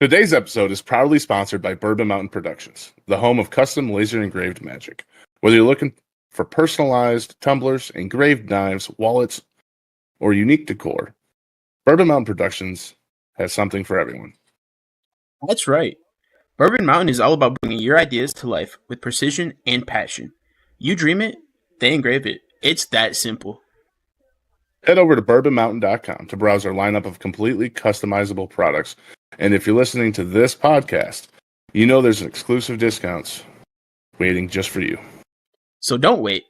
Today's episode is proudly sponsored by Bourbon Mountain Productions, the home of custom laser engraved magic. Whether you're looking for personalized tumblers, engraved knives, wallets, or unique decor, Bourbon Mountain Productions has something for everyone. That's right. Bourbon Mountain is all about bringing your ideas to life with precision and passion. You dream it, they engrave it. It's that simple. Head over to bourbonmountain.com to browse our lineup of completely customizable products. And if you're listening to this podcast, you know there's exclusive discounts waiting just for you. So don't wait.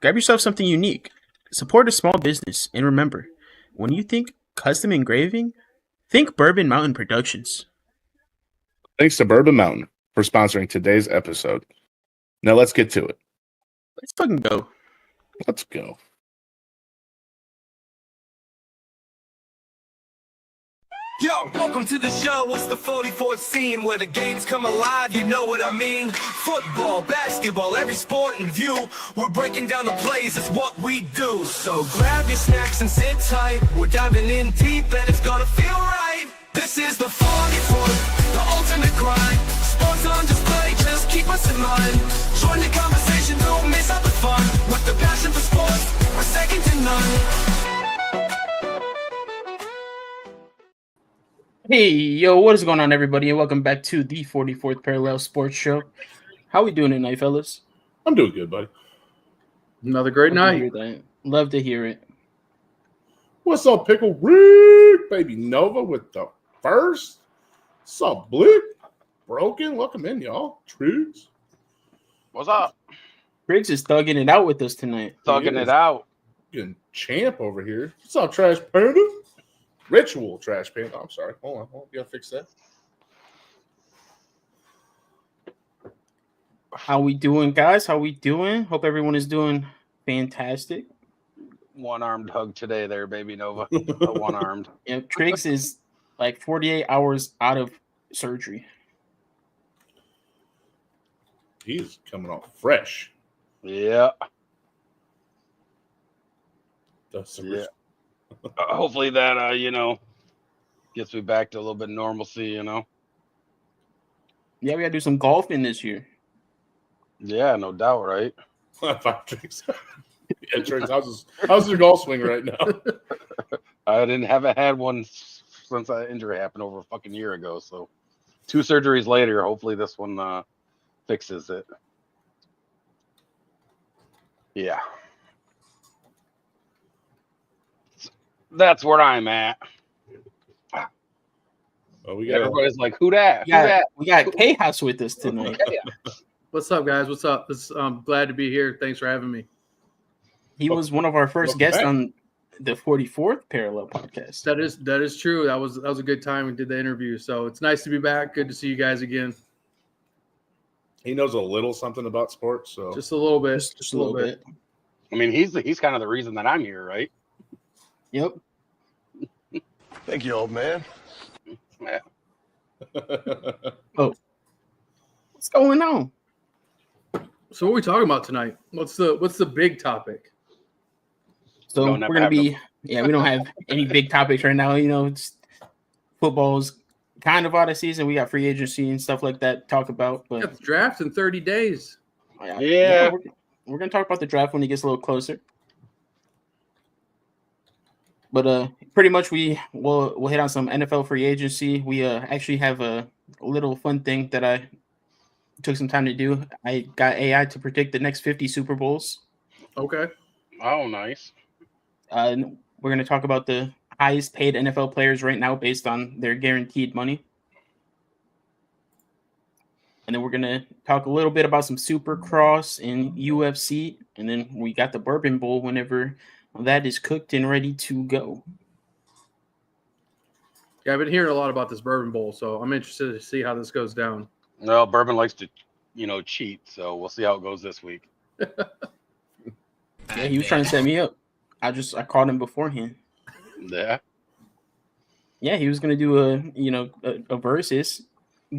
Grab yourself something unique. Support a small business. And remember, when you think custom engraving, think Bourbon Mountain Productions. Thanks to Bourbon Mountain for sponsoring today's episode. Now let's get to it. Let's fucking go. Let's go. Yo, welcome to the show. It's the 44th scene where the games come alive, you know what I mean? Football, basketball, every sport in view. We're breaking down the plays, it's what we do. So grab your snacks and sit tight. We're diving in deep and it's gonna feel right. This is the 44th, the ultimate grind. Sports on display, just keep us in mind. Join the conversation, don't miss out the fun. With the passion for sports, we're second to none. Hey, yo, what is going on, everybody? And welcome back to the 44th Parallel Sports Show. How we doing tonight, fellas? I'm doing good, buddy. Another great night. Love to hear it. What's up, Pickle Rick? Baby Nova with the first. What's up, Blick? Broken. Welcome in, y'all. Triggs. What's up? Briggs is thugging it out with us tonight. Thugging it out. Getting champ over here. What's up, Trash Panda? Ritual Trash Panda. I'm sorry. Hold on. You gotta fix that. How we doing, guys? How we doing? Hope everyone is doing fantastic. One-armed hug today there, baby Nova. One-armed. Yeah, Triggs is like 48 hours out of surgery. He's coming off fresh. Yeah. That's some Yeah. Hopefully that, gets me back to a little bit of normalcy, Yeah, we gotta do some golfing this year. Yeah, no doubt, right? Triggs. Yeah, Triggs, how's your golf swing right now? I haven't had one since that injury happened over a fucking year ago. So 2 surgeries later, hopefully this one fixes it. Yeah. That's where I'm at. Oh, we got everybody's like, who that? We got Chaos with us tonight. What's up, guys? What's up? I'm glad to be here. Thanks for having me. He was one of our first guests on the 44th Parallel podcast. That is true. That was a good time. We did the interview, so it's nice to be back. Good to see you guys again. He knows a little something about sports, so just a little bit. Just a little bit. I mean, he's kind of the reason that I'm here, right? Yep. Thank you, old man. Yeah. Oh, what's going on? So what are we talking about tonight? What's the big topic? So we're gonna be we don't have any big topics right now. It's football's kind of out of season. We got free agency and stuff like that to talk about. But We got the draft in 30 days. Yeah. We're gonna talk about the draft when it gets a little closer. But pretty much we'll hit on some NFL free agency. We actually have a little fun thing that I took some time to do. I got AI to predict the next 50 Super Bowls. Okay. Oh, nice. We're going to talk about the highest paid NFL players right now based on their guaranteed money. And then we're going to talk a little bit about some Supercross and UFC. And then we got the Bourbon Bowl whenever that is cooked and ready to go. Yeah, I've been hearing a lot about this Bourbon Bowl, so I'm interested to see how this goes down. Well, Bourbon likes to, cheat, so we'll see how it goes this week. Yeah, he was trying to set me up. I called him beforehand. Yeah. Yeah, he was gonna do a versus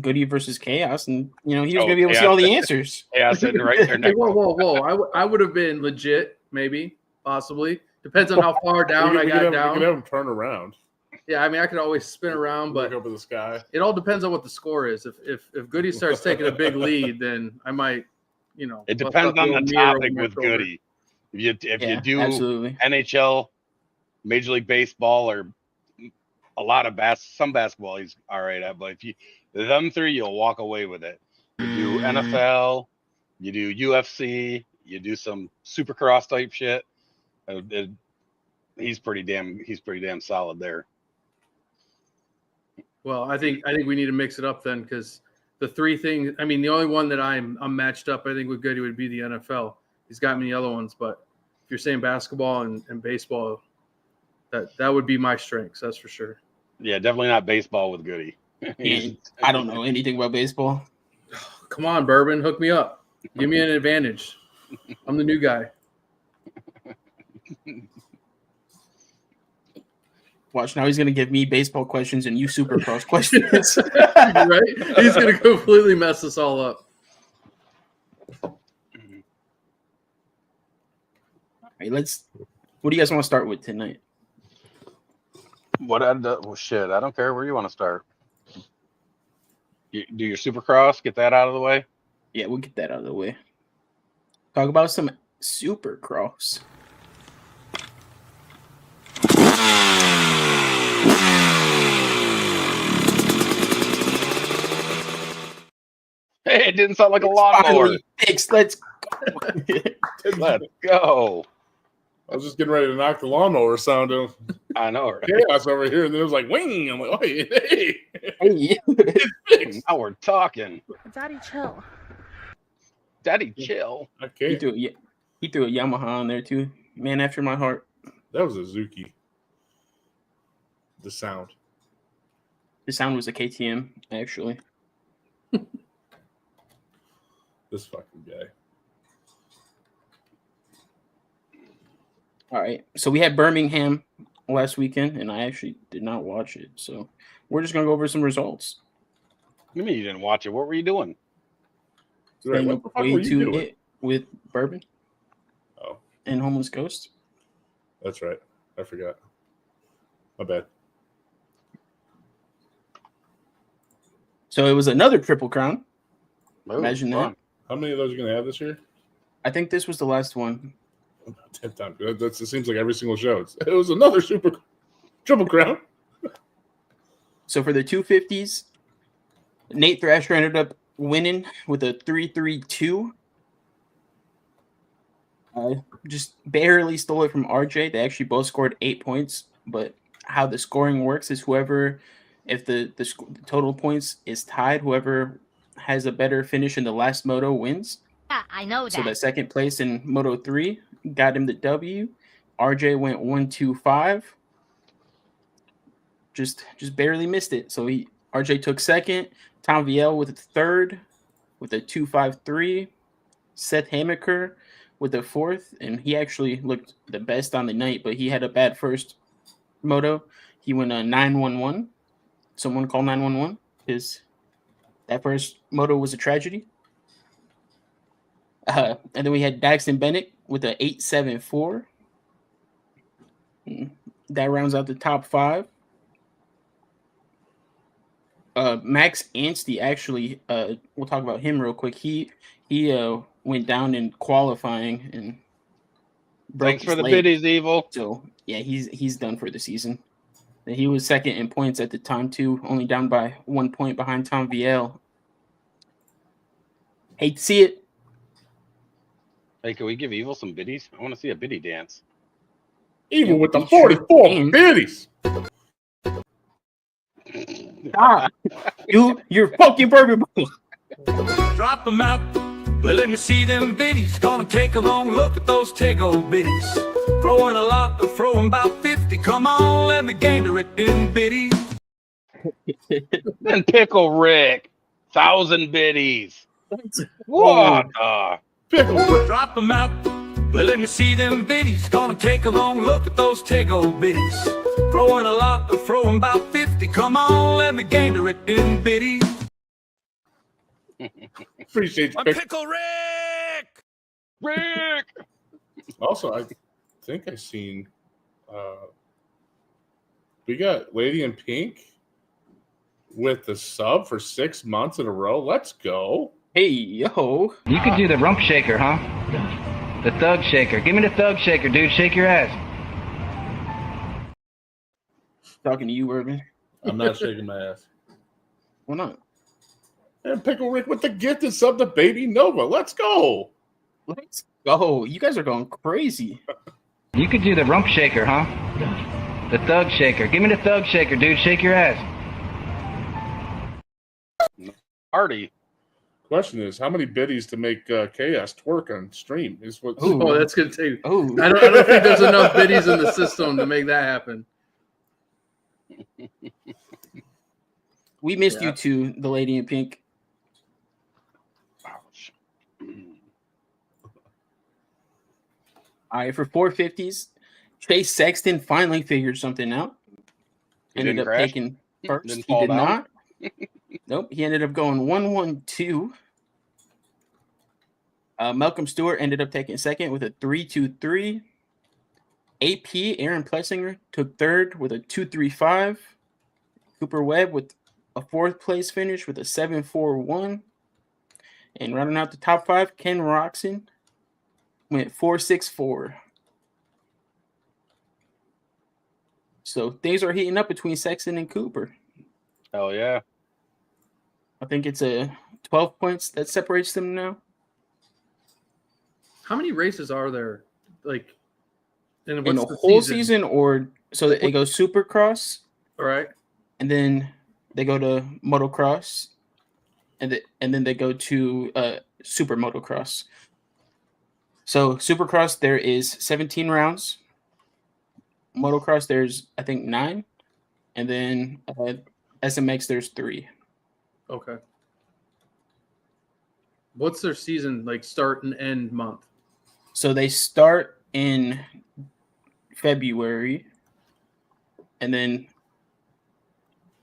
Goody versus Chaos, and he was gonna be able to see all the answers. Yeah, sitting right there. Whoa! I would have been legit, maybe, possibly. Depends on how far down I got down. We can have him turn around. Yeah, I mean, I could always spin around, Look but up at the sky. it all depends on what the score is. If Goody starts taking a big lead, then I might, It bust up depends on old the mirror topic over my with shoulder. Goody. If Yeah, you do absolutely. NHL, Major League Baseball, or a lot of some basketball, he's all right at. But if you them three, you'll walk away with it. You do NFL, you do UFC, you do some Supercross type shit. He's pretty damn solid there. Well, I think we need to mix it up then, because the three things. I mean, the only one that I'm matched up, I think, with Goody would be the NFL. He's got many other ones, but if you're saying basketball and baseball, that would be my strengths. That's for sure. Yeah, definitely not baseball with Goody. And I don't know anything about baseball. Come on, Bourbon, hook me up. Give me an advantage. I'm the new guy. Watch, now he's gonna give me baseball questions and you Supercross questions. Right? He's gonna completely mess us all up. All right, what do you guys want to start with tonight? Shit, I don't care where you want to start. You do your Supercross, get that out of the way. Yeah, we'll get that out of the way. Talk about some Supercross. Hey, it didn't sound like a lawnmower. Finally fixed. Let's go. Let's go. I was just getting ready to knock the lawnmower sound of I know, right? chaos over here, and then it was like wing. I'm like, oh, hey, Hey, fixed. Now we're talking. Daddy, chill. Daddy, chill. Okay, he threw a Yamaha on there too. Man after my heart. that was a Zuki. The sound. The sound was a KTM, actually. This fucking guy. All right. So we had Birmingham last weekend, and I actually did not watch it. So we're just gonna go over some results. What do you mean you didn't watch it? What were you doing? Right, Staying what up the fuck way were you too doing? late with Bourbon Oh, and Homeless Ghost. that's right. I forgot. My bad. So it was another Triple Crown. Oh, Imagine that. fun. How many of those are you gonna have this year? I think this was the last one. 10 times. It seems like every single show. It was another triple crown. So for the 250s, Nate Thrasher ended up winning with a 3-3-2. Just barely stole it from RJ. They actually both scored 8 points, but how the scoring works is if the total points is tied, whoever has a better finish in the last moto wins. Yeah, I know So that. that second place in Moto 3 got him the W. RJ went 1-2-5. Just barely missed it. So RJ took second. Tom Viel with third with a 2-5-3. Seth Hamaker with the fourth, and he actually looked the best on the night, but he had a bad first moto. He went a 9-1-1. Someone call 911 because that first moto was a tragedy. And then we had Daxton Bennett with an 8-7-4. That rounds out the top 5. Max Anstey actually, we'll talk about him real quick. He went down in qualifying and broke Thanks for his the leg. biddies, Evil. So yeah, he's done for the season. And he was second in points at the time too, only down by 1 point behind Tom Viel. Hate to see it. Hey, can we give Evil some biddies? I want to see a biddy dance. Even with the we sure 44 can. biddies. Ah, you're fucking bourbon. Drop them out, but let me see them biddies. Gonna take a long look at those Tego biddies. Throwing a lot, but throwing about 50. Come on, let me gander it in biddies. And Pickle Rick, 1,000 biddies. What? Pickle. Drop them out, but let me see them biddies. Gonna take a long look at those Tego biddies. Throwing a lot, but throwing about 50. Come on, let me gander it in biddies. Appreciate you, I'm Pickle. Pickle Rick! Rick! Also, I think I seen We got Lady in Pink with the sub for 6 months in a row. Let's go. Hey, yo. You could do the rump shaker, huh? The thug shaker. Give me the thug shaker, dude. Shake your ass. Talking to you, Urban. I'm not shaking my ass. Why not? And Pickle Rick with the gifted sub to Baby Nova. Let's go. Let's go. You guys are going crazy. You could do the rump shaker, huh? The thug shaker. Give me the thug shaker, dude. Shake your ass. Party. Question is, how many biddies to make KS twerk on stream? Is what? Ooh. Oh, that's gonna take. Oh, I don't think there's enough biddies in the system to make that happen. we missed Yeah. you too, the lady in pink. Ouch. All right, for 450s, Chase Sexton finally figured something out. He Ended didn't up crash? taking first. Didn't He fall did down? not. Nope. He ended up going 1-1-2. Malcolm Stewart ended up taking second with a 3-2-3. AP Aaron Plessinger took third with a 2-3-5. Cooper Webb with a fourth place finish with a 7-4-1. And rounding out the top five, Ken Roxon went 4-6-4. So things are heating up between Sexton and Cooper. Hell yeah. I think it's a 12 points that separates them now. How many races are there? Like, and In what's the the whole season, or so that it goes Supercross, All right. and then they go to motocross, and then they go to super motocross. So Supercross there is 17 rounds. Motocross there's I think 9, and then SMX there's 3. Okay. What's their season like? Start and end month. So they start in February, and then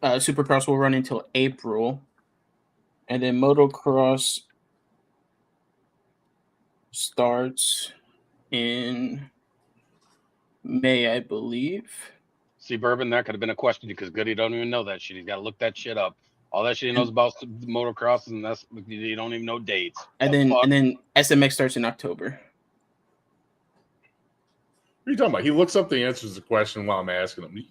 Supercross will run until April, and then motocross starts in May, I believe. See, Bourbon, that could have been a question because Goody don't even know that shit. He's got to look that shit up. All that shit he knows about motocross, and that's you don't even know dates. And then SMX starts in October. What are you talking about? He looks up the answers to the question while I'm asking him.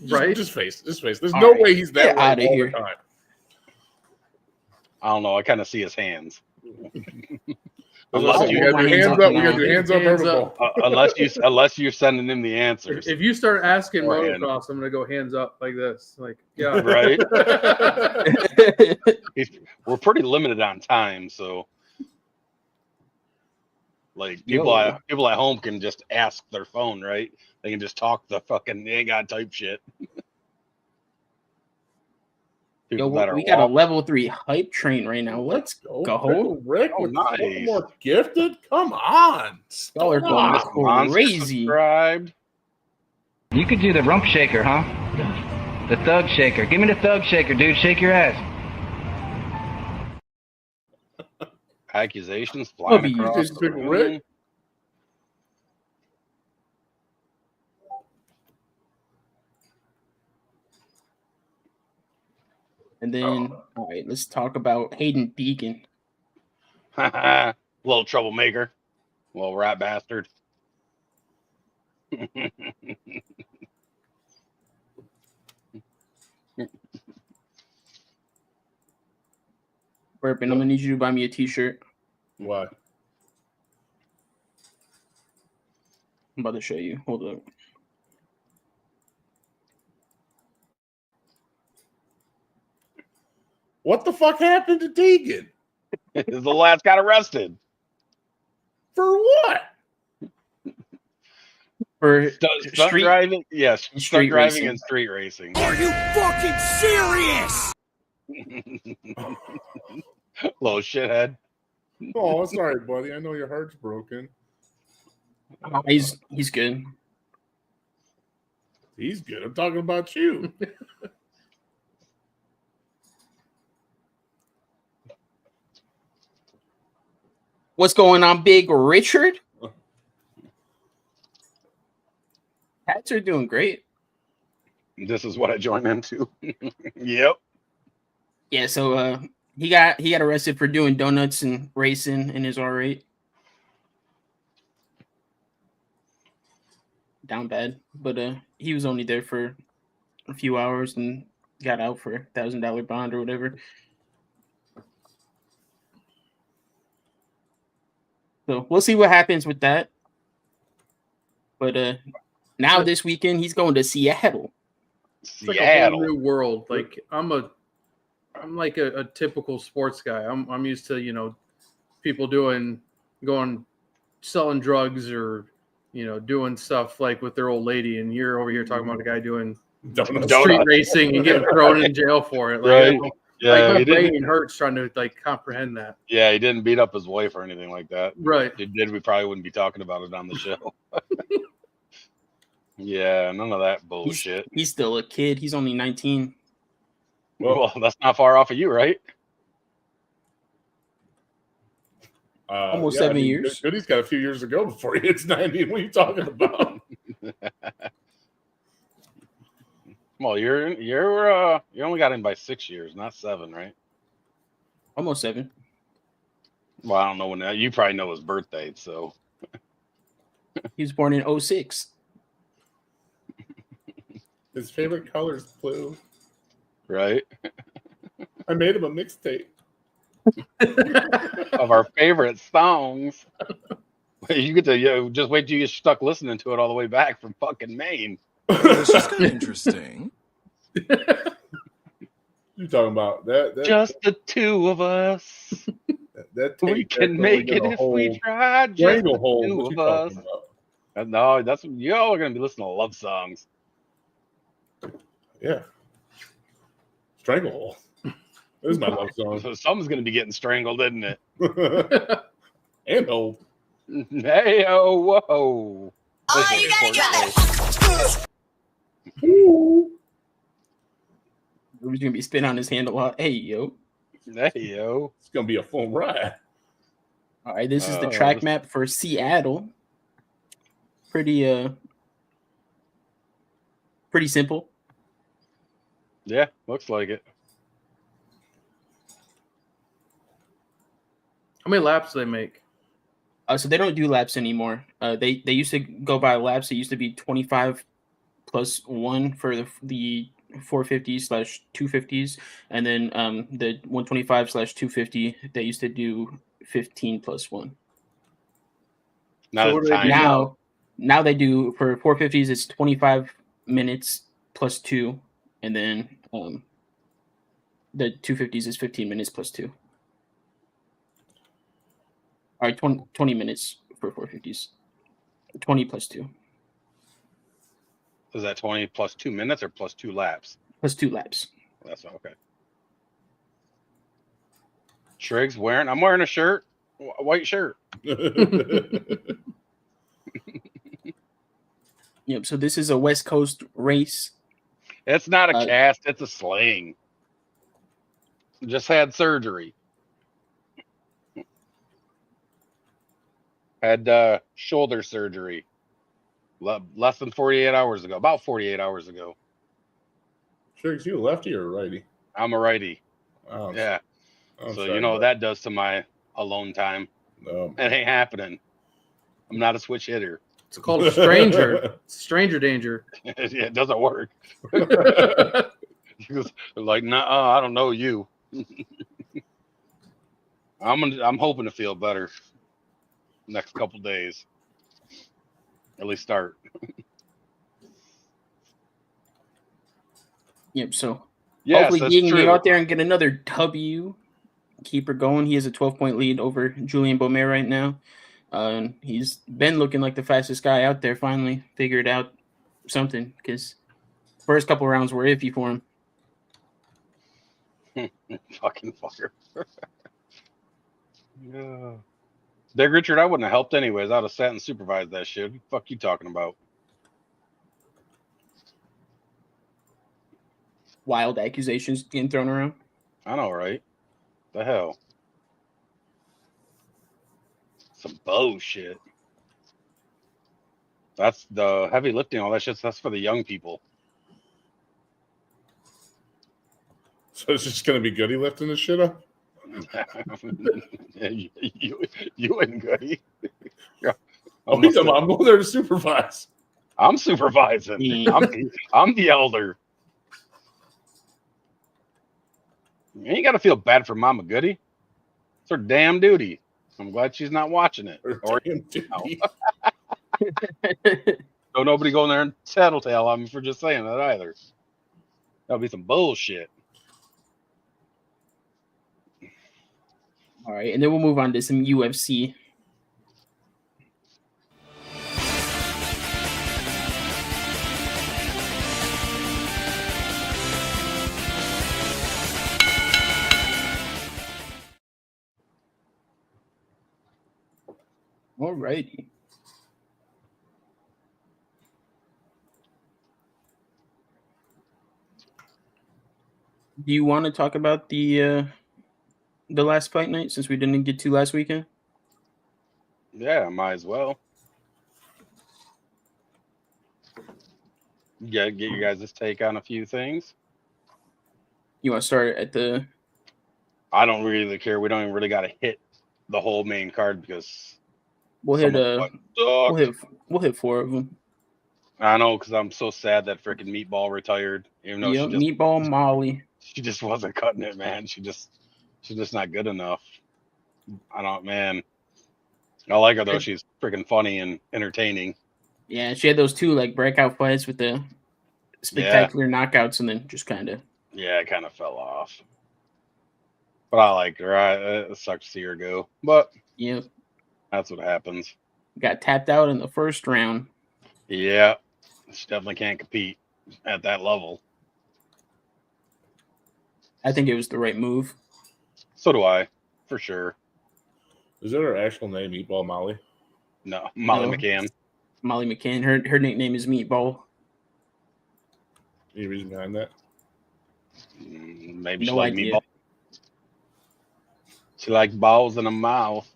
Right? Just face it. Just face it. There's All no right. way he's that Get right outta all here. the time. I don't know. I kind of see his hands. Unless I'll you hold got my your hands hands up up, we now. got your hands up, Hands Urban up. Ball. unless you're sending him the answers, If you start asking Forehand. motocross, I'm gonna go hands up like this. Like, yeah. right? We're pretty limited on time, so like people Yo. people at home can just ask their phone, right? They can just talk the fucking. They ain't got to type shit. Yo, People that are we got a walk- level 3 hype train right now. Let's go. Pickle Rick Oh, with nice. Baltimore gifted. Come on. Y'all are going Stop. Monster crazy. subscribed. You could do the rump shaker, huh? The thug shaker. Give me the thug shaker, dude. Shake your ass. Accusations flying Bobby, across just the pick room. Rick. And then, all right, let's talk about Hayden Deegan. Little troublemaker, little rat bastard. Burpin, I'm gonna need you to buy me a T-shirt. Why? I'm about to show you. Hold up. What the fuck happened to Deegan? The last got arrested. For what? For Stunt street driving, yes. street Stunt driving racing. and street racing. Are you fucking serious? Little shithead. Oh, sorry, buddy. I know your heart's broken. Oh, he's good. He's good. I'm talking about you. What's going on, Big Richard? Cats are doing great. This is what I joined into. Yep. Yeah, so he got arrested for doing donuts and racing in his R8. Down bad, but he was only there for a few hours and got out for $1,000 bond or whatever. So we'll see what happens with that. But now this weekend he's going to Seattle. It's like a Seattle. whole new world. Like I'm like a typical sports guy. I'm used to, people going selling drugs or, doing stuff like with their old lady, and you're over here talking about a guy doing Donuts. street racing and getting thrown in jail for it. Like, Right. Yeah, like my he didn't. brain hurts trying to like comprehend that. Yeah, he didn't beat up his wife or anything like that. Right. If he did, we probably wouldn't be talking about it on the show. Yeah, none of that bullshit. He's still a kid. He's only 19. Well, that's not far off of you, right? Almost 7 years. Goody's got a few years to go before he hits 90. What are you talking about? Well, you only got in by 6 years, not 7, right? Almost 7. Well, I don't know when you probably know his birth date, so He was born in 06. His favorite color is blue. right. I made him a mixtape. Of our favorite songs. You get to just wait till you get stuck listening to it all the way back from fucking Maine. This is kind of interesting. You talking about that? Just the two of us. that We tape can definitely make got it a if whole we try. Just strangle the hole. two What of you us. talking about? No, that's y'all are gonna be listening to love songs. Yeah. Stranglehold. This is my love song. So something's gonna be getting strangled, isn't it? And old. Hey, oh, whoa. Oh, you gotta get He's gonna be spin on his hand a lot. Hey yo. Hey, yo. It's gonna be a full ride. All right, this is the Oh, track this- map for Seattle. Pretty simple. Yeah, looks like it. How many laps do they make? So they don't do laps anymore. They used to go by laps. It used to be 25 plus 1 for the 450/250s, and then the 125/250 they used to do 15 plus 1. Not So a what do they do time. Now they do for 450s it's 25 minutes plus 2, and then the 250s is 15 minutes plus 2. All right, 20 minutes for 450s. 20 plus 2. Is that 20 plus 2 minutes or plus 2 laps? Plus 2 laps. That's okay. Triggs I'm wearing a shirt, a white shirt. Yep. So this is a West Coast race. It's not a Uh, cast, it's a sling. Just had surgery. Had shoulder surgery less than 48 hours ago, about 48 hours ago. Triggs, you a lefty or a righty? I'm a righty. Oh, Yeah. I'm So sorry, you know what but- that does to my alone time. No. It ain't happening. I'm not a switch hitter. It's called a stranger. Stranger danger. It doesn't work. They're like, nah, I don't know you. I'm hoping to feel better next couple days. At least start. Yep. So Yes, hopefully that's he can get true. out there and get another W. Keep her going. He has a 12-point lead over Julian Beaumer right now. And he's been looking like the fastest guy out there. Finally figured out something because first couple rounds were iffy for him. Fucking fucker. Yeah. Big Richard, I wouldn't have helped anyways. I'd have sat and supervised that shit. What the fuck you talking about? Wild accusations getting thrown around. I know, right? The hell? Some bullshit. That's the heavy lifting, all that shit. That's for the young people. So it's just gonna be Goody lifting this shit up. you and Goody. I'm going there to supervise. I'm supervising. I'm the elder. You ain't got to feel bad for Mama Goody. It's her damn duty. I'm glad she's not watching it. Or Damn duty. don't nobody go in there and tattletale on me for just saying that either. That'll be some bullshit. All right, and then we'll move on to some UFC. All righty. Do you want to talk about the last fight night since we didn't get to last weekend? Yeah, might as well. Yeah, get you guys' take on a few things. You want to start at the? I don't really care. We don't even really got to hit the whole main card because We'll hit we'll hit 4 of them. I know because I'm so sad that freaking Meatball retired. Even though Yep, Meatball Molly. she just wasn't cutting it, man. She's just not good enough. I don't, man. I like her though. She's freaking funny and entertaining. Yeah, she had those 2 like breakout fights with the spectacular knockouts, and then just kind of. Yeah, it kind of fell off. But I like her. It sucks to see her go. But Yep, that's what happens. got tapped out in the first round. Yeah, she definitely can't compete at that level. I think it was the right move. So do I, for sure. Is that her actual name, Meatball Molly? No, Molly No. McCann. Molly McCann. Her nickname is Meatball. Any reason behind that? Maybe she No like idea. meatball. She like balls in her mouth.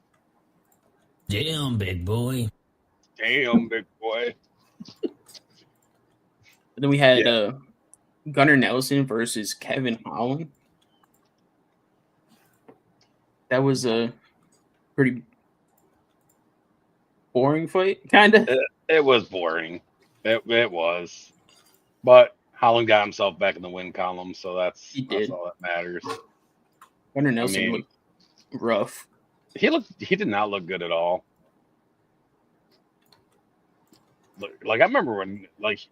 Damn, big boy. Damn, big boy. And then we had Gunnar Nelson versus Kevin Holland. That was a pretty boring fight, kind of. It was boring. It was. But Holland got himself back in the win column, so that's did. all that matters. Gunnar Nelson mean- looked rough. He did not look good at all. Like I remember when like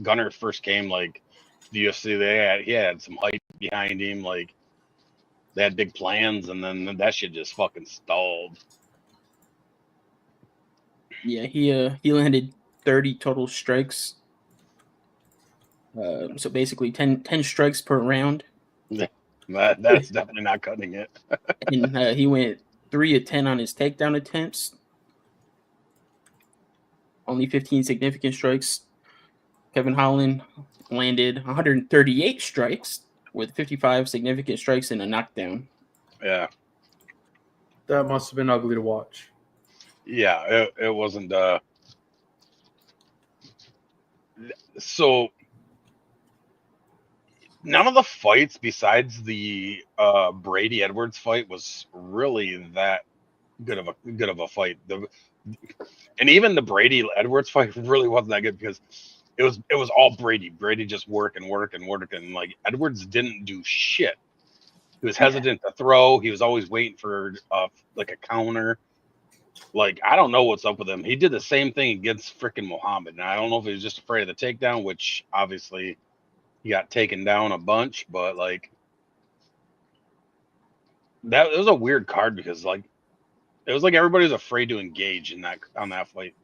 Gunnar first came like the UFC, he had some hype behind him, like they had big plans, and then that shit just fucking stalled. Yeah, he landed 30 total strikes. So basically 10 strikes per round. That's definitely not cutting it. And he went 3 of 10 on his takedown attempts. Only 15 significant strikes. Kevin Holland landed 138 strikes with 55 significant strikes and a knockdown. Yeah. That must have been ugly to watch. Yeah, it wasn't so none of the fights besides the Brady Edwards fight was really that good of a fight. And even the Brady Edwards fight really wasn't that good because it was all Brady. Brady just working. Like Edwards didn't do shit. He was hesitant to throw. He was always waiting for like a counter. Like, I don't know what's up with him. He did the same thing against freaking Muhammad. And I don't know if he was just afraid of the takedown, which obviously he got taken down a bunch, but like that it was a weird card because like it was like everybody was afraid to engage in that on that fight.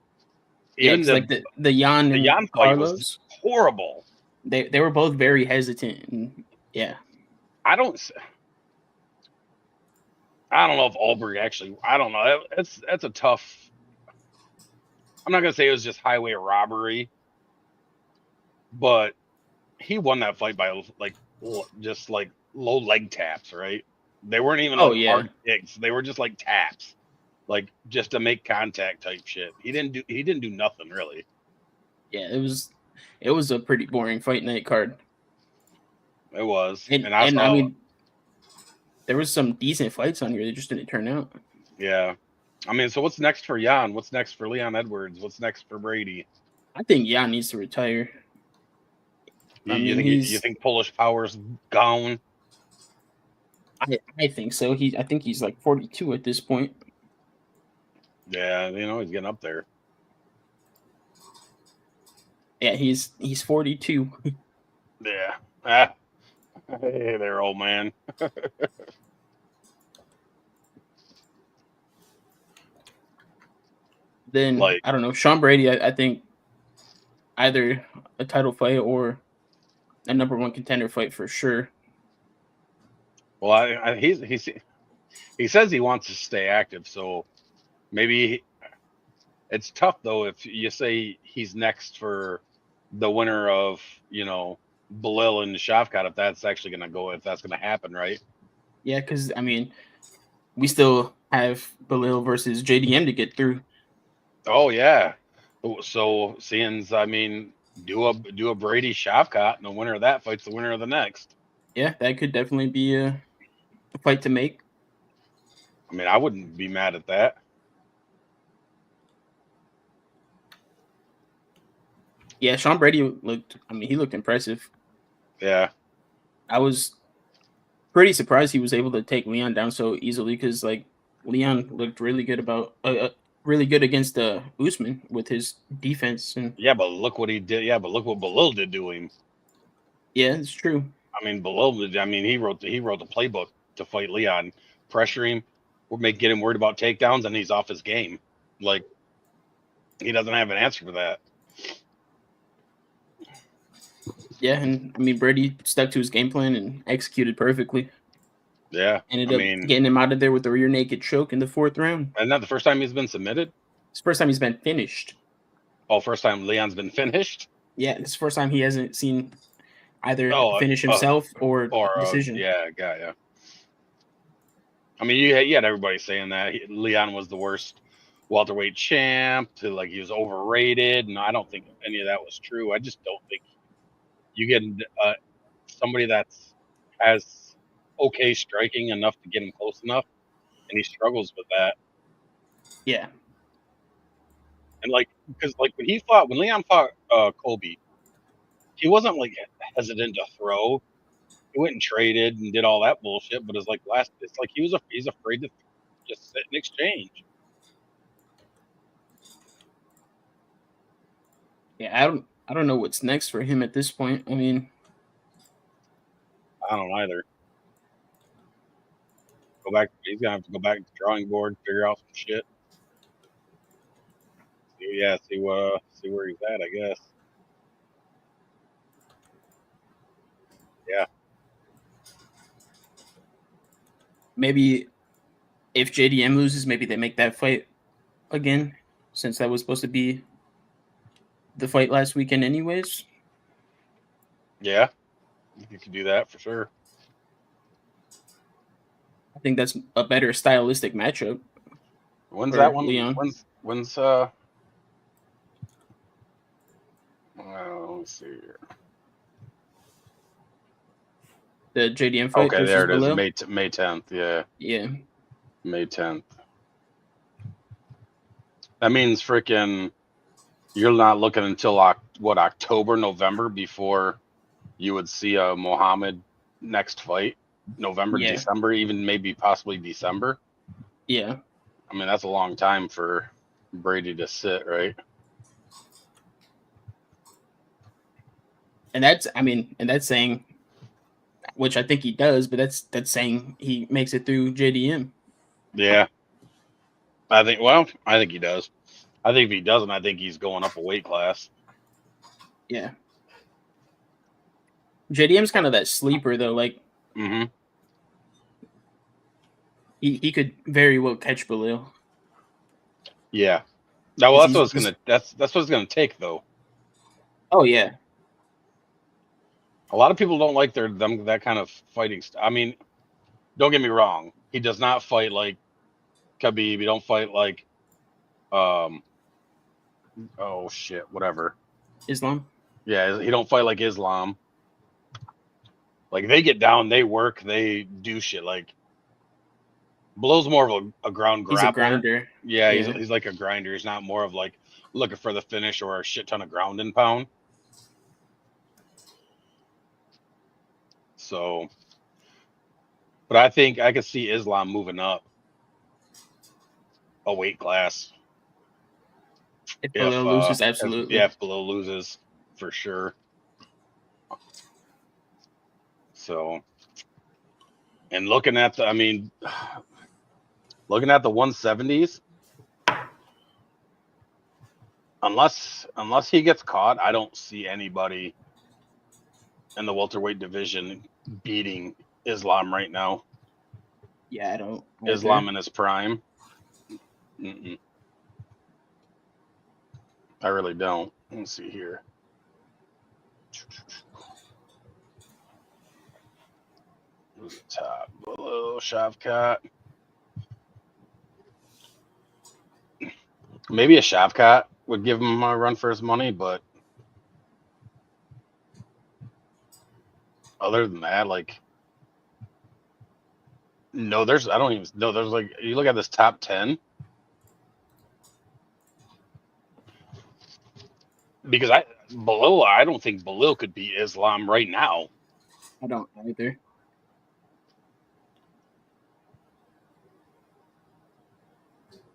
Even like the Jan and Jan fight Carlos, was horrible. They were both very hesitant. And yeah. I don't know if Alberg actually. I don't know. That's a tough. I'm not gonna say it was just highway robbery, but he won that fight by like just like low leg taps, right? They weren't even hard kicks. They were just like taps, like just to make contact type shit. He didn't do nothing really. Yeah, it was a pretty boring fight night card. It was, And I saw. I mean, there was some decent fights on here. They just didn't turn out. Yeah, I mean, so what's next for Jan? What's next for Leon Edwards? What's next for Brady? I think Jan needs to retire. You think Polish Power's gone? I think so. I think he's like 42 at this point. Yeah, he's getting up there. Yeah, he's 42. Yeah. Ah. Hey there, old man. Then I don't know. Sean Brady, I think either a title fight or a #1 contender fight for sure. Well, he says he wants to stay active, so maybe it's tough though if you say he's next for the winner of Belil and Shavkat, if that's actually if that's gonna happen, right? Yeah, because I mean, we still have Belil versus JDM to get through. Oh yeah. So do a Brady Shavkat, and the winner of that fights the winner of the next. Yeah, that could definitely be a fight to make. I mean, I wouldn't be mad at that. Yeah, Sean Brady he looked impressive. Yeah. I was pretty surprised he was able to take Leon down so easily because Leon looked really good against Usman with his defense and yeah, but look what he did. Yeah, but look what Belil did to him. Yeah, it's true. I mean, Belil. I mean, he wrote the playbook to fight Leon, pressure him, get him worried about takedowns, and he's off his game. Like he doesn't have an answer for that. Yeah, and I mean Brady stuck to his game plan and executed perfectly. Yeah, Ended up getting him out of there with a rear naked choke in the 4th round. Isn't that the first time he's been submitted? It's the first time he's been finished. Oh, first time Leon's been finished? Yeah, it's the first time he hasn't seen either finish himself or decision. Yeah, got ya. I mean, you had everybody saying that Leon was the worst welterweight champ, he was overrated, and I don't think any of that was true. I just don't think you get somebody has okay striking enough to get him close enough, and he struggles with that. Yeah. And because when Leon fought Colby, he wasn't hesitant to throw. He went and traded and did all that bullshit, but he's afraid to just sit and exchange. Yeah, I don't know what's next for him at this point. I mean, I don't either. He's gonna have to go back to the drawing board, figure out some shit. See where he's at, I guess. Yeah. Maybe if JDM loses, maybe they make that fight again, since that was supposed to be the fight last weekend anyways. Yeah. You could do that for sure. I think that's a better stylistic matchup. When's that one? Leon? When's let me see here. The JDM fight. Okay, there it is. Belil? May 10th. Yeah. Yeah. May 10th. That means freaking you're not looking until October, November before you would see a Muhammad next fight. November, Yeah. December, even maybe possibly December. Yeah. I mean, that's a long time for Brady to sit, right? And that's saying, which I think he does, but that's saying he makes it through JDM. Yeah. I think he does. I think if he doesn't, I think he's going up a weight class. Yeah. JDM's kind of that sleeper though, Mm-hmm. He could very well catch Belil. Yeah. No, well, that's what it's gonna take though. Oh yeah. A lot of people don't like that kind of fighting. I mean, don't get me wrong. He does not fight like Khabib. He don't fight like, oh shit, whatever. Islam. Yeah, he don't fight like Islam. Like they get down, they work, they do shit. Like Belo's more of a ground grappler. He's a grinder. Yeah, Yeah. he's like a grinder. He's not more of like looking for the finish or a shit ton of ground and pound. So, but I think I could see Islam moving up a weight class. If Belal loses, If absolutely. Belal loses, for sure. So, and looking at the 170s, unless he gets caught, I don't see anybody in the welterweight division beating Islam right now. Yeah, I don't. Islam in his prime. Mm-mm. I really don't. Let's see here. Who's the top? Below Shavkat. Maybe a Shavkat would give him a run for his money, but other than that, like, no, I don't even know. There's like, you look at this top 10, because I don't think Belal could beat Islam right now. I don't either.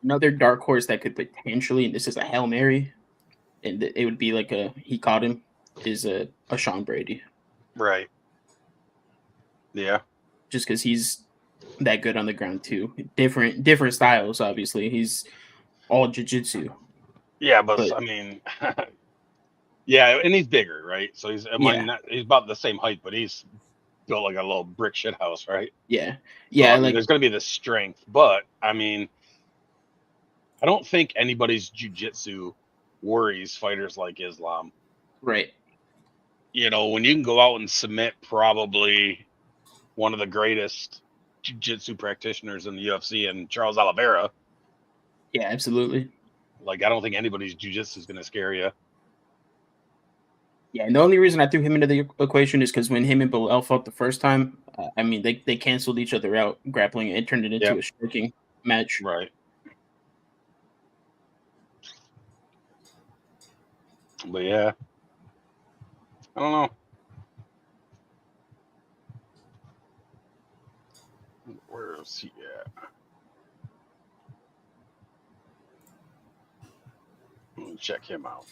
Another dark horse that could potentially, and this is a Hail Mary, and it would be like he caught him, is a Sean Brady. Right. Yeah. Just because he's that good on the ground too. Different styles, obviously. He's all jiu-jitsu. Yeah, but I mean, yeah, and he's bigger, right? So he's he's about the same height, but he's built like a little brick shit house, right? Yeah. So, Yeah, I mean, like there's going to be the strength, but I mean, I don't think anybody's jiu-jitsu worries fighters like Islam. right. You know, when you can go out and submit probably one of the greatest jiu-jitsu practitioners in the UFC and Charles Oliveira, Yeah, absolutely. like I don't think anybody's jiu-jitsu is going to scare you. Yeah, and the only reason I threw him into the equation is because when him and Belal fought the first time, I mean, they canceled each other out grappling and turned it into a striking match. Right. But yeah, I don't know. Where is he at? Let me check him out.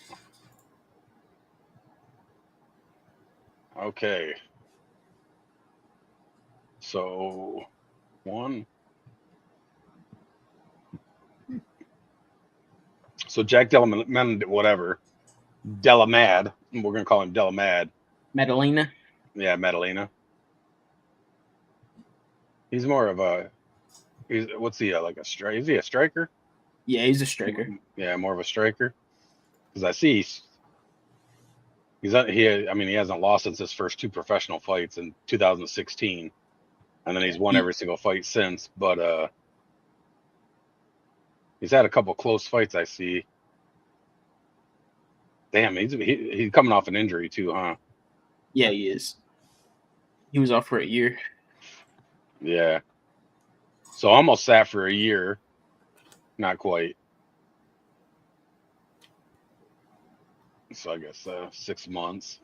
Okay. So, So Jack Delamad, we're going to call him Delamad. Madalena. Yeah, Madalena. He's more of what's he, like a striker? Is he a striker? Yeah, he's a striker. Yeah, more of a striker. Because I see he hasn't lost since his first 2 professional fights in 2016. And then he's won every single fight since, but he's had a couple close fights, I see. Damn, he's coming off an injury too, huh? Yeah, he is. He was off for a year. Yeah. So almost sat for a year. Not quite. So I guess 6 months.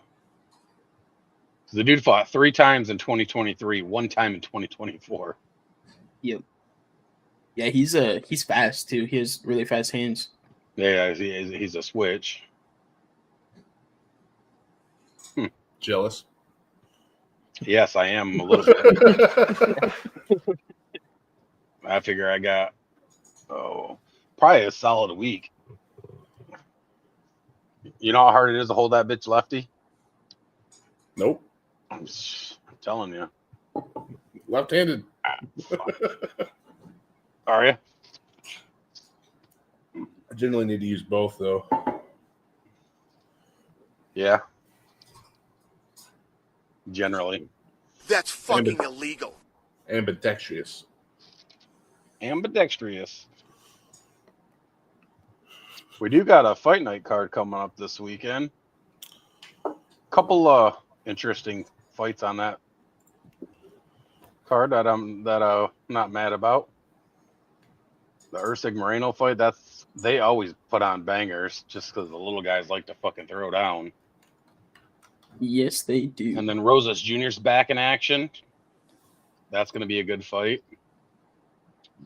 So the dude fought 3 times in 2023, 1 time in 2024. Yep. Yeah, he's fast too. He has really fast hands. Yeah, he's a switch. Jealous. Yes, I am a little bit. I figure I got probably a solid week. You know how hard it is to hold that bitch lefty? Nope. I'm telling you. Left-handed. Are you? I generally need to use both, though. Yeah. Generally. That's fucking illegal. Ambidextrous. Ambidextrous. We do got a fight night card coming up this weekend. Couple interesting fights on that card that I'm not mad about. The Usyk Moreno fight. They always put on bangers just because the little guys like to fucking throw down. Yes, they do. And then Rosas Jr.'s back in action. That's going to be a good fight.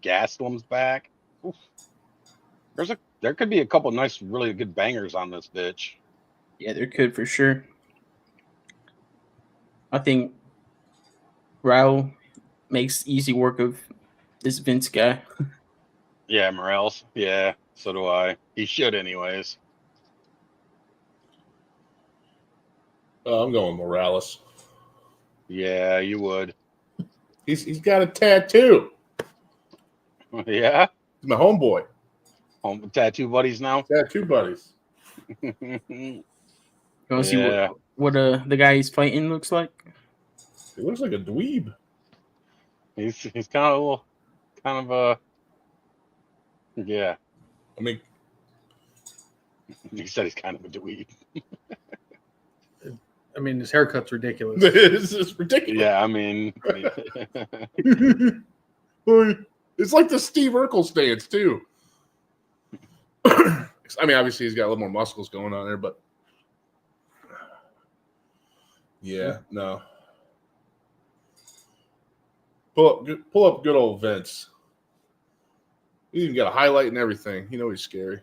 Gastelum's back. Oof. There could be a couple nice, really good bangers on this bitch. Yeah, there could for sure. I think Raul makes easy work of this Vince guy. Yeah, Morales. Yeah, so do I. He should, anyways. I'm going Morales. Yeah, you would. He's got a tattoo. Yeah, He's my homeboy. home tattoo buddies now. Tattoo buddies. You want to see Yeah. what the guy he's fighting looks like? He looks like a dweeb. He's kind of yeah. I mean, He said he's kind of a dweeb. I mean, his haircut's ridiculous. it's ridiculous. Yeah, I mean, It's like the Steve Urkel stance too. I mean, obviously he's got a little more muscles going on there, but yeah, no. Pull up good old Vince. He even got a highlight and everything. You know he's scary.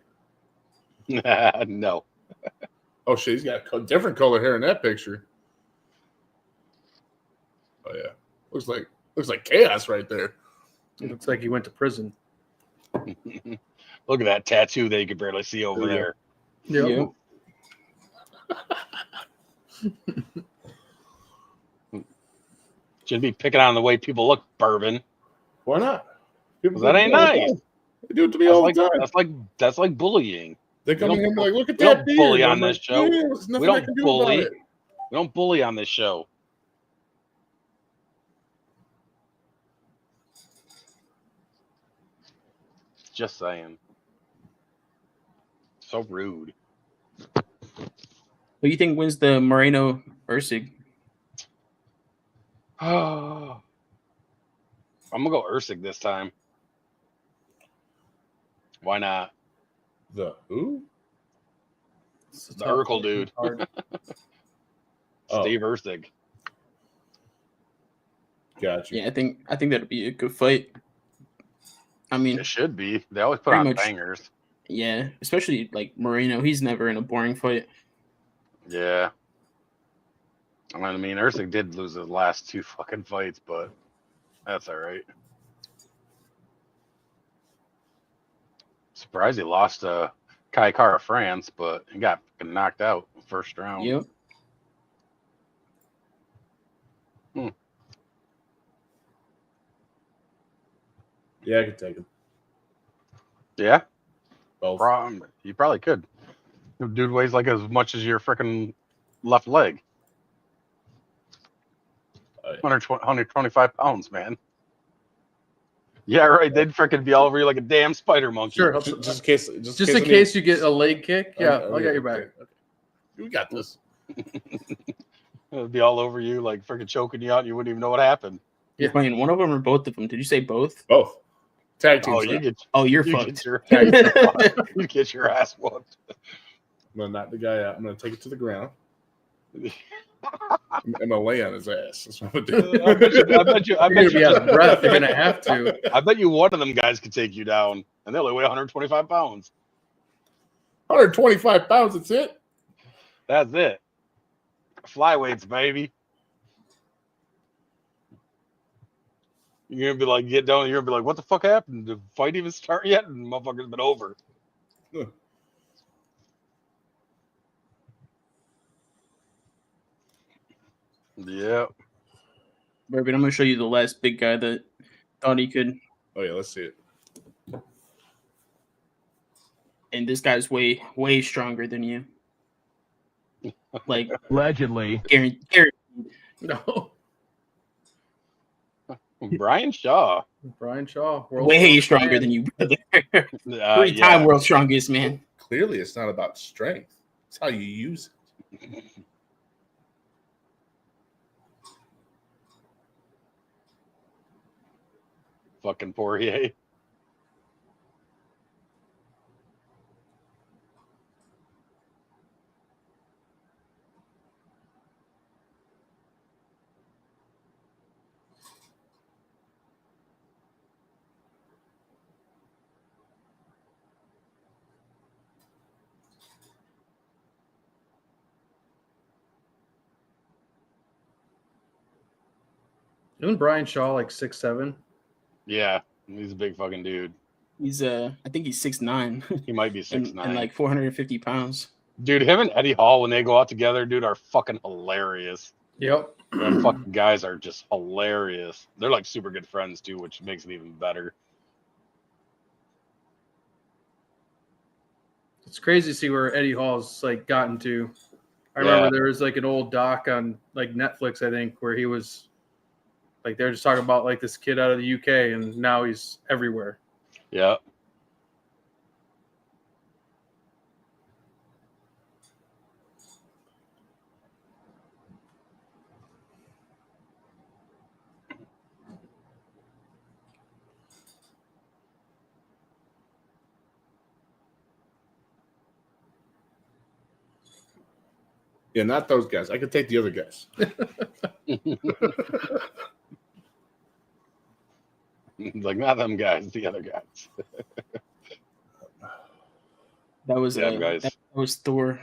no. Oh shit, he's got different color hair in that picture. Oh yeah, looks like chaos right there. It looks like he went to prison. Look at that tattoo that you could barely see over there. Yep. Should be picking on the way people look, Bourbon. Why not? People That do it ain't all the nice. time. They do it to me all the time. That's like bullying. They come in here and be like, look at we that don't beard. bully on I'm this like, show. yeah, there's nothing We I don't can do bully. about it. We don't bully on this show. Just saying. So rude. Who do you think wins the Moreno Usyk? I'm gonna go Usyk this time. Why not? The who? The Urkel dude. Oh. Steve Usyk. Gotcha. Yeah, I think that'd be a good fight. I mean, It should be. They always put Pretty on much. bangers. yeah, especially like Moreno. He's never in a boring fight. Yeah. I mean, Usyk did lose his last two fucking fights, but that's all right. Surprised he lost to Kai Kara France, but he got fucking knocked out first round. Yep. Yeah, I could take him. Yeah, Both. you probably could. The dude weighs like as much as your freaking left leg. Oh, yeah. 125 pounds, man. Yeah, right. They'd freaking be all over you like a damn spider monkey. Sure. Just in case. Just in case you get a leg kick. Yeah, Oh, I got your back. okay. We got this. It'd be all over you, like freaking choking you out, and you wouldn't even know what happened. You're playing one of them or both of them? Did you say both? Both. Tag team. Oh, you get Oh, you're you fucked. get your ass whooped. I'm gonna knock the guy out. I'm gonna take it to the ground. I'm gonna lay on his ass. That's what I'm gonna do. I bet you. You're gonna be out of breath. You're gonna have to. I bet you one of them guys could take you down, and they only weigh 125 pounds. 125 pounds. That's it. That's it. Flyweights, baby. You're gonna be like, get down. You're gonna be like, what the fuck happened? Did the fight even start yet? And the motherfucker's been over. Huh. Yeah. Bourbon, I'm gonna show you the last big guy that thought he could, Oh yeah, let's see it. and this guy's way stronger than you. Like Allegedly. guaranteed. No. Brian Shaw. Brian Shaw. world Way champion. stronger than you, brother. Yeah. Three-time world strongest, man. Clearly, it's not about strength. It's how you use it. fucking Poirier. Isn't Brian Shaw like 6'7"? Yeah, he's a big fucking dude. He's I think he's 6'9" He might be 6'9". and like 450 pounds. Dude, him and Eddie Hall when they go out together, dude, are fucking hilarious. Yep. Them fucking guys are just hilarious. They're like super good friends too, which makes it even better. It's crazy to see where Eddie Hall's like gotten to. I remember there was like an old doc on like Netflix, I think, where he was like they're just talking about like this kid out of the UK, and now he's everywhere. Yeah. Yeah, not those guys. I could take the other guys. Like not them guys, the other guys. That was Yeah, guys. that was Thor,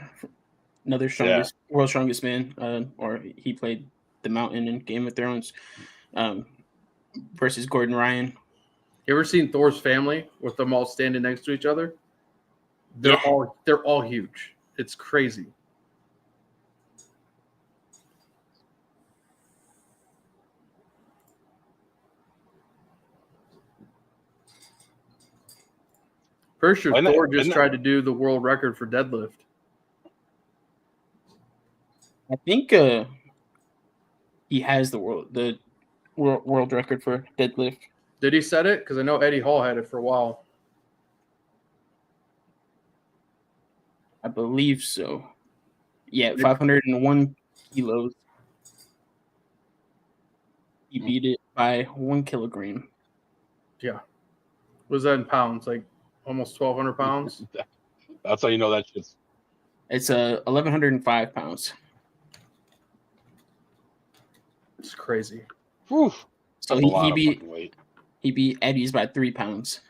another strongest world's strongest man. Or he played the Mountain in Game of Thrones, versus Gordon Ryan. You ever seen Thor's family with them all standing next to each other? They're all huge. It's crazy. Pretty sure Thor just tried to do the world record for deadlift. I think he has the world record for deadlift. Did he set it? Because I know Eddie Hall had it for a while. I believe so. Yeah, 501 kilos. He beat it by 1 kilogram. Yeah. What was that in pounds? Like almost 1,200 pounds? That's how you know that shit's. It's 1,105 pounds. It's crazy. Whew. So he beat Eddie's by 3 pounds.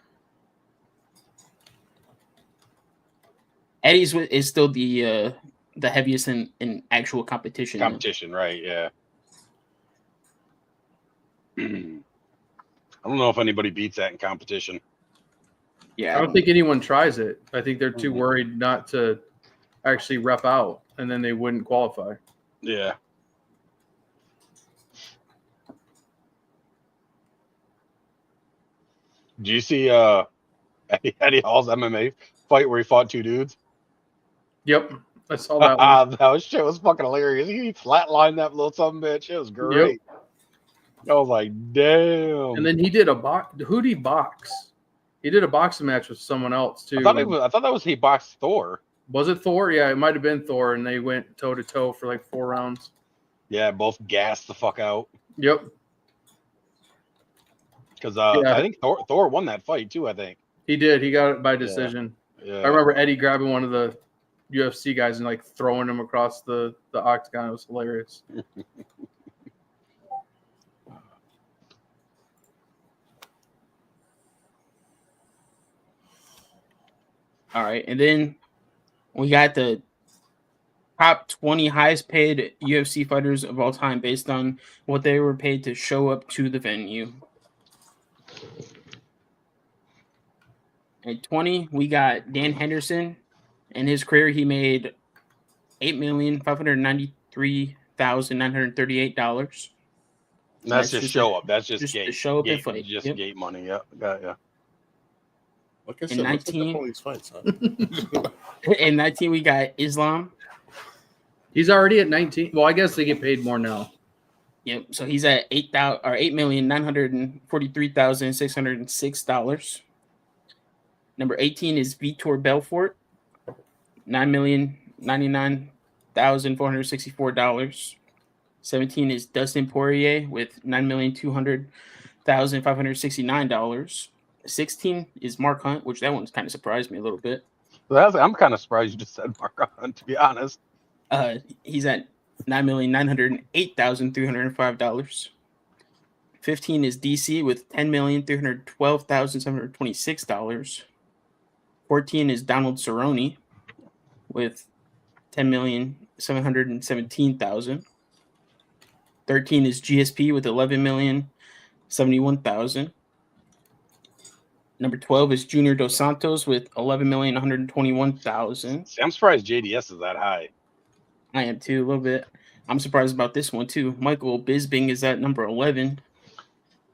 Eddie's is still the heaviest in actual competition. Competition, right? Yeah. I don't know if anybody beats that in competition. Yeah, I don't think anyone tries it. I think they're too worried not to actually rep out, and then they wouldn't qualify. Yeah. Do you see Eddie Hall's MMA fight where he fought 2 dudes? Yep, I saw that one. That shit was fucking hilarious. He flatlined that little bitch. It was great. Yep. I was like, damn. And then he did who did he box? He did a boxing match with someone else too. I thought that was he boxed Thor. Was it Thor? Yeah, it might have been Thor, and they went toe to toe for like 4 rounds. Yeah, both gassed the fuck out. Yep. Because I think Thor won that fight too. I think he did. He got it by decision. Yeah. I remember Eddie grabbing one of the UFC guys and like throwing him across the octagon. It was hilarious. All right, and then we got the top 20 highest paid UFC fighters of all time based on what they were paid to show up to the venue. At 20, we got Dan Henderson. In his career, he made $8,593,938. That's just show up. That's just gate. Show up and fight. Just gate money. Yeah, yeah. Like I said, In 19, all these fights, huh? in 19, we got Islam. He's already at 19. Well, I guess they get paid more now. Yep. So he's at $8,943,606. Number 18 is Vitor Belfort, $9,099,464. 17 is Dustin Poirier with $9,200,000. $1,569. 16 is Mark Hunt, which that one's kind of surprised me a little bit. I'm kind of surprised you just said Mark Hunt, to be honest. He's at $9,908,305. 15 is DC with $10,312,726. 14 is Donald Cerrone with $10,717,000. 13 is GSP with $11,071,000. Number 12 is Junior Dos Santos with $11,121,000. See, I'm surprised JDS is that high. I am too, a little bit. I'm surprised about this one too. Michael Bisping is at number 11.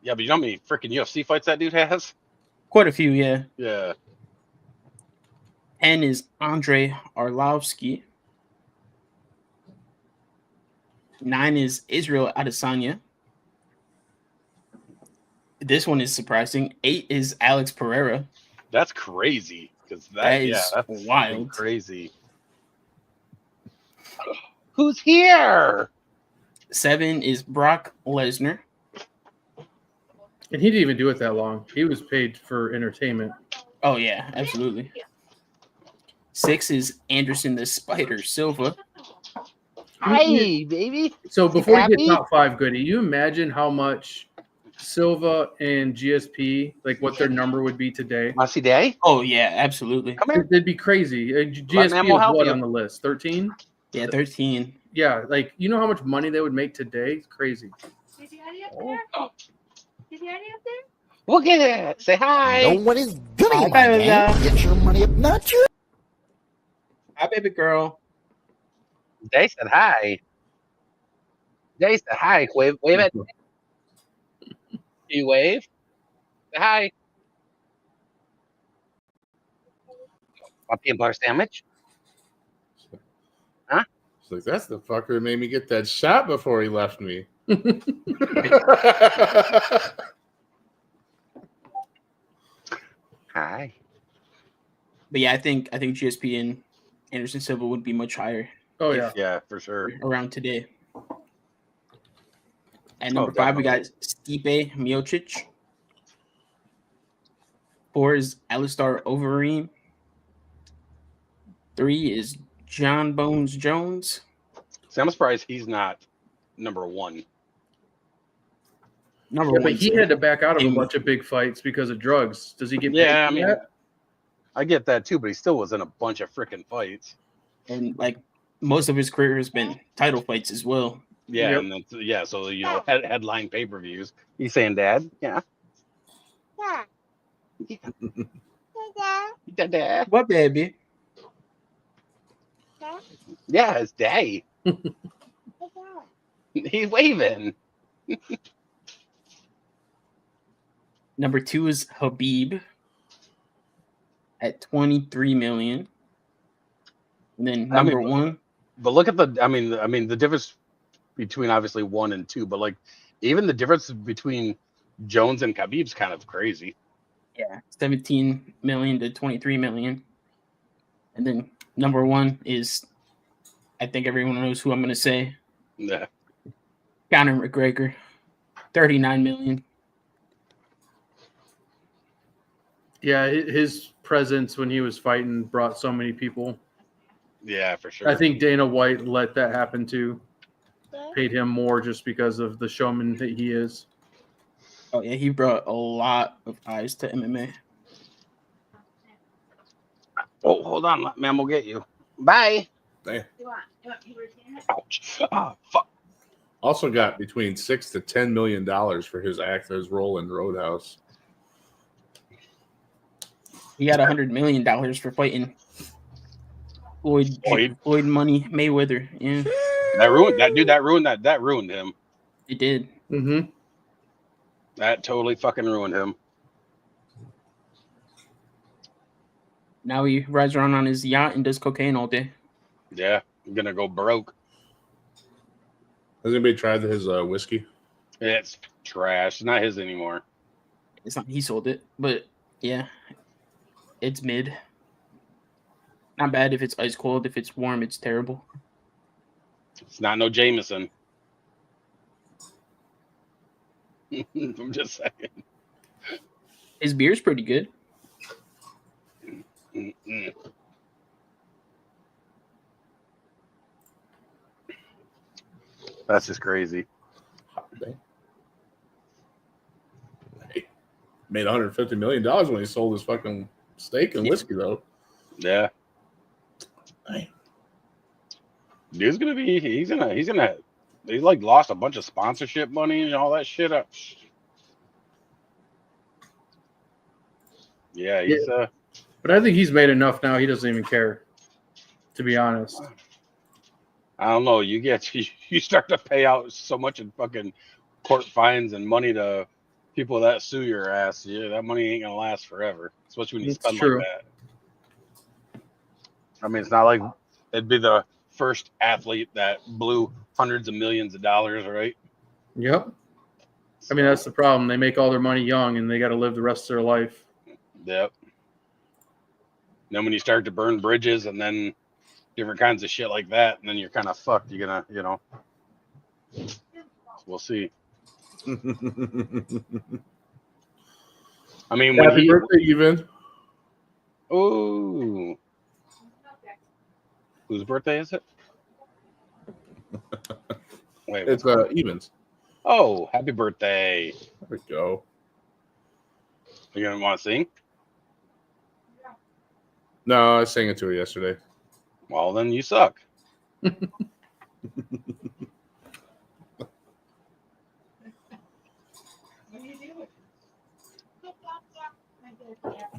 Yeah, but you know how many freaking UFC fights that dude has? Quite a few, yeah. Yeah. 10 is Andrei Arlovsky. 9 is Israel Adesanya. This one is surprising. 8 is Alex Pereira. That's crazy. Because That is that's wild. crazy. Who's here? 7 is Brock Lesnar. And he didn't even do it that long. He was paid for entertainment. Oh, yeah, absolutely. 6 is Anderson the Spider Silva. Hi, baby. So before you happy? get top 5, Goody, you imagine how much Silva and GSP, like what their number would be today? Mossy Day? Oh, yeah, absolutely. Come here. It'd be crazy. Let GSP Mamo is help what you. on the list? 13? Yeah, 13. Yeah, like you know how much money they would make today? It's crazy. Is Daddy up there? Is Daddy up there? Look at it. Say hi. No one is gonna Hi, get my baby. game. Get your money up, not you. Hi, baby girl. They said hi. They said hi. Wave it. You wave. Say hi. Want peanut butter sandwich? It's like, that's the fucker who made me get that shot before he left me. Hi. But yeah, I think GSP and Anderson Silva would be much higher Oh yeah. Yeah, for sure. around today. At Oh, number 5, we got definitely. Stipe Miocic. 4 is Alistar Overeem. 3 is John Bones Jones. See, I'm surprised he's not number 1. Number Yeah, 1. but he had to back out of a Him. bunch of big fights because of drugs. Does he get paid Yeah, I for mean, that? I get that too, but he still was in a bunch of freaking fights. And like most of his career has been title fights as well. Yeah, Yep. and then, yeah, so you know, headline pay-per-views. You saying, Dad? Yeah. Yeah. Dad. What, baby? Yeah, it's Daddy. He's waving. Number 2 is Habib at 23 million. And then number 1, But look at the difference between obviously 1 and 2, but like even the difference between Jones and Khabib's kind of crazy. yeah, 17 million to 23 million. And then number 1 is, I think everyone knows who I'm going to say, Yeah. Conor McGregor, 39 million. Yeah, his presence when he was fighting brought so many people. Yeah, for sure. I think Dana White let that happen too. Paid him more just because of the showman that he is. Oh yeah, he brought a lot of eyes to MMA. Oh, hold on, man, we'll get you. Bye. Damn. You want me to retain it? Ouch. Ah, fuck. Also got between $6 to $10 million for his role in Roadhouse. He got $100 million for fighting Floyd Money Mayweather. Yeah, That ruined him. it did. Mm-hmm. That totally fucking ruined him. Now he rides around on his yacht and does cocaine all day. Yeah, I'm gonna go broke. Has anybody tried his whiskey? It's trash. It's not his anymore. It's not he sold it, but yeah, it's mid. Not bad if it's ice cold. If it's warm, it's terrible. It's not no Jameson. I'm just saying. His beer's pretty good. Mm-mm. That's just crazy. Hey, made $150 million when he sold his fucking steak and whiskey, though. Yeah. Dang. Dude's gonna be. He's like lost a bunch of sponsorship money and all that shit up. Yeah, he's But I think he's made enough now. He doesn't even care, to be honest. I don't know. You start to pay out so much in fucking court fines and money to people that sue your ass. Yeah, that money ain't gonna last forever, especially when you It's spend true. like that. I mean, it's not like it'd be the first athlete that blew hundreds of millions of dollars, right? Yep. I mean, that's the problem. They make all their money young, and they got to live the rest of their life. Yep. Then when you start to burn bridges and then different kinds of shit like that, and then you're kind of fucked. You're gonna, we'll see. I mean, when Happy birthday, even. Oh, whose birthday is it? Wait, It's Evans. Oh, happy birthday! There we go. You gonna want to sing? No, I sang it to her yesterday. Well, then you suck.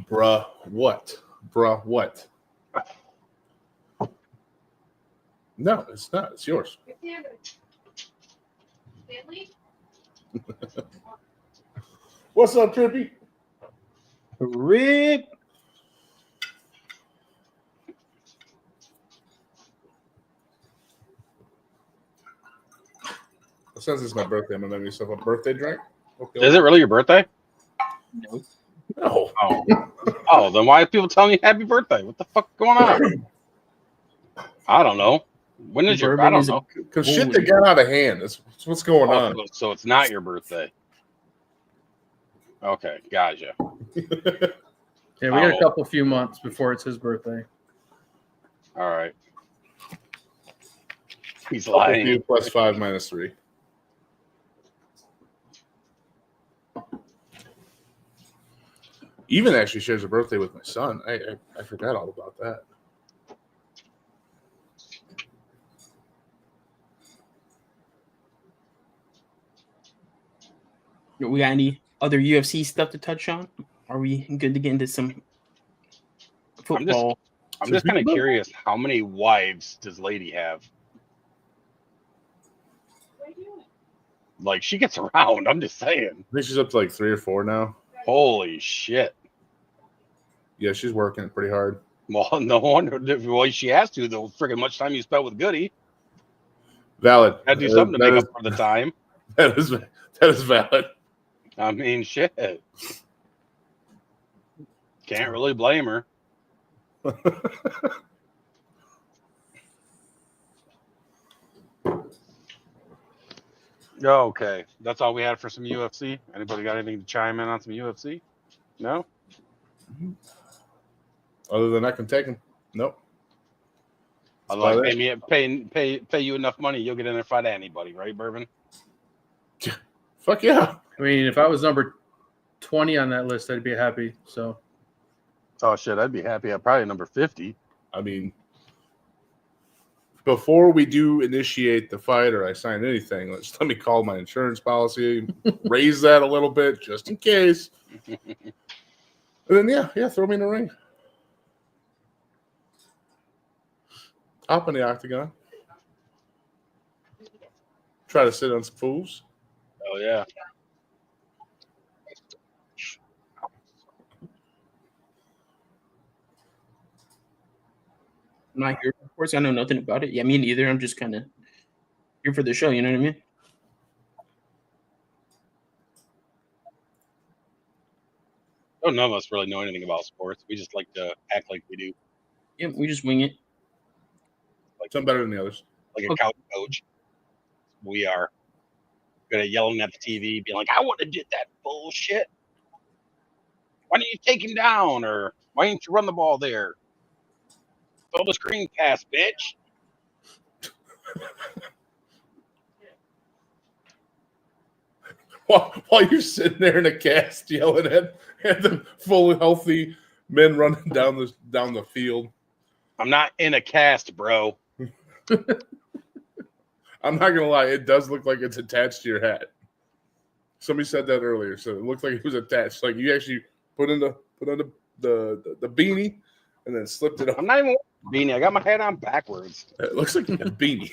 Bruh, what? Bruh, what? No, it's not. It's yours. What's up, Trippy? Rip. Since it's my birthday, I'm gonna make myself a birthday drink. Okay. Is it really your birthday? No. No. Oh, then why are people telling you happy birthday? What the fuck is going on? I don't know. When is your? I Bourbon don't is a- know. Because shit that got out of hand. That's what's going on. Oh, so it's not your birthday. Okay, gotcha. Yeah, we got a couple few months before it's his birthday. All right. He's Couple lying. few plus 5 minus 3. Even actually shares a birthday with my son. I forgot all about that. We got any other UFC stuff to touch on? Are we good to get into some football? I'm just kind of curious. How many wives does Lady have? Like, she gets around. I'm just saying. I think she's up to like 3 or 4 now. Holy shit. Yeah, she's working it pretty hard. Well, no wonder. Well, she has to, though. Freaking much time you spent with Goody. Valid. Got to do something to make up for the time. That is valid. I mean, shit. Can't really blame her. Okay, that's all we had for some UFC. Anybody got anything to chime in on some UFC? No? Other than I can take him. Nope. I like pay you enough money, you'll get in there and fight anybody, right, Bourbon? Fuck yeah. I mean, if I was number 20 on that list, I'd be happy. So, Oh shit, I'd be happy. I'm probably number 50. I mean, before we do initiate the fight or I sign anything, let me call my insurance policy, raise that a little bit just in case. And then yeah, throw me in the ring. Hop in the octagon. Try to sit on some fools. Oh yeah. I'm not here. Of course, I know nothing about it. Yeah, me neither. I'm just kind of here for the show. You know what I mean? Oh, none of us really know anything about sports. We just like to act like we do, Yeah, we just wing it. Some better than the others. like a couch coach. We are. Good at yelling at the TV, being like, "I wouldn't have did that bullshit. Why didn't you take him down? Or why didn't you run the ball there? Throw the screen pass, bitch." While you're sitting there in a cast yelling at the fully healthy men running down the field. I'm not in a cast, bro. I'm not gonna lie, it does look like it's attached to your hat. Somebody said that earlier, so it looked like it was attached. Like you actually put on the beanie and then slipped it up. I'm not even wearing a beanie. I got my hat on backwards. It looks like a beanie.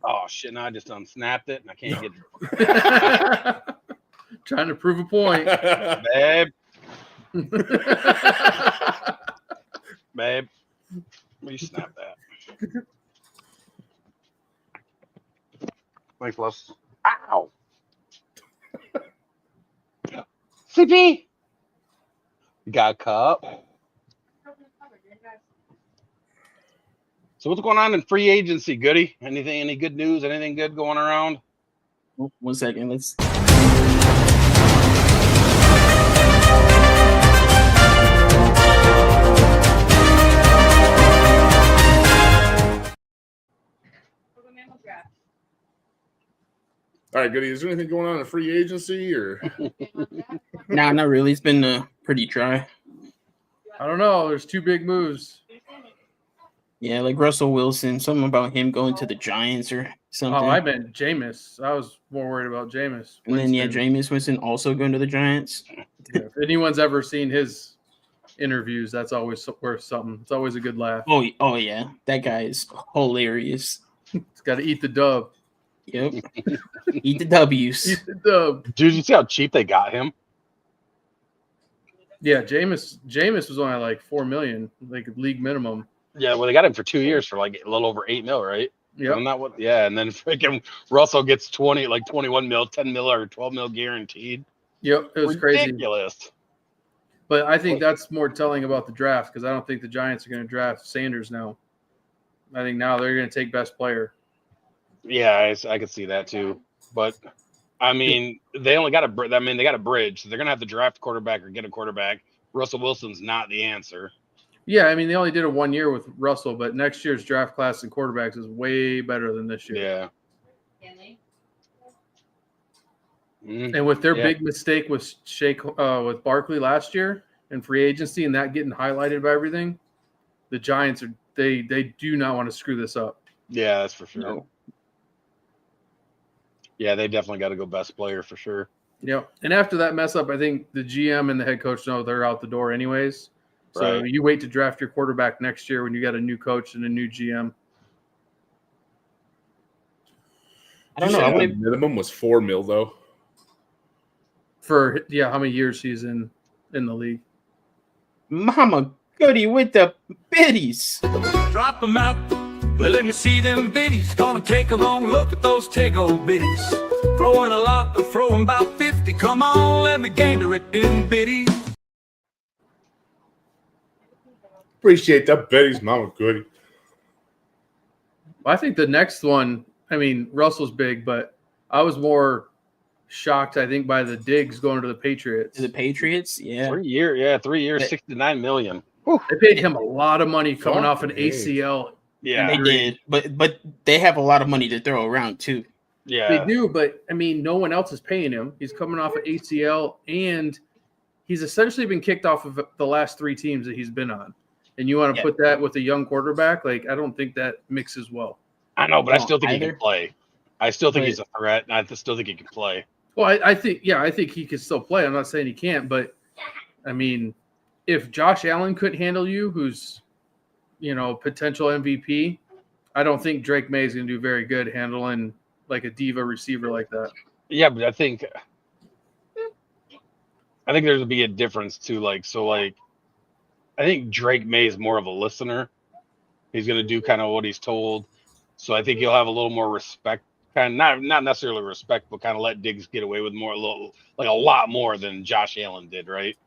Oh shit! Now I just unsnapped it and I can't get it. Trying to prove a point. Babe. Babe. Will you snap that? Thanks, Les. Ow. CP. You got a cup. So what's going on in free agency, Goody? Any good news? Anything good going around? Oh, 1 second. Let's. All right, Goody. Is there anything going on in free agency or? Nah, not really. It's been pretty dry. I don't know. There's 2 big moves. Yeah, like Russell Wilson. Something about him going to the Giants or something. Oh, I meant Jameis. I was more worried about Jameis. And then Winston. Jameis Winston also going to the Giants. Yeah, if anyone's ever seen his interviews, that's always worth something. It's always a good laugh. Oh yeah, that guy is hilarious. It's got to eat the dub. Yep, eat the W's. Eat the dub. Dude, you see how cheap they got him? Yeah, Jameis was only like $4 million, like league minimum. Yeah, well, they got him for 2 years for like a little over $8 million, right? Yeah, Not what? Yeah, and then freaking Russell gets 21 mil, 10 mil, or 12 mil guaranteed. yep, it was crazy. Ridiculous. But I think that's more telling about the draft because I don't think the Giants are going to draft Sanders now. I think now they're going to take best player. Yeah, I could see that too. But I mean, they only got a. I mean, they got a bridge, so they're gonna have to draft a quarterback or get a quarterback. Russell Wilson's not the answer. Yeah, I mean they only did it 1 year with Russell, but next year's draft class and quarterbacks is way better than this year. Yeah. And with their Yeah. big mistake with with Barkley last year and free agency and that getting highlighted by everything, the Giants they do not want to screw this up. Yeah, that's for sure. No. Yeah, they definitely got to go best player for sure. Yeah, and after that mess up, I think the GM and the head coach know they're out the door anyways. So Right. you wait to draft your quarterback next year when you got a new coach and a new GM. I don't know. I The wouldn't. minimum was $4 million though. For how many years he's in the league. Mama Goody with the biddies. Drop them out, but let me see them biddies. Gonna take a long look at those Tego biddies. Throwing a lot, but throwing about 50. Come on, let me gander it in biddies. Appreciate that, Betty's Mama Goody. I think the next one, I mean, Russell's big, but I was more shocked, I think, by the Diggs going to the Patriots. To the Patriots, yeah. 3 years, But- 69 million. They paid him a lot of money coming off an Fucking A. ACL. Yeah, They did, but they have a lot of money to throw around too. yeah. They do, but I mean, no one else is paying him. He's coming off an ACL, and he's essentially been kicked off of the last 3 teams that he's been on. And you want to Yeah. put that with a young quarterback? Like, I don't think that mixes well. I know, but I don't still think he either. can play. I still think But- he's a threat, and I still think he can play. Well, I think he could still play. I'm not saying he can't, but I mean, if Josh Allen couldn't handle you, who's potential MVP, I don't think Drake May is going to do very good handling like a diva receiver like that. Yeah, but I think there's gonna be a difference too. I think Drake May is more of a listener. He's gonna do kind of what he's told. So I think he'll have a little more respect. Kind of not necessarily respect, but kind of let Diggs get away with more, a lot more than Josh Allen did, right?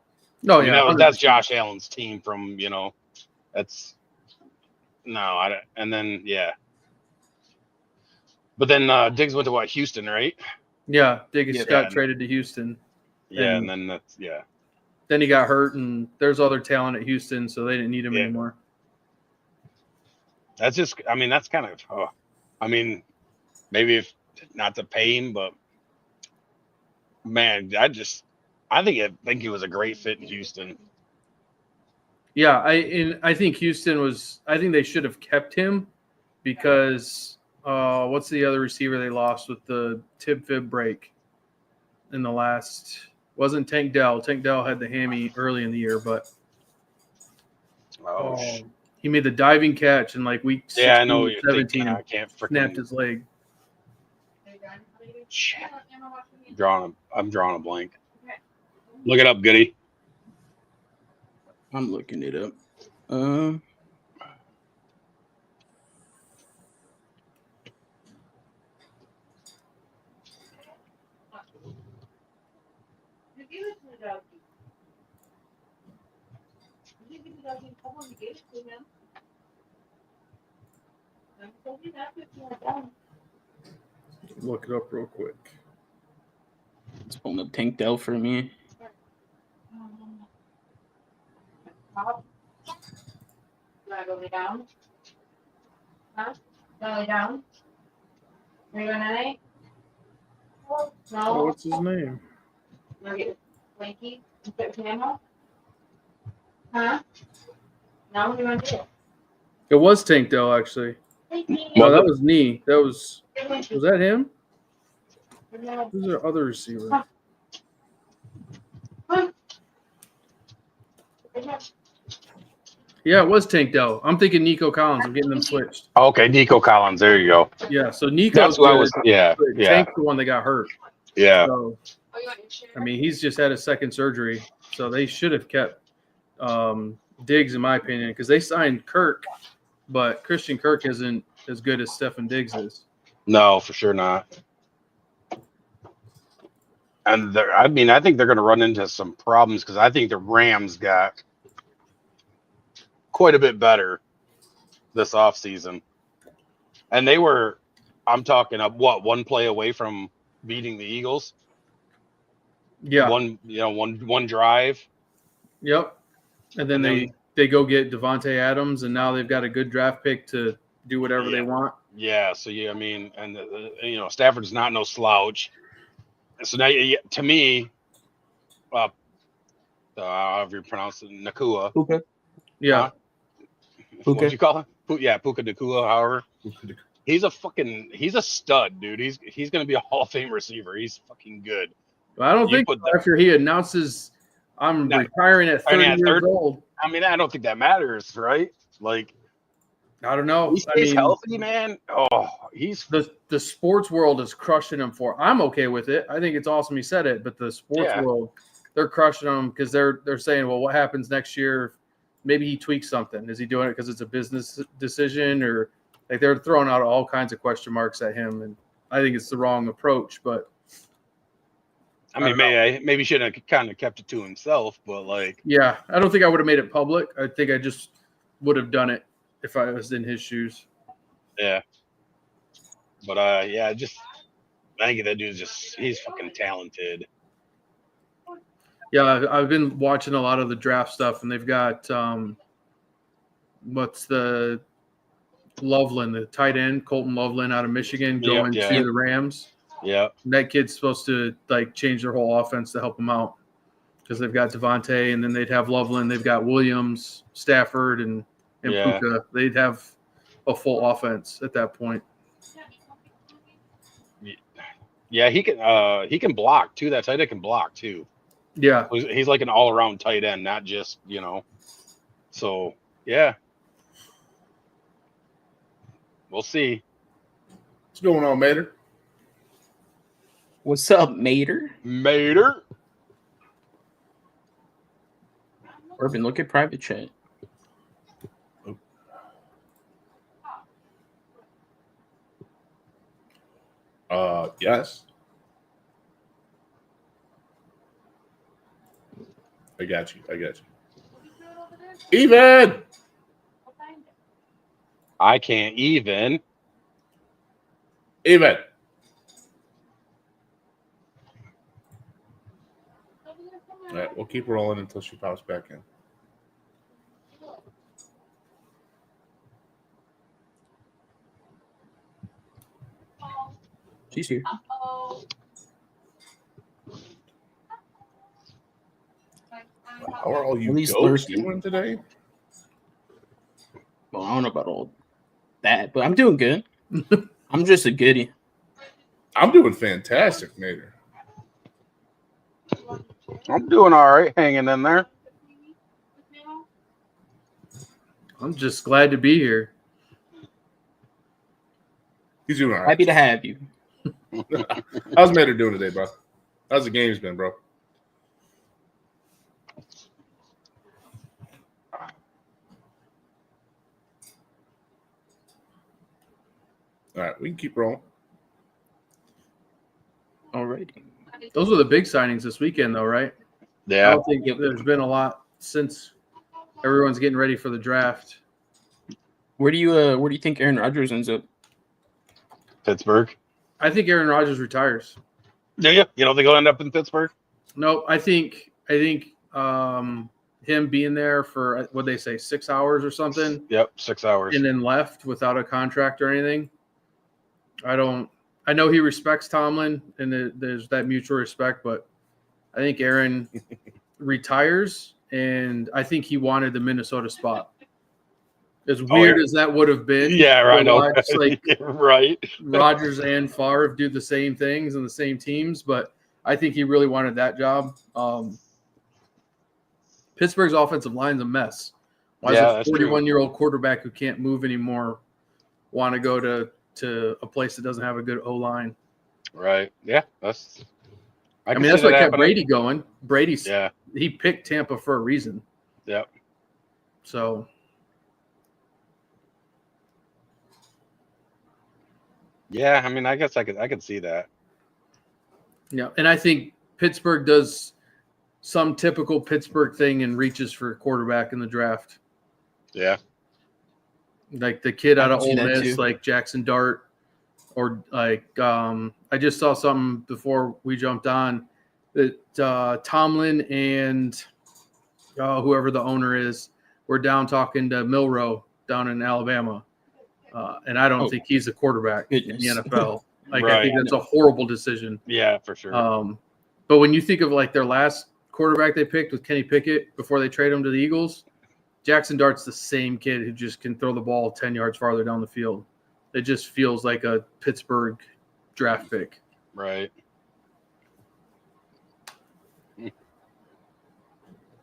No, I mean, yeah, that's Josh Allen's team from that's no, I don't, and then yeah. But then Diggs went to Houston, right? Yeah, Diggs Yeah. got traded to Houston. Yeah, And- and then Then he got hurt, and there's other talent at Houston, so they didn't need him Yeah. anymore. that's just. I mean, that's kind of. I mean, maybe if not to pay him, but man, I think he was a great fit in Houston. Yeah, I think Houston was. I think they should have kept him because what's the other receiver they lost with the tib fib break in the last? Wasn't Tank Dell. Tank Dell had the hammy early in the year, but he made the diving catch in like week 16, Yeah, I know. You're 17 thinking, I and can't snapped freaking. his leg. Shit. I'm drawing a blank. Look it up, Goody. I'm looking it up. You give it to the doggy. You give the doggy. Come on, you gave it to him. I'm so happy if you are done. Look it up real quick. It's pulling up Tank Dell for me. Top. You wanna go lay down? Huh? You wanna lay down? Are you gonna lay? Oh, No. what's his name? You wanna get blankie and put your hand up? Huh? Now what do you wanna do? It was Tank Dell actually. No, that was knee. That was that him? Who's their other receiver? Yeah, it was Tank Dell. I'm thinking Nico Collins. I'm getting them switched. Okay, Nico Collins. There you go. Yeah, so Nico's That's who I was. good, Yeah, but yeah, Tank's the one that got hurt. yeah. So I mean, he's just had a second surgery, so they should have kept Diggs, in my opinion, because they signed Kirk, but Christian Kirk isn't as good as Stefan Diggs is. No, for sure not. And I think they're going to run into some problems because I think the Rams got quite a bit better this offseason. And they were, I'm talking of one play away from beating the Eagles. Yeah. One drive. Yep. And then they go get Devontae Adams, and now they've got a good draft pick to do whatever they want. Yeah. So Stafford's not no slouch. So now, to me, however you pronounce it, Nakua. Puka. Yeah. What'd you call him? Puka Nakua. However, he's a stud, dude. He's gonna be a Hall of Fame receiver. He's fucking good. But I don't think after he announces I'm retiring at 30 years old. I mean, I don't think that matters, right? Like, I don't know. He stays healthy, man. Oh, he's the sports world is crushing him for. I'm okay with it. I think it's awesome he said it, but the sports world, they're crushing him because they're saying, well, what happens next year? Maybe he tweaks something. Is he doing it because it's a business decision, or like they're throwing out all kinds of question marks at him? And I think it's the wrong approach. But I mean, maybe he should have kind of kept it to himself. But like, yeah, I don't think I would have made it public. I think I just would have done it if I was in his shoes. Yeah. But I think that dude's he's fucking talented. Yeah, I've been watching a lot of the draft stuff, and they've got what's the Loveland, the tight end, Colton Loveland out of Michigan, going to the Rams. Yeah. And that kid's supposed to like change their whole offense to help them out because they've got Devontae, and then they'd have Loveland, they've got Williams, Stafford, and Puka. They'd have a full offense at that point. Yeah, he can block too. That tight end can block too. Yeah. He's like an all-around tight end, not just, So, yeah. We'll see. What's going on, Mater? What's up, Mater? Urban, look at private chat. Yes. I got you. Even. I can't even. All right, we'll keep rolling until she pops back in. She's here. How are all you At least goats lurking. doing today? Well, I don't know about all that, but I'm doing good. I'm just a goodie. I'm doing fantastic, Nader. I'm doing all right, hanging in there. I'm just glad to be here. He's doing all right. Happy to have you. How's Nader doing today, bro? How's the games been, bro? All right, we can keep rolling. Alrighty. Those were the big signings this weekend, though, right? I Yeah. don't think there's been a lot since everyone's getting ready for the draft. Where do you think Aaron Rodgers ends up? Pittsburgh. I think Aaron Rodgers retires. Do you? You don't think he'll end up in Pittsburgh? No, I think him being there for what they say 6 hours or something, Yep, 6 hours. and then left without a contract or anything. I know he respects Tomlin, and there's that mutual respect, but I think Aaron retires, and I think he wanted the Minnesota spot. As weird as that would have been, Yeah, right. I to know. watch, like right. Rodgers and Favre do the same things and the same teams, but I think he really wanted that job. Pittsburgh's offensive line's a mess. Why Yeah, does that's a true. 41-year-old quarterback who can't move anymore want to go to a place that doesn't have a good O-line? Right. Yeah. That's. I can mean, see that's what that kept happening. Brady going. Yeah. He picked Tampa for a reason. Yep. So Yeah. I mean, I guess I could see that. yeah, and I think Pittsburgh does some typical Pittsburgh thing and reaches for a quarterback in the draft. Yeah. Like the kid out I of can see Ole that Miss, too. like Jackson Dart, or like I just saw something before we jumped on that Tomlin and whoever the owner is were down talking to Milroe down in Alabama, and I don't Oh, think he's a quarterback goodness. in the NFL. Like I Right. think that's a horrible decision. Yeah, for sure. But when you think of like their last quarterback they picked with Kenny Pickett before they trade him to the Eagles, Jackson Dart's the same kid who just can throw the ball 10 yards farther down the field. It just feels like a Pittsburgh draft pick. Right.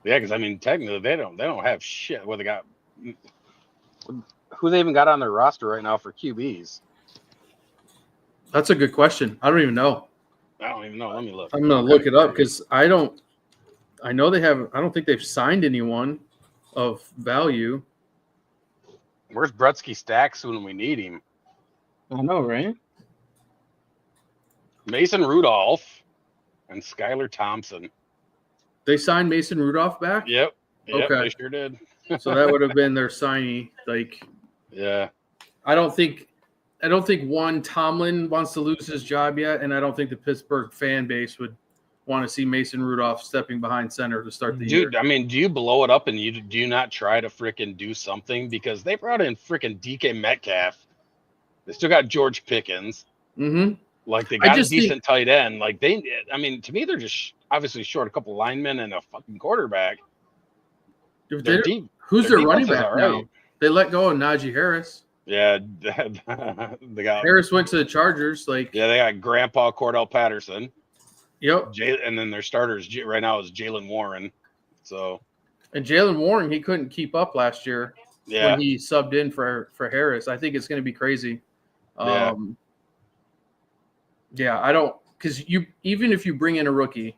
Yeah, because I mean, technically, they don't have shit. What they got? Who they even got on their roster right now for QBs? That's a good question. I don't even know. I don't even know. Let me look. I'm gonna look it up because I don't think they've signed anyone of value. Where's Brutsky Stacks when we need him? I know, right? Mason Rudolph and Skylar Thompson. They signed Mason Rudolph back, Yep. Okay. They sure did. so that would have been their signee. Like Yeah. I don't think one Tomlin wants to lose his job yet, and I don't think the Pittsburgh fan base would want to see Mason Rudolph stepping behind center to start the year. Dude, I mean, do you blow it up and do you not try to freaking do something? Because they brought in freaking DK Metcalf. They still got George Pickens. Mm-hmm. Like they I got a just think- decent tight end. Like I mean, to me, they're just obviously short a couple linemen and a fucking quarterback. Their deep, Who's their their running defense is back all now? right. They let go of Najee Harris. Yeah, they got Harris went to the Chargers. Like, they got Grandpa Cordell Patterson. yep. And then their starters right now is Jalen Warren. So And Jalen Warren, he couldn't keep up last year yeah, when he subbed in for Harris. I think it's going to be crazy. Yeah. I don't because even if you bring in a rookie,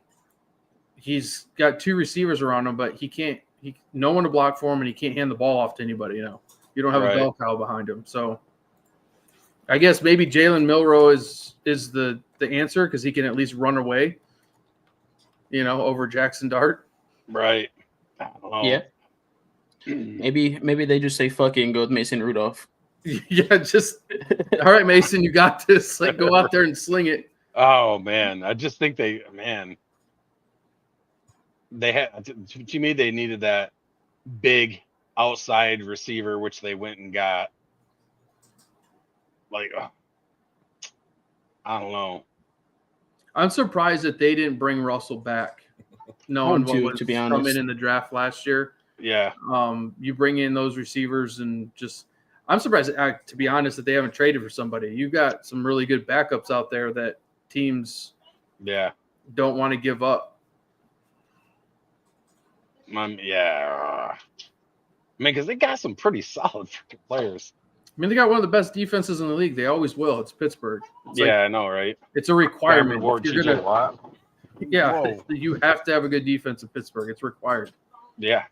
he's got two receivers around him, but he can't. No one to block for him, and he can't hand the ball off to anybody. You don't have Right. a bell cow behind him. So I guess maybe Jalen Milroe is the answer because he can at least run away. Over Jackson Dart. right. I don't know. Yeah. Maybe they just say fuck it and go with Mason Rudolph. Yeah, just all right, Mason, you got this. Like, go out there and sling it. Oh man, I just think they had to me they needed that big outside receiver, which they went and got. Like, I don't know. I'm surprised that they didn't bring Russell back, knowing what was to be coming honest. in the draft last year. Yeah, You bring in those receivers and just I'm surprised, to be honest, that they haven't traded for somebody. You got some really good backups out there that teams yeah, don't want to give up. yeah. I mean, because they got some pretty solid freaking players. I mean, they got one of the best defenses in the league. They always will. It's Pittsburgh. It's Yeah, I know, right? it's a requirement. Ward, If you're TJ gonna, Watt. yeah, Whoa. you have to have a good defense in Pittsburgh. It's required. Yeah,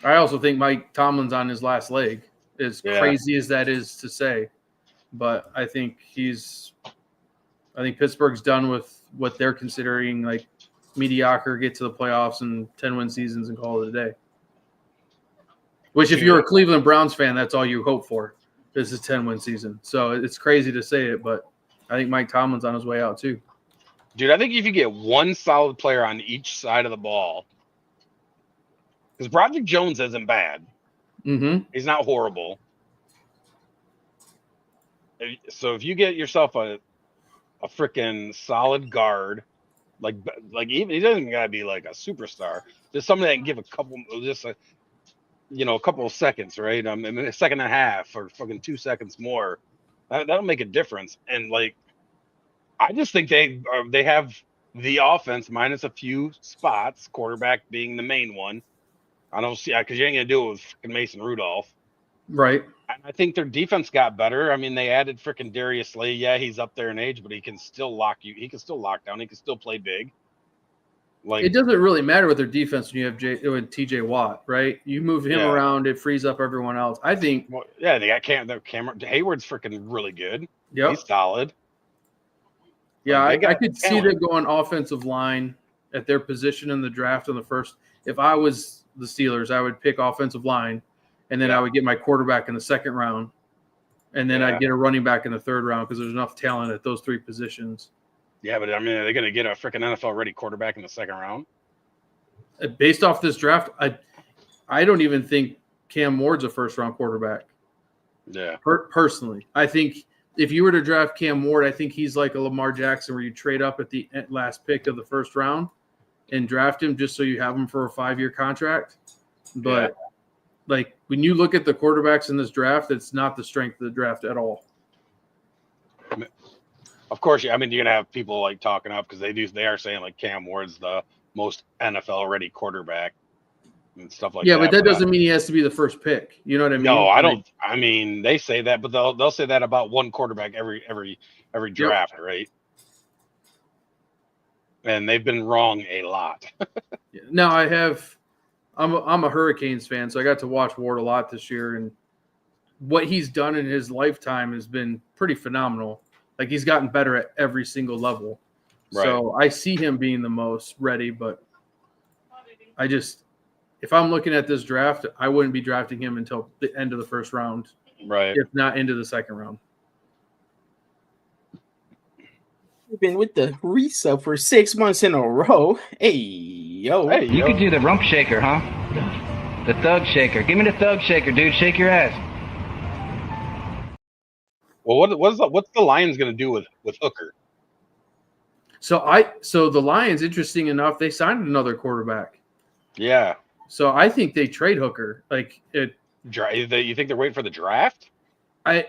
I also think Mike Tomlin's on his last leg, as Yeah. crazy as that is to say. But I think Pittsburgh's done with what they're considering like mediocre, get to the playoffs and 10-win seasons and call it a day. Which, if you're a Cleveland Browns fan, that's all you hope for. This is 10-win season. So it's crazy to say it, but I think Mike Tomlin's on his way out too. dude. I think if you get one solid player on each side of the ball, because Broderick Jones isn't bad. Mm-hmm. He's not horrible. So if you get yourself a freaking solid guard, like even he doesn't gotta be like a superstar, just somebody that can give a couple of seconds, right? A second and a half or fucking 2 seconds more. That'll make a difference. And like, I just think they have the offense minus a few spots, quarterback being the main one. I don't see because you ain't gonna do it with freaking Mason Rudolph. Right. And I think their defense got better. I mean, they added freaking Darius Slay. Yeah, he's up there in age, but he can still lock you. He can still lock down. He can still play big. Like, It doesn't really matter with their defense when you have TJ Watt, right? You move him Yeah. around, it frees up everyone else. I think. well, yeah, they got Cameron Hayward's freaking really good. Yep. He's solid. Yeah, They I got could see talent. them going offensive line at their position in the draft in the first. If I was the Steelers, I would pick offensive line, and then I would get my quarterback in the second round, and then Yeah. I'd get a running back in the third round because there's enough talent at those three positions. Yeah, but I mean, are they going to get a freaking NFL ready quarterback in the second round? Based off this draft, I don't even think Cam Ward's a first round quarterback. Yeah. Personally, I think if you were to draft Cam Ward, I think he's like a Lamar Jackson where you trade up at the last pick of the first round and draft him just so you have him for a 5-year contract. But like when you look at the quarterbacks in this draft, it's not the strength of the draft at all. Of course, I mean, you're gonna have people like talking up because they are saying like Cam Ward's the most NFL ready quarterback and stuff like that. Yeah, but that doesn't mean he has to be the first pick. You know what I mean? No, I don't. I mean, they say that, but they'll say that about one quarterback every draft, right? And they've been wrong a lot. Now I'm a Hurricanes fan, so I got to watch Ward a lot this year, and what he's done in his lifetime has been pretty phenomenal. Like he's gotten better at every single level. Right. So I see him being the most ready, but if I'm looking at this draft, I wouldn't be drafting him until the end of the first round, Right. if not into the second round. We've been with the resub for 6 months in a row. Hey, yo. Hey, You yo. could do the rump shaker, huh? The thug shaker. Give me the thug shaker, dude. Shake your ass. Well, what's the Lions gonna do with Hooker? So the Lions, interesting enough, they signed another quarterback. Yeah. So I think they trade Hooker. You think they're waiting for the draft? I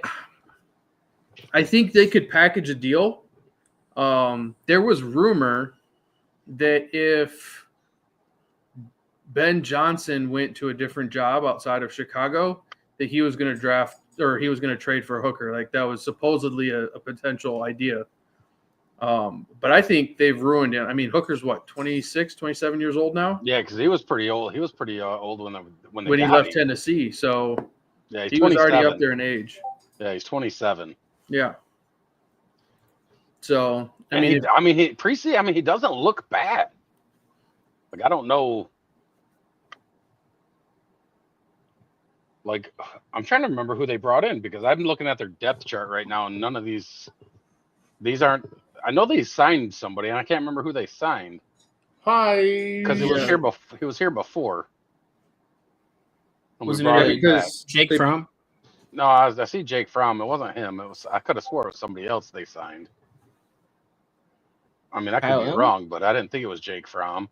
think they could package a deal. There was rumor that if Ben Johnson went to a different job outside of Chicago, that he was going to draft or he was going to trade for Hooker. Like that was supposedly a potential idea. But I think they've ruined it. I mean, Hooker's what, 26, 27 years old now? Yeah, because he was pretty old. He was pretty old when He got left him. Tennessee. So Yeah, he's he was already 27. up there in age. Yeah, he's 27. Yeah. So he he doesn't look bad. Like I don't know. Like I'm trying to remember who they brought in because I'm looking at their depth chart right now, and none of these aren't I know they signed somebody, and I can't remember who they signed Hi. because he was here. He was here before. And we Wasn't brought it him back. because Jake they- Fromm? No, I see Jake Fromm. It wasn't him. It was. I could have swore it was somebody else they signed. I mean, I could Kyle be Allen? wrong, but I didn't think it was Jake Fromm.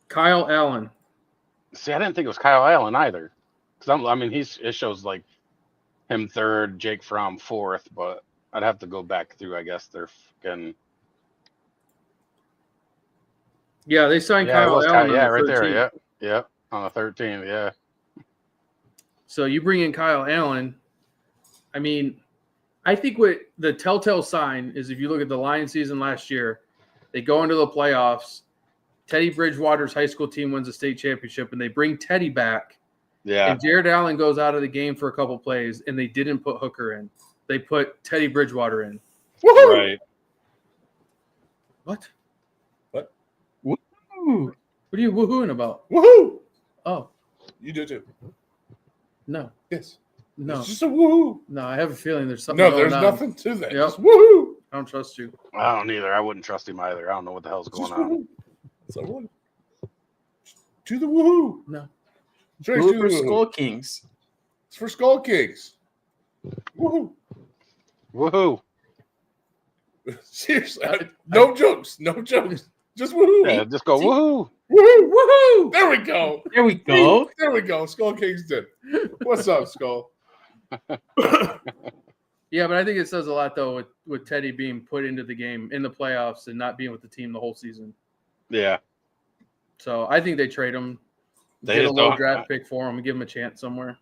Kyle Allen. See, I didn't think it was Kyle Allen either. Because I mean, it shows like him third, Jake Fromm fourth, but I'd have to go back through. I guess they're fucking. Yeah, they signed Yeah, it Kyle was Allen. yeah, on the right there. 13th. Yeah, on the 13th. Yeah. So you bring in Kyle Allen. I mean, I think what the telltale sign is if you look at the Lions season last year, they go into the playoffs. Teddy Bridgewater's high school team wins a state championship, and they bring Teddy back. Yeah. And Jared Allen goes out of the game for a couple plays, and they didn't put Hooker in. They put Teddy Bridgewater in. Woohoo! Right. What? What? Ooh. What are you woohooing about? Woohoo! Oh, You do too. no. Yes. No. It's just a woohoo. No, I have a feeling there's something No, going there's on. nothing to that. Yep. Just woohoo. I don't trust you. I don't either. I wouldn't trust him either. I don't know what the hell's going Just on. woohoo. That's all I want. To the woohoo. No. Straight Blue to for the woohoo. Skull Kings. It's for Skull Kings. Woohoo. Woohoo! Seriously. No jokes. No jokes. Just woohoo. Yeah, just go woohoo! Woohoo. Woohoo. There we go. There we go. There we go. Skull Kingston. What's up, Skull? Yeah, but I think it says a lot though with Teddy being put into the game in the playoffs and not being with the team the whole season. Yeah, So I think they trade him, They get a just low don't- draft pick for him, and give him a chance somewhere.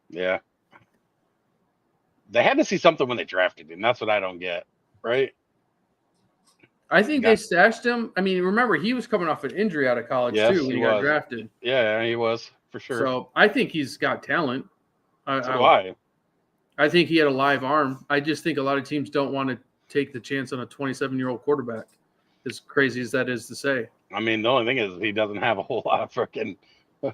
yeah. They had to see something when they drafted him. That's what I don't get. Right? I think Yeah. they stashed him. I mean, remember he was coming off an injury out of college Yes, too when he he got was. drafted. Yeah, he was for sure. So I think he's got talent. So do I. I think he had a live arm. I just think a lot of teams don't want to take the chance on a 27-year-old quarterback. As crazy as that is to say. I mean, the only thing is he doesn't have a whole lot of freaking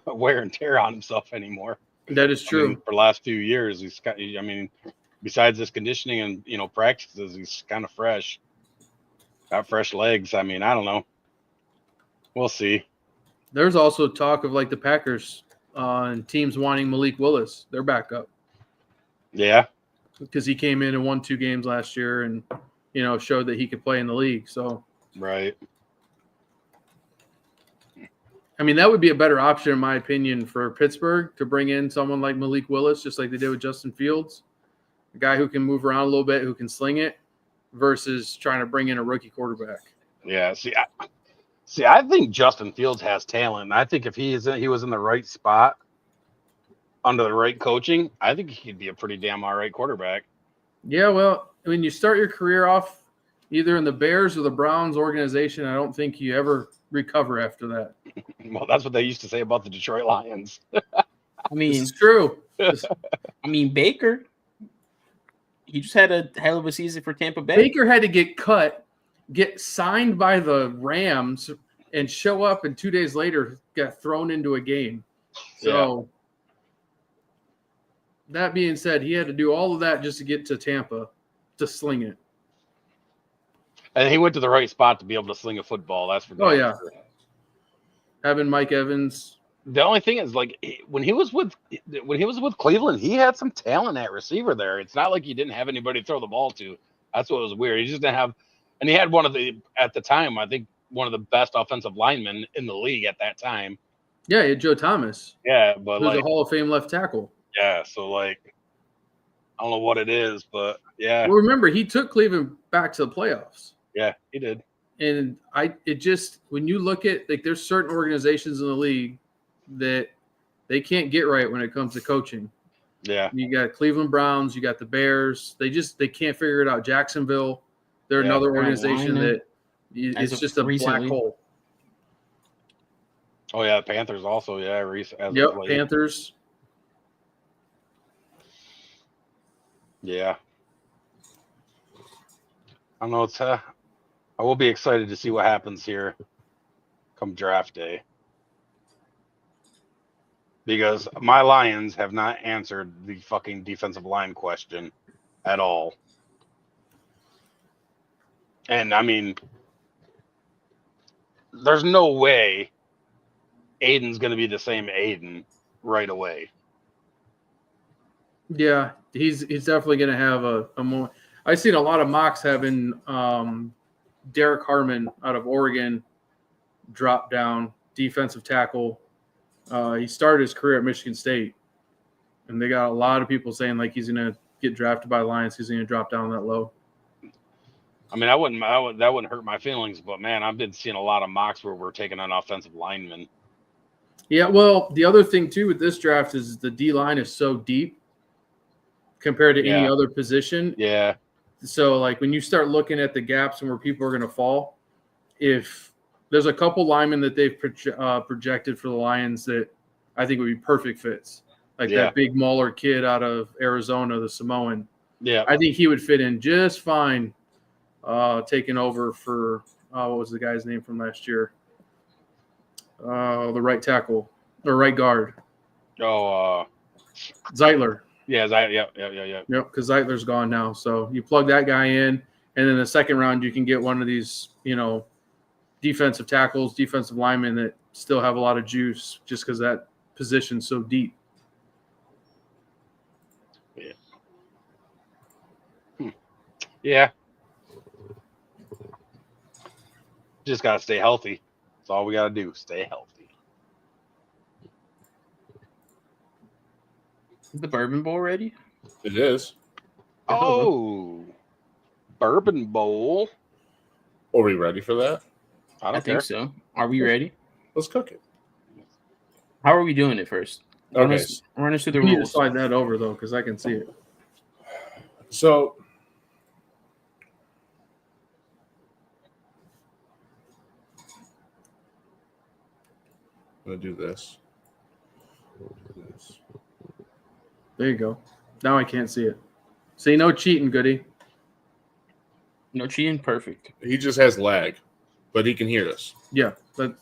wear and tear on himself anymore. That is I true. mean, for the last few years, he's got. I mean, besides his conditioning and practices, he's kind of fresh. Got fresh legs. I mean, I don't know. We'll see. There's also talk of like the Packers on teams wanting Malik Willis, their backup, Yeah. because he came in and won 2 games last year and showed that he could play in the league. So Right. I mean that would be a better option in my opinion for Pittsburgh to bring in someone like Malik Willis, just like they did with Justin Fields, a guy who can move around a little bit, who can sling it, versus trying to bring in a rookie quarterback. Yeah. See, I think Justin Fields has talent. I think if he was in the right spot under the right coaching, I think he could be a pretty damn all right quarterback. Yeah, well, when you start your career off either in the Bears or the Browns organization, I don't think you ever recover after that. Well, that's what they used to say about the Detroit Lions. I mean, It's true. Baker. He just had a hell of a season for Tampa Bay. Baker had to get cut, get signed by the Rams, and show up, and 2 days later got thrown into a game. So that being said, he had to do all of that just to get to Tampa to sling it. And he went to the right spot to be able to sling a football. That's for Oh, damn yeah. sure. Having Mike Evans. The only thing is, like, when he was with Cleveland, he had some talent at receiver there. It's not like he didn't have anybody to throw the ball to. That's what was weird. He just didn't have, and he had at the time, I think one of the best offensive linemen in the league at that time. Yeah, he had Joe Thomas, Yeah, but who's like, a Hall of Fame left tackle. yeah, so like, I don't know what it is, but yeah, Well, remember, he took Cleveland back to the playoffs. yeah, he did. And when you look at, like, there's certain organizations in the league that they can't get right when it comes to coaching. Yeah, You got Cleveland Browns, you got the Bears. They can't figure it out. Jacksonville, they're Yeah, another Carolina. organization that As it's of just a recently. black hole. oh yeah, the Panthers also, yeah, as of Yep, late. Panthers. Yeah, I don't know. It's I will be excited to see what happens here come draft day, because my Lions have not answered the fucking defensive line question at all. And I mean, there's no way Aiden's going to be the same Aiden right away. Yeah, he's definitely going to have a more. I've seen a lot of mocks having Derek Harmon out of Oregon drop down defensive tackle. He started his career at Michigan State, and they got a lot of people saying like he's going to get drafted by Lions. He's going to drop down that low. I mean, that wouldn't hurt my feelings, but man, I've been seeing a lot of mocks where we're taking an offensive lineman. Yeah, well, the other thing too with this draft is the D line is so deep compared to any Yeah. other position. Yeah. So, like, when you start looking at the gaps and where people are going to fall, if there's a couple linemen that they've projected for the Lions that I think would be perfect fits, like Yeah. that big Muller kid out of Arizona, the Samoan. Yeah. I think he would fit in just fine taking over for what was the guy's name from last year? The right tackle or right guard, Oh, Zeitler. yeah. Yeah. Yep, because Zeitler's gone now. So you plug that guy in, and then the second round you can get one of these, defensive tackles, defensive linemen that still have a lot of juice just because that position's so deep. Yeah. Just got to stay healthy. That's all we got to do. Stay healthy. Is the Bourbon Bowl ready? It is. Oh, Bourbon Bowl. Are we ready for that? I I don't think care. so. Are we ready? Let's cook it. How are we doing it first? Run Okay. us through the You need to rules. slide that over, though, because I can see it. So I'm gonna do this. There you go. Now I can't see it. See, no cheating, Goody. No cheating. Perfect. He just has lag, but he can hear us. Yeah, but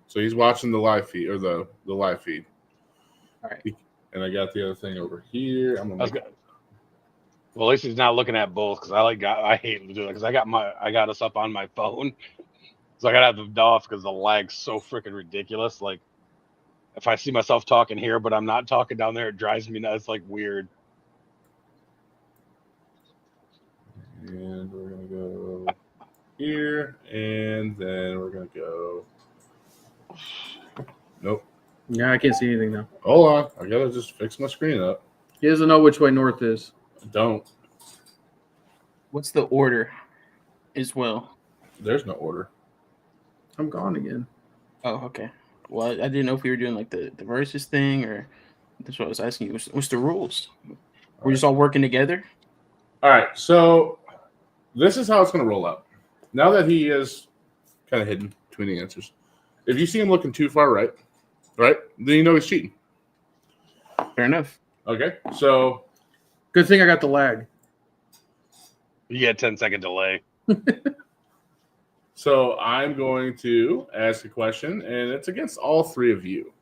So he's watching the live feed or the live feed. All right. And I got the other thing over here. I'm gonna That's make good. Well, at least he's not looking at both because I hate to do it because I got us up on my phone, so I gotta have it off because the lag's so freaking ridiculous. Like, if I see myself talking here but I'm not talking down there, it drives me nuts. It's like weird. And we're gonna go here, and then we're gonna go. Nope. yeah, I can't see anything now. Hold on. I gotta just fix my screen up. He doesn't know which way north is. I don't. What's the order as well? There's no order. I'm gone again. Oh, okay. Well, I didn't know if we were doing like the versus thing or that's what I was asking you. What's the rules? We're just all working together? All right. So this is how it's gonna roll out. Now that he is kind of hidden between the answers, if you see him looking too far right, then you know he's cheating. Fair enough. Okay. So Good thing I got the lag. You get a 10-second delay. So I'm going to ask a question, and it's against all three of you.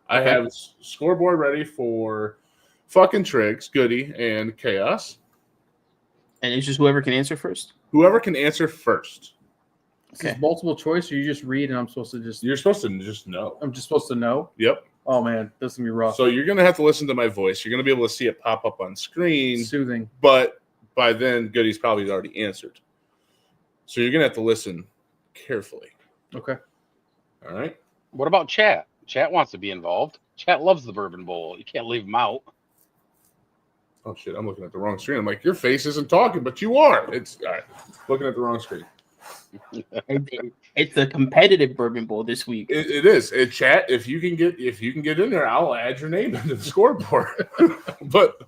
I Okay. have scoreboard ready for fucking Triggs, Goody, and Chaos. And it's just whoever can answer first? Whoever can answer first. Is this multiple choice, or you just read and I'm supposed to just You're supposed to just know. I'm just supposed to know? Yep. Oh man, this is gonna be rough. So you're going to have to listen to my voice. You're going to be able to see it pop up on screen, Soothing. but by then, Goody's probably already answered. So you're going to have to listen carefully. Okay. All right. What about chat? Chat wants to be involved. Chat loves the Bourbon Bowl. You can't leave them out. Oh, shit. I'm looking at the wrong screen. I'm like, your face isn't talking, but you are. It's all right. Looking at the wrong screen. It's the competitive Bourbon Bowl this week. It is. Chat, if you can get in there, I'll add your name into the scoreboard. But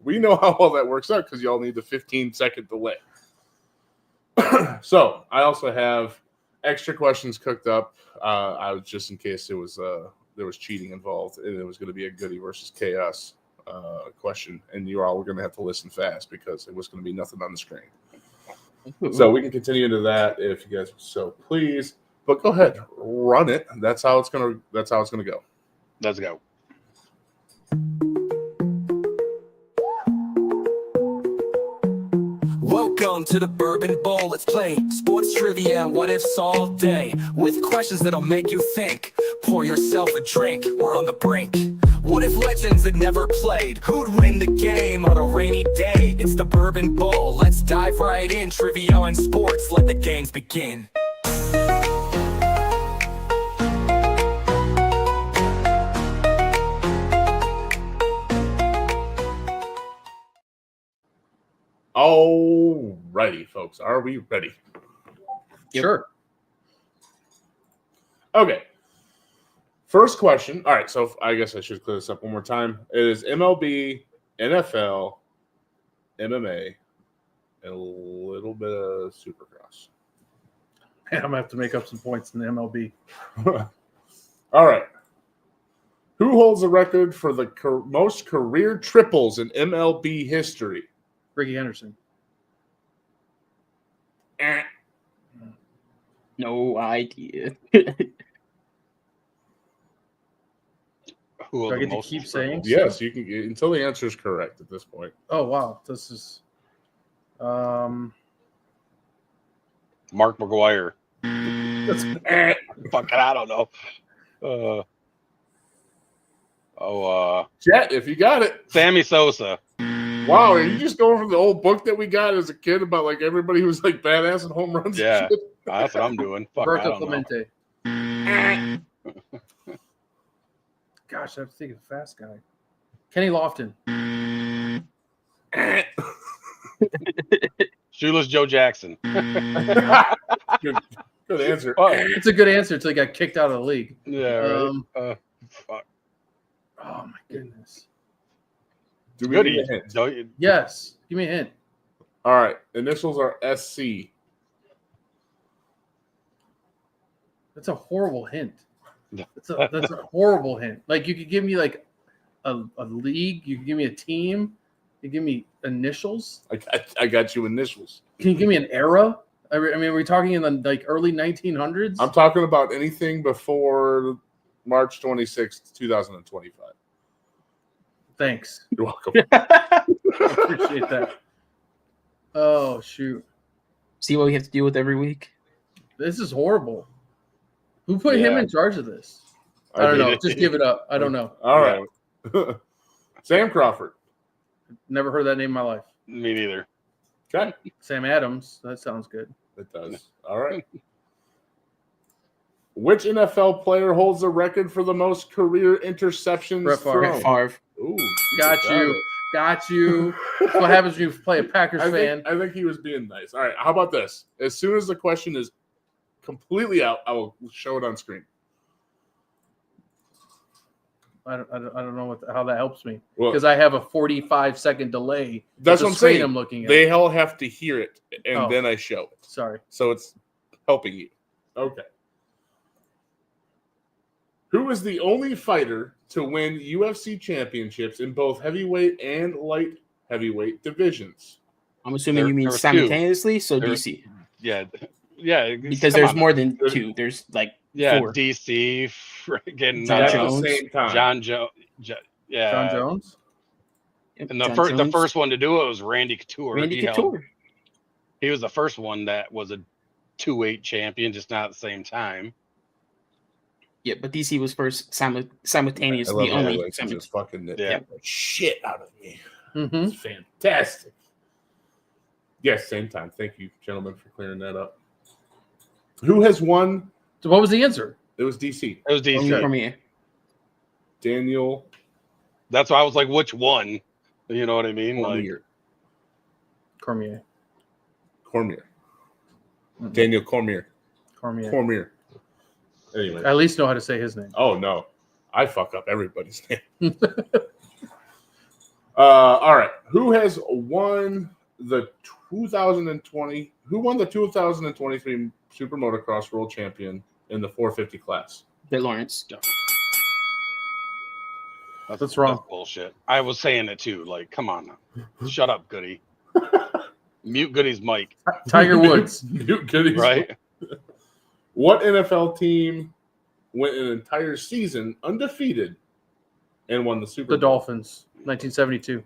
we know how all that works out because y'all need the 15-second delay. So I also have extra questions cooked up. I was just in case there was cheating involved, and it was going to be a Goody versus Chaos question, and you all were going to have to listen fast because it was going to be nothing on the screen. So we can continue into that if you guys so please. But go ahead, run it. That's how it's gonna go. Let's go. Welcome Welcome to the Bourbon Bowl. Let's play sports trivia and what ifs all day. With questions that'll make you think. Pour yourself a drink, we're on the brink. What if legends had never played? Who'd win the game on a rainy day? It's the Bourbon Bowl. Let's dive right in. Trivia and sports, let the games begin. All righty, folks. Are we ready? Sure. Okay. First question. All right, so I guess I should clear this up one more time. It is MLB, NFL, MMA, and a little bit of Supercross. Man, I'm gonna have to make up some points in the MLB. All right. Who holds the record for the most career triples in MLB history? Ricky Henderson. No idea. Who Do are I the get to most keep saying? Yes, you can until the answer is correct at this point. Oh wow, this is. Mark McGuire. Fucking, I don't know. Jet, if you got it. Sammy Sosa. Wow, are you just going from the old book that we got as a kid about like everybody who's like badass and home runs? Yeah. And shit? That's what I'm doing. Fuck, I Berto don't know. Clemente. Gosh, I have to think of the fast guy. Kenny Lofton. Shoeless Joe Jackson. Good answer. It's a good answer until he got kicked out of the league. Yeah, right. Fuck. Oh my goodness. Do we Goody. need a hint? Don't you- Yes. Give me a hint. All right. Initials are SC. That's a horrible hint. Yeah. That's a horrible hint. Like you could give me like a league. You could give me a team. You give me initials. I got you initials. Can you give me an era? I mean, are we talking in the like early 1900s? I'm talking about anything before March 26th, 2025. Thanks. You're welcome. I appreciate that. Oh shoot, See what we have to deal with every week. this is horrible. Who put him Yeah. in charge of this? I don't know. Just give it up. I don't know. All right. Sam Crawford. Never heard that name in my life. Me neither. Okay. Sam Adams. That sounds good. It does. All right. Which NFL player holds the record for the most career interceptions Brett Favre. thrown? Favre. Ooh, Got you. Got you. That's what happens when you play a Packers fan. I think he was being nice. All right. How about this? As soon as the question is completely out, I will show it on screen. I don't know how that helps me Well, because I have a 45-second delay. that's with the what I'm screen saying. I'm looking at. They all have to hear it, and Oh. then I show it. Sorry. So it's helping you. Okay. Who is the only fighter to win UFC championships in both heavyweight and light heavyweight divisions? I'm assuming you mean there was two. simultaneously, so There was- DC. Yeah. Yeah. Because come there's on. more than two. There's like Yeah. four. DC. Friggin' John At Jones. the same time. John Jones. Yeah. John Jones. Yep, And the John the Jones. first one to do it was Randy Couture. Randy He held- Couture. He was the first one that was a 2-weight champion, just not at the same time. Yeah, but DC was first I simultaneously love the how only. like, he just fucking Yeah. the shit out of me. Mm-hmm. It's fantastic. Yes, same time. Thank you, gentlemen, for clearing that up. Who has won? So what was the answer? It was DC. It was DC. Only Cormier. Daniel That's why I was like, which one? You know what I mean? Like, Cormier. Cormier. Daniel Cormier. Cormier. Cormier. Anyway. I at least know how to say his name. Oh no, I fuck up everybody's name. All right, who has won the 2020? Who won the 2023 Super Motocross World Champion in the 450 class? Bill Lawrence. That's wrong. That's bullshit. I was saying it too. Like, come on now. Shut up, Goody. Mute Goody's mic. Tiger Woods. Mute Goody's Right? What NFL team went an entire season undefeated and won the Super The Bowl? Dolphins. 1972.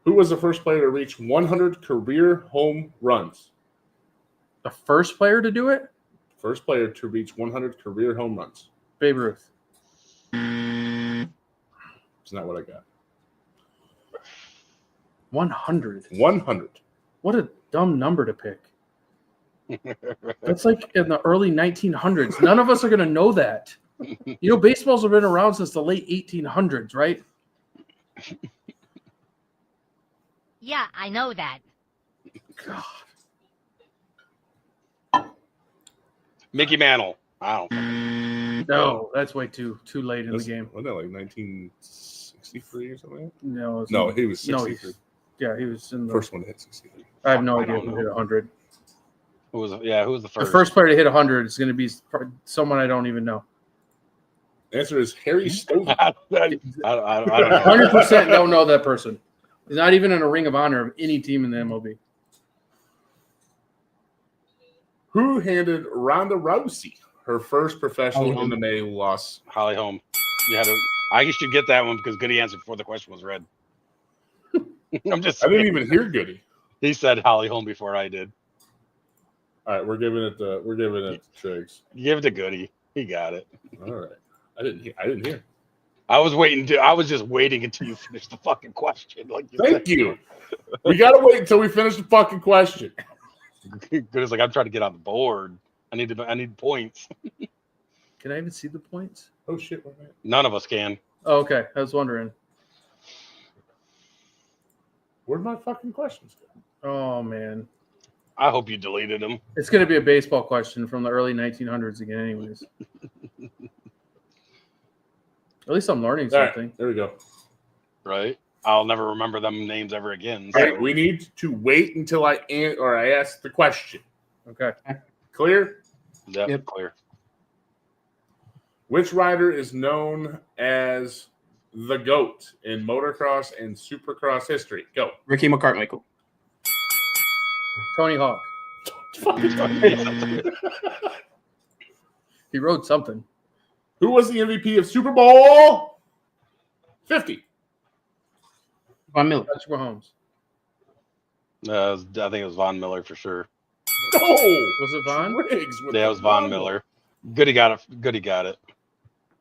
Who was the first player to reach 100 career home runs? The first player to do it? First player to reach 100 career home runs. Babe Ruth. It's not what I got. 100. 100. What a dumb number to pick. That's like in the early 1900s. None of us are going to know that. You know, baseballs have been around since the late 1800s, right? Yeah, I know that. God. Mickey Mantle. I don't fucking No, that's way too late in the game. Wasn't that like 1963 or something? No, it's No, he was no, 63. he was in the First one to hit 63. I have no I idea don't who know. hit 100. Who was the first? The first player to hit 100 is going to be someone I don't even know. Answer is Harry Stovall. I don't know. 100% don't know that person. He's not even in a ring of honor of any team in the MLB. Who handed Ronda Rousey her first professional Holly Holm. MMA loss? Holly Holm. You had to. I should get that one because Goody answered before the question was read. I'm just. I Saying. didn't even hear Goody. He said Holly Holm before I did. All right, we're giving it to Triggs. Give it to Goody. He got it. All right. I didn't hear. I was just waiting until you finished the fucking question. Like you Thank you. We gotta wait until we finish the fucking question. said. Goody's like, I'm trying to get on the board. I need points. Can I even see the points? Oh shit, wait a minute. None of us can. Oh, okay. I was wondering. Where'd my fucking questions go? Oh, man. I hope you deleted them. It's going to be a baseball question from the early 1900s again, anyways. At least I'm learning All right, something. there we go. Right? I'll never remember them names ever again. All So. right, we need to wait until I ask the question. Okay. Clear? Yep, clear. Which rider is known as the GOAT in motocross and supercross history? Go. Ricky McCartmichael. Tony Hawk. He rode something. Who was the MVP of Super Bowl 50? Von Miller. Patrick Mahomes. I think it was Von Miller for sure. Oh, Was it Von? Triggs with Yeah, it the was Von ball. Miller. Goody got it. Goody got it.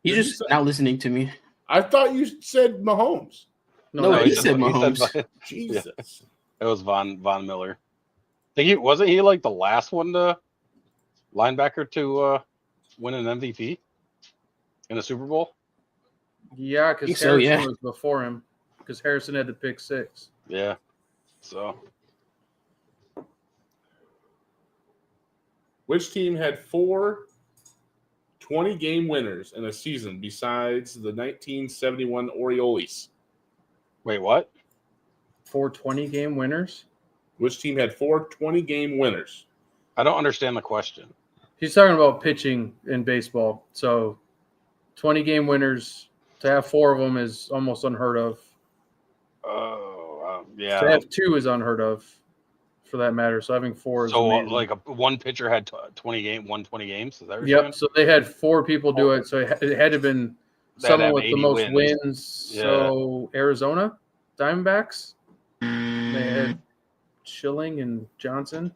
He's Did you just say- not listening to me. I thought you said Mahomes. No, he said Mahomes. Jesus. It was Von Miller. Wasn't he like the last one to linebacker to win an MVP in a Super Bowl? Yeah, because Think Harrison so, yeah. was before him. Because Harrison had the pick six. Yeah. So Which team had 4 20-game winners in a season besides the 1971 Orioles? wait, what? 4 20-game winners. Which team had 4 20-game winners? I don't understand the question. He's talking about pitching in baseball. So 20-game winners, to have 4 of them is almost unheard of. Oh, To yeah. have 2 is unheard of, for that matter. So having 4 is So amazing. like one pitcher had 20 games. Is that what you're Yep. saying? So they had 4 people do it. So it had to have been That someone have with the 80 most wins. wins. Yeah. So Arizona Diamondbacks. They had Schilling and Johnson.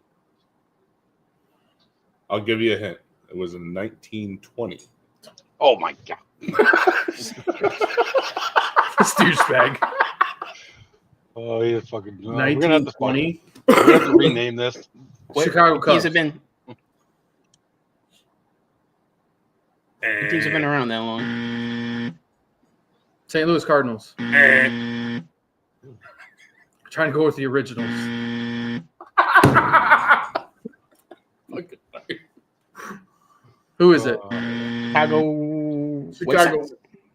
I'll give you a hint. It was in 1920. Oh my god. This douchebag. Oh, he's fucking. We're gonna have to 1920. we're gonna have to rename this. Chicago Teams Cubs. have been teams have been around that long. St. Louis Cardinals. Trying to go with the originals. Who is it? Chicago. Chicago.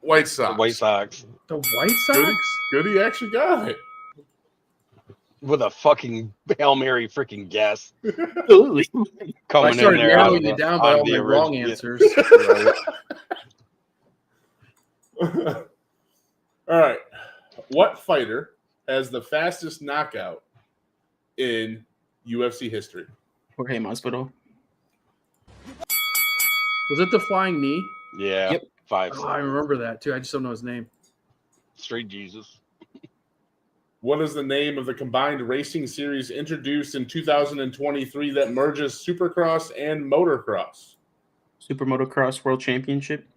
White Sox. White Sox The White Goody, Sox? Goody actually got it. with a fucking Hail Mary freaking guess Absolutely. I coming in started there. out of narrowing it the- down by out of all the my wrong original- answers. Right. All right. What fighter has the fastest knockout in UFC history? Jorge Masvidal. Was it the flying knee? Yeah. Yep. 5 Oh, I remember that too. I just don't know his name. Straight Jesus. What is the name of the combined racing series introduced in 2023 that merges Supercross and Motocross? Super Motocross World Championship.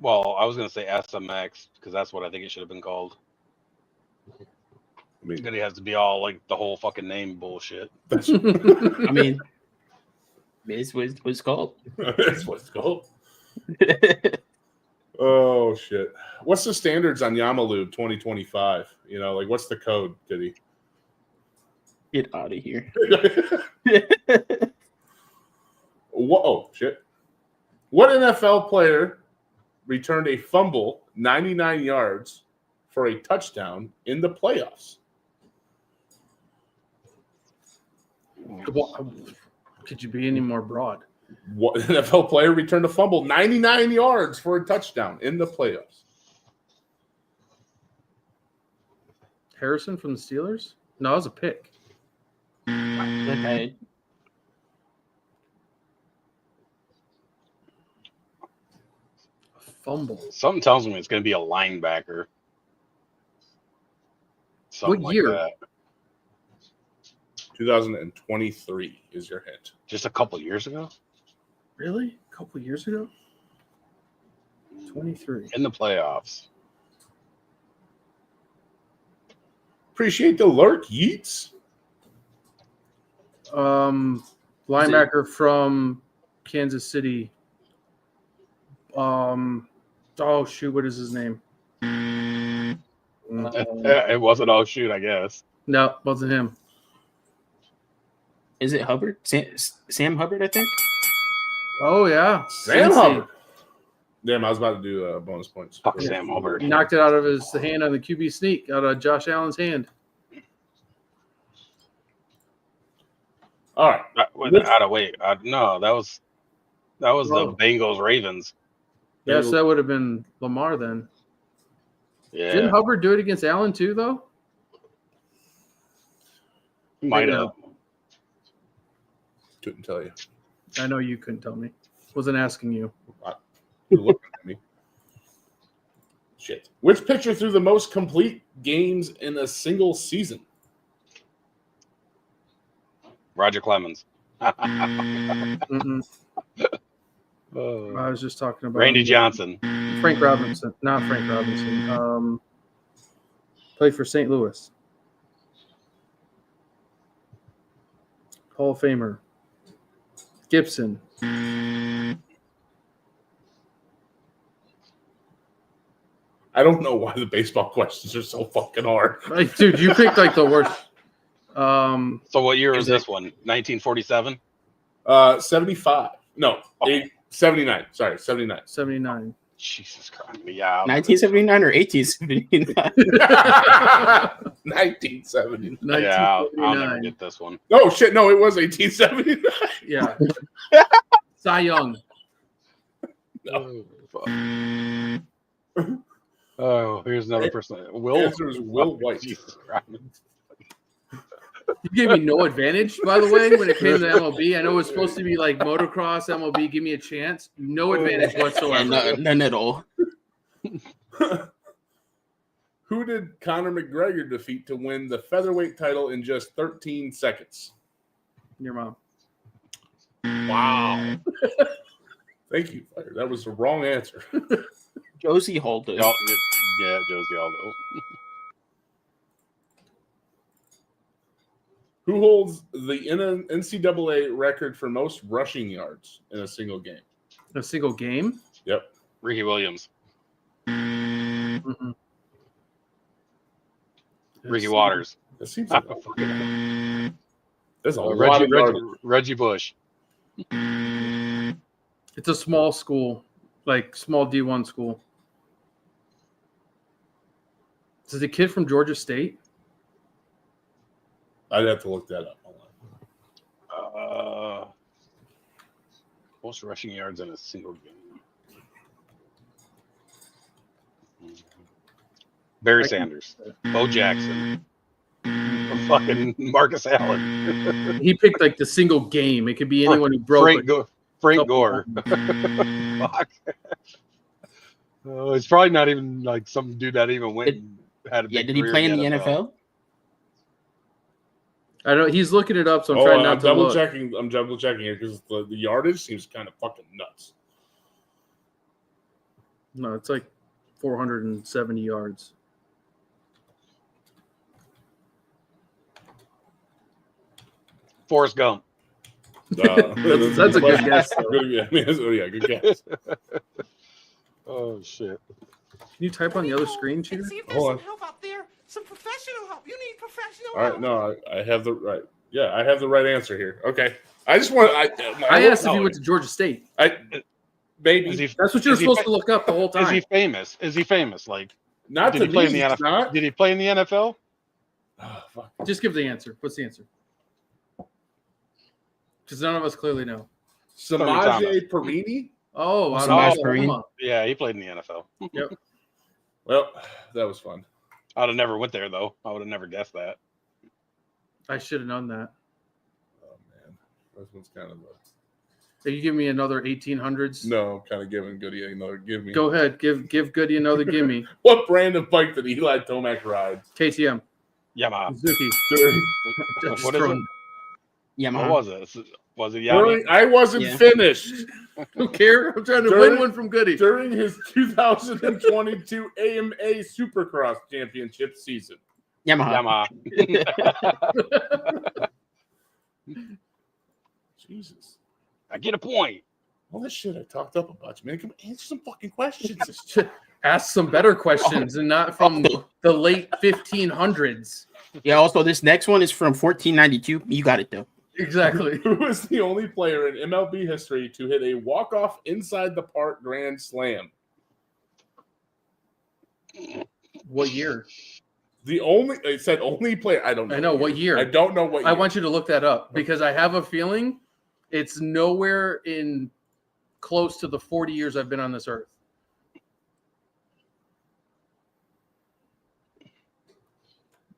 Well, I was gonna say SMX because that's what I think it should have been called. I mean, It has to be all like the whole fucking name bullshit. I mean, it's what it's called. that's what it's called. Oh shit! What's the standards on Yamalube 2025? You know, like what's the code, Diddy? Get out of here. Whoa, shit! What NFL player returned a fumble 99 yards for a touchdown in the playoffs? Could you be any more broad? What NFL player returned a fumble 99 yards for a touchdown in the playoffs? Harrison from the Steelers? No, it was a pick. Okay. A fumble. Something tells me it's gonna be a linebacker. Something What year? Like that. 2023 is your hint. Just a couple years ago Really? A couple years ago? 23. in the playoffs. Appreciate the lurk, Yeats. Linebacker from Kansas City. Oh shoot, what is his name? It wasn't. Oh shoot, I guess. No, wasn't him. Is it Hubbard? Sam Hubbard, I think. Oh yeah, Sam Cincy. Hubbard. Damn, I was about to do bonus points. Fuck Sam Hubbard. He knocked it out of his hand on the QB sneak, out of Josh Allen's hand. All right. No, that was the Whoa. Bengals Ravens. Yes, that would have been Lamar then. Yeah, Didn't Hubbard do it against Allen too, though? might have. Couldn't tell you. I know you couldn't tell me. Wasn't asking you. You're looking at me. Shit. Which pitcher threw the most complete games in a single season? Roger Clemens. Mm-mm. I was just talking about Randy Johnson. Frank Robinson. Not Frank Robinson. Played for St. Louis. Hall of Famer. Gibson. I don't know why the baseball questions are so fucking hard. Like, dude, you picked like the worst. So what year was this one? 1947? 75. No, 79. Sorry, 79. 79. Jesus Christ. Yeah. 1979 or 1879? 1970. Yeah, I'll never 1979. get this one. Oh, shit. No, it was 1879. Yeah. Cy Young. No. Fuck. Oh, here's another person. Will. Answer is Will White. Jesus Christ. You gave me no advantage, by the way, when it came to MLB. I know it's supposed to be like motocross, MLB, give me a chance. No advantage whatsoever. None at all. Who did Conor McGregor defeat to win the featherweight title in just 13 seconds? Your mom. Wow. Thank you, Fire. That was the wrong answer. Josie Holden. Yeah, Josie Aldo. Who holds the NCAA record for most rushing yards in a single game? A single game? Yep. Ricky Williams. Mm-mm. Ricky Waters. That seems like there's a lot Reggie, of yardage. Reggie Bush. It's a small school, like small D1 school. Is it a kid from Georgia State? I'd have to look that up. Hold on. Most rushing yards in a single game. Barry Sanders. Bo Jackson. Fucking Marcus Allen. He picked like the single game. It could be anyone who broke. Frank Gore. Fuck. It's probably not even like some dude that even went and had a big Yeah, did he career play in the NFL? I don't. He's looking it up, so I'm Oh, trying I'm not to double look. checking. I'm double checking here because the yardage seems kind of fucking nuts. No, it's like 470 yards. Forrest Gump. That's a good guess, though. Yeah, good guess. Oh shit. Can you type on the other screen, Cheater? See if there's some help out there. Some professional help. You need professional All right, no, I have the right. Yeah, I have the right answer here. Okay, I just want. I asked if he went to Georgia State. Maybe That's what you're supposed to look up the whole time. Is he famous? Is he famous? Like, not did to he play me. in the He's NFL? not. Did he play in the NFL? Oh, fuck. Just give the answer. What's the answer? Because none of us clearly know. Samaje Perini. Oh, out of Samaje Oklahoma. Yeah, he played in the NFL. Yep. Well, that was fun. I'd have never went there though. I would have never guessed that. I should have known that. Oh man, this one's kind of Are you giving me another 1800s? no. I'm kind of giving Goody another. Give me. Go ahead. Give Goody another gimme. What brand of bike did Eli Tomac ride? KTM. Yamaha. Suzuki. Just What is throw- it? Yamaha. What was it? Was it Yamaha? I wasn't Yeah. finished. Don't care. I'm trying to During- win one from Goody. During his 2022 AMA Supercross Championship season. Yamaha. Yamaha. Jesus. I get a point. All this shit I talked up about, man. Come on, answer some fucking questions. Ask some better questions and not from the late 1500s. Yeah. Also, this next one is from 1492. You got it though. Exactly. Who is the only player in MLB history to hit a walk-off inside the park grand slam? What year? It said only player. I don't know. I know what year. I don't know what year. I want you to look that up because I have a feeling it's nowhere in close to the 40 years I've been on this earth.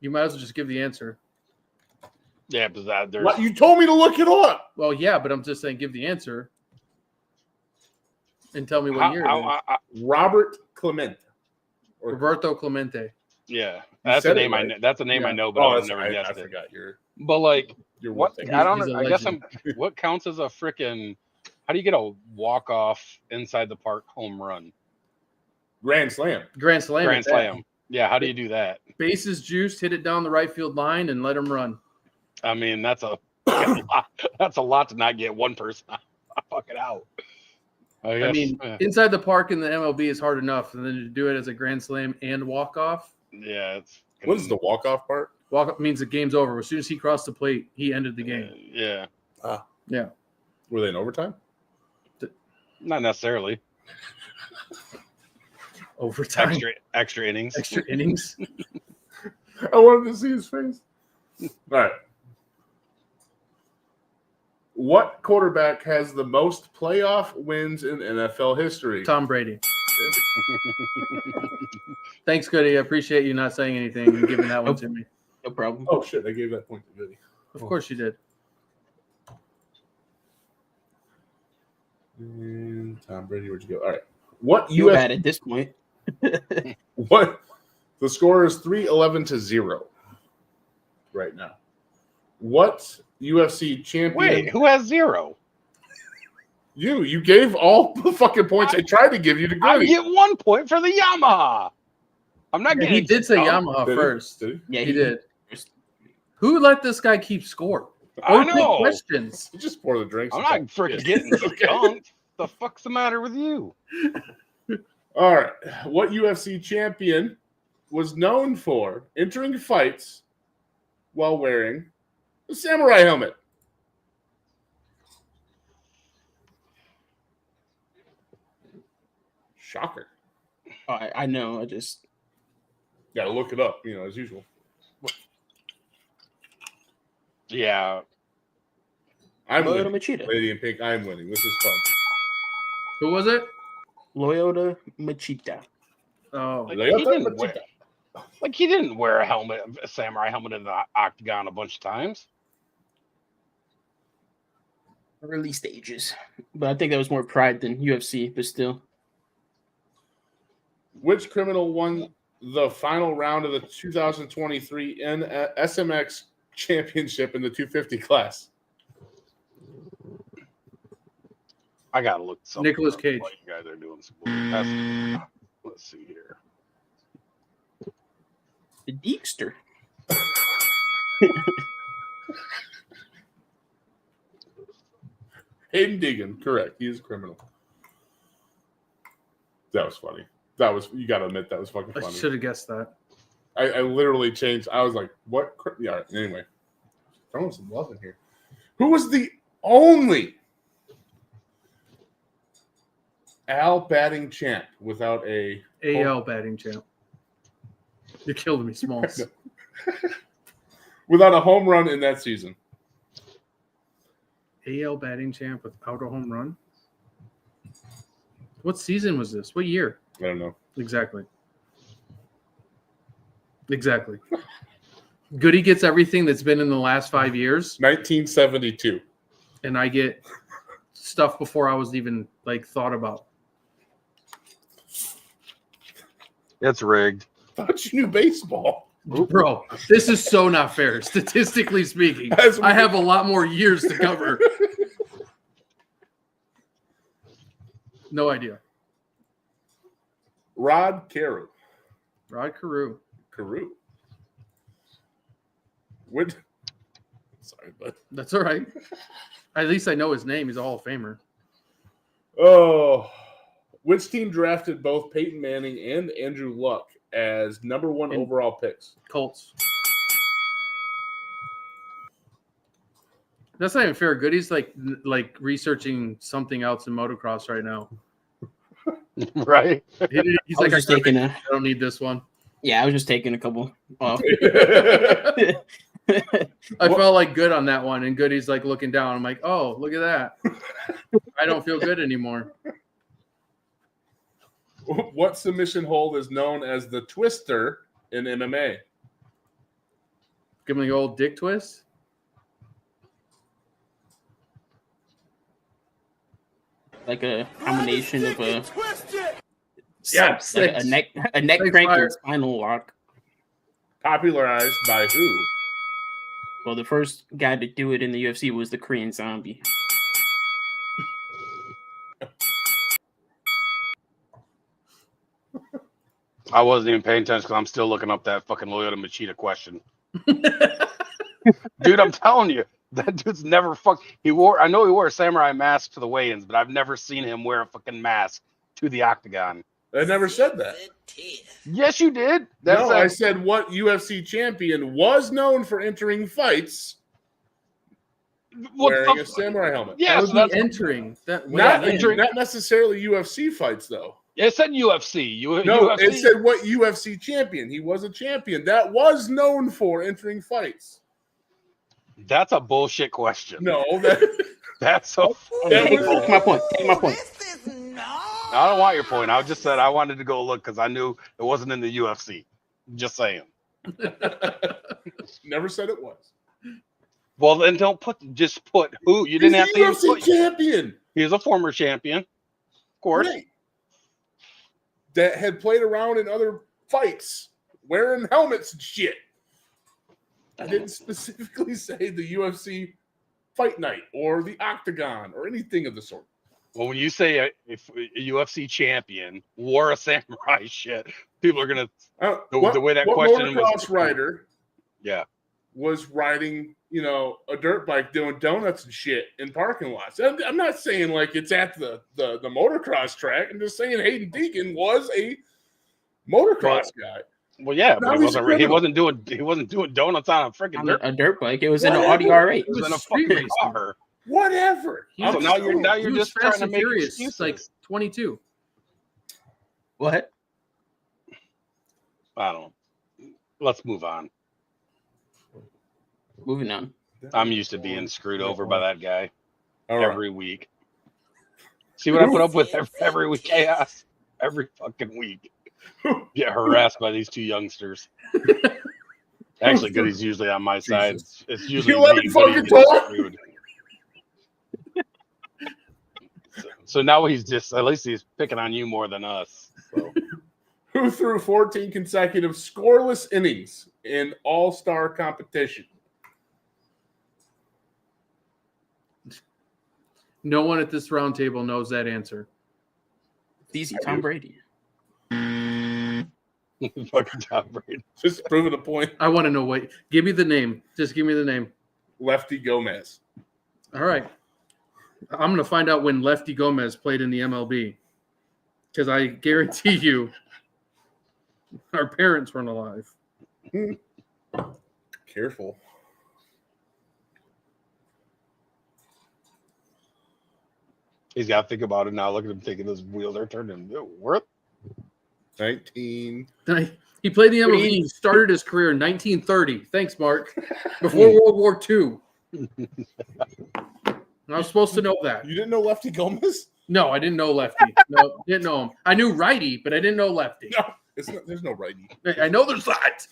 You might as well just give the answer. Yeah, because there's What? You told me to look it up. Well, yeah, but I'm just saying give the answer and tell me what year. it is. Robert Clemente. Or Roberto Clemente. yeah, You that's a said it name right. That's a name I Yeah. know, but I would that's never right. guessed I it. forgot your But like, what? I don't. He's a I guess I'm. legend. What counts as a freaking? How do you get a walk off inside the park home run? Grand slam. Grand Slam. Grand at that. slam. Yeah, how do you do that? Bases juiced, hit it down the right field line, and let him run. I mean, that's a lot, that's a lot to not get one person fucking out. I guess, mean, yeah. inside the park in the MLB is hard enough, and then to do it as a Grand Slam and walk off. Yeah, it's What is the walk-off part? Walk up means the game's over. As soon as he crossed the plate, he ended the game. Yeah, Yeah. Were they in overtime? not necessarily Overtime. extra innings. Extra innings. I wanted to see his face. All right. What quarterback has the most playoff wins in NFL history? Tom Brady. Thanks, Goody. I appreciate you not saying anything and giving that one to me. No problem. Oh shit! I gave that point to Goody. Of course you did. And Tom Brady, where'd you go? All right. What You US? bad at this point. What? The score is 3-11-0 right now. What UFC champion? Wait, who has zero? You gave all the fucking points I tried to give you to I Goody. get 1 point for the Yamaha. I'm not Yeah, getting. he did say Yamaha Did he? first. Did Yeah, He did. Who let this guy keep score? I Or take know. questions. he? Just pour the drinks. I'm and not talk freaking shit. getting Okay. skunked. The fuck's the matter with you? All right. What UFC champion was known for entering fights while wearing a samurai helmet? Shocker. I know. I just Gotta look it up, as usual. Yeah, I'm Loyota winning. Machida. Lady in Pink, I'm winning. This is fun. Who was it? Loyota Machida. Oh, like, Loyota he didn't Machida. he didn't wear a samurai helmet in the octagon a bunch of times. Early stages, but I think that was more pride than UFC. But still, Which criminal won the final round of the 2023 SMX championship in the 250 class? I gotta look something Nicolas up Cage. while you guys are doing some bullshit. Let's see here. The Deekster. Hayden Deegan, correct. He is a criminal. That was funny. You got to admit that was fucking I funny. should have guessed that. I literally changed. I was like, what? Yeah, anyway. Throwing some love in here. Who was the only AL batting champ without a AL batting champ. You killed me, Smalls. without a home run in that season? AL batting champ without a home run? What season was this? What year? I don't know. Exactly. Goody gets everything that's been in the last 5 years, 1972. and I get stuff before I was even thought about. It's rigged. Thought you knew baseball. Bro, this is so not fair. Statistically speaking, I have a lot more years to cover. No idea. Rod Carew. Rod Carew. Carew. Sorry, but That's all right. At least I know his name. He's a Hall of Famer. oh, which team drafted both Peyton Manning and Andrew Luck as number one overall picks? Colts. That's not even fair. Goody's like researching something else in motocross right now. Right? He's I like, was just taking I don't need this one. Yeah, I was just taking a couple. Off. I felt like good on that one, and Goody's like looking down. I'm like, oh, look at that. I don't feel good anymore. What submission hold is known as the twister in MMA? Give him the old dick twist. Like a combination of a Yes, like a neck Thanks, crank Fire. and spinal lock. Popularized by who? Well, the first guy to do it in the UFC was the Korean Zombie. I wasn't even paying attention because I'm still looking up that fucking Lyoto Machida question. Dude, I'm telling you, that dude's never I know he wore a samurai mask to the weigh-ins, but I've never seen him wear a fucking mask to the octagon. I never said that. Yes, you did. No, I said what UFC champion was known for entering fights wearing a samurai helmet. Yeah, That so would be that's entering. Not necessarily UFC fights, though. it said UFC. No, UFC. it said what UFC champion. He was a champion that was known for entering fights. That's a bullshit question. No, That's a Take my point. Take my point. I don't want your point. I just said I wanted to go look because I knew it wasn't in the UFC. Just saying. never said it was. Well, then don't just put who. You didn't have to He's a even UFC put. champion. He's a former champion, of course. Right. That had played around in other fights, wearing helmets and shit. I didn't specifically say the UFC fight night or the octagon or anything of the sort. Well, when you say if a UFC champion wore a samurai shit, people are gonna the way that question was. Motocross rider, Yeah, was riding, a dirt bike doing donuts and shit in parking lots. I'm not saying like it's at the motocross track. I'm just saying Hayden Deegan was a motocross guy. well, yeah, Now but he's a he criminal. wasn't doing donuts on a freaking On dirt. a dirt bike. It was in an Whatever. Audi R8. It was in a street fucking racing. car. Whatever. So now you're He was just trying Fast to and make Furious, excuses. like 22. What? I don't know. Let's move on. Moving on. I'm used to being screwed over by that guy All right. every week. See what I put up with every week? Chaos. Every fucking week. Get harassed by these two youngsters. Actually, Goody's usually on my side. It's usually You let me fucking talk? screwed. So now he's just, at least he's picking on you more than us. So. Who threw 14 consecutive scoreless innings in all-star competition? No one at this round table knows that answer. It's easy. I Tom do. Brady. Fucking Tom Brady. Just proving a point. I want to know what. Give me the name. Just give me the name. Lefty Gomez. All right. I'm going to find out when Lefty Gomez played in the MLB. Because I guarantee you our parents weren't alive. Careful. He's got to think about it now. Look at him thinking those wheels are turning. What? 19. He played in the MLB. He started his career in 1930. Thanks, Mark. Before World War II. I was supposed to know that. You didn't know Lefty Gomez? No, I didn't know Lefty. No, didn't know him. I knew righty, but I didn't know Lefty. No, there's no righty. I know there's that.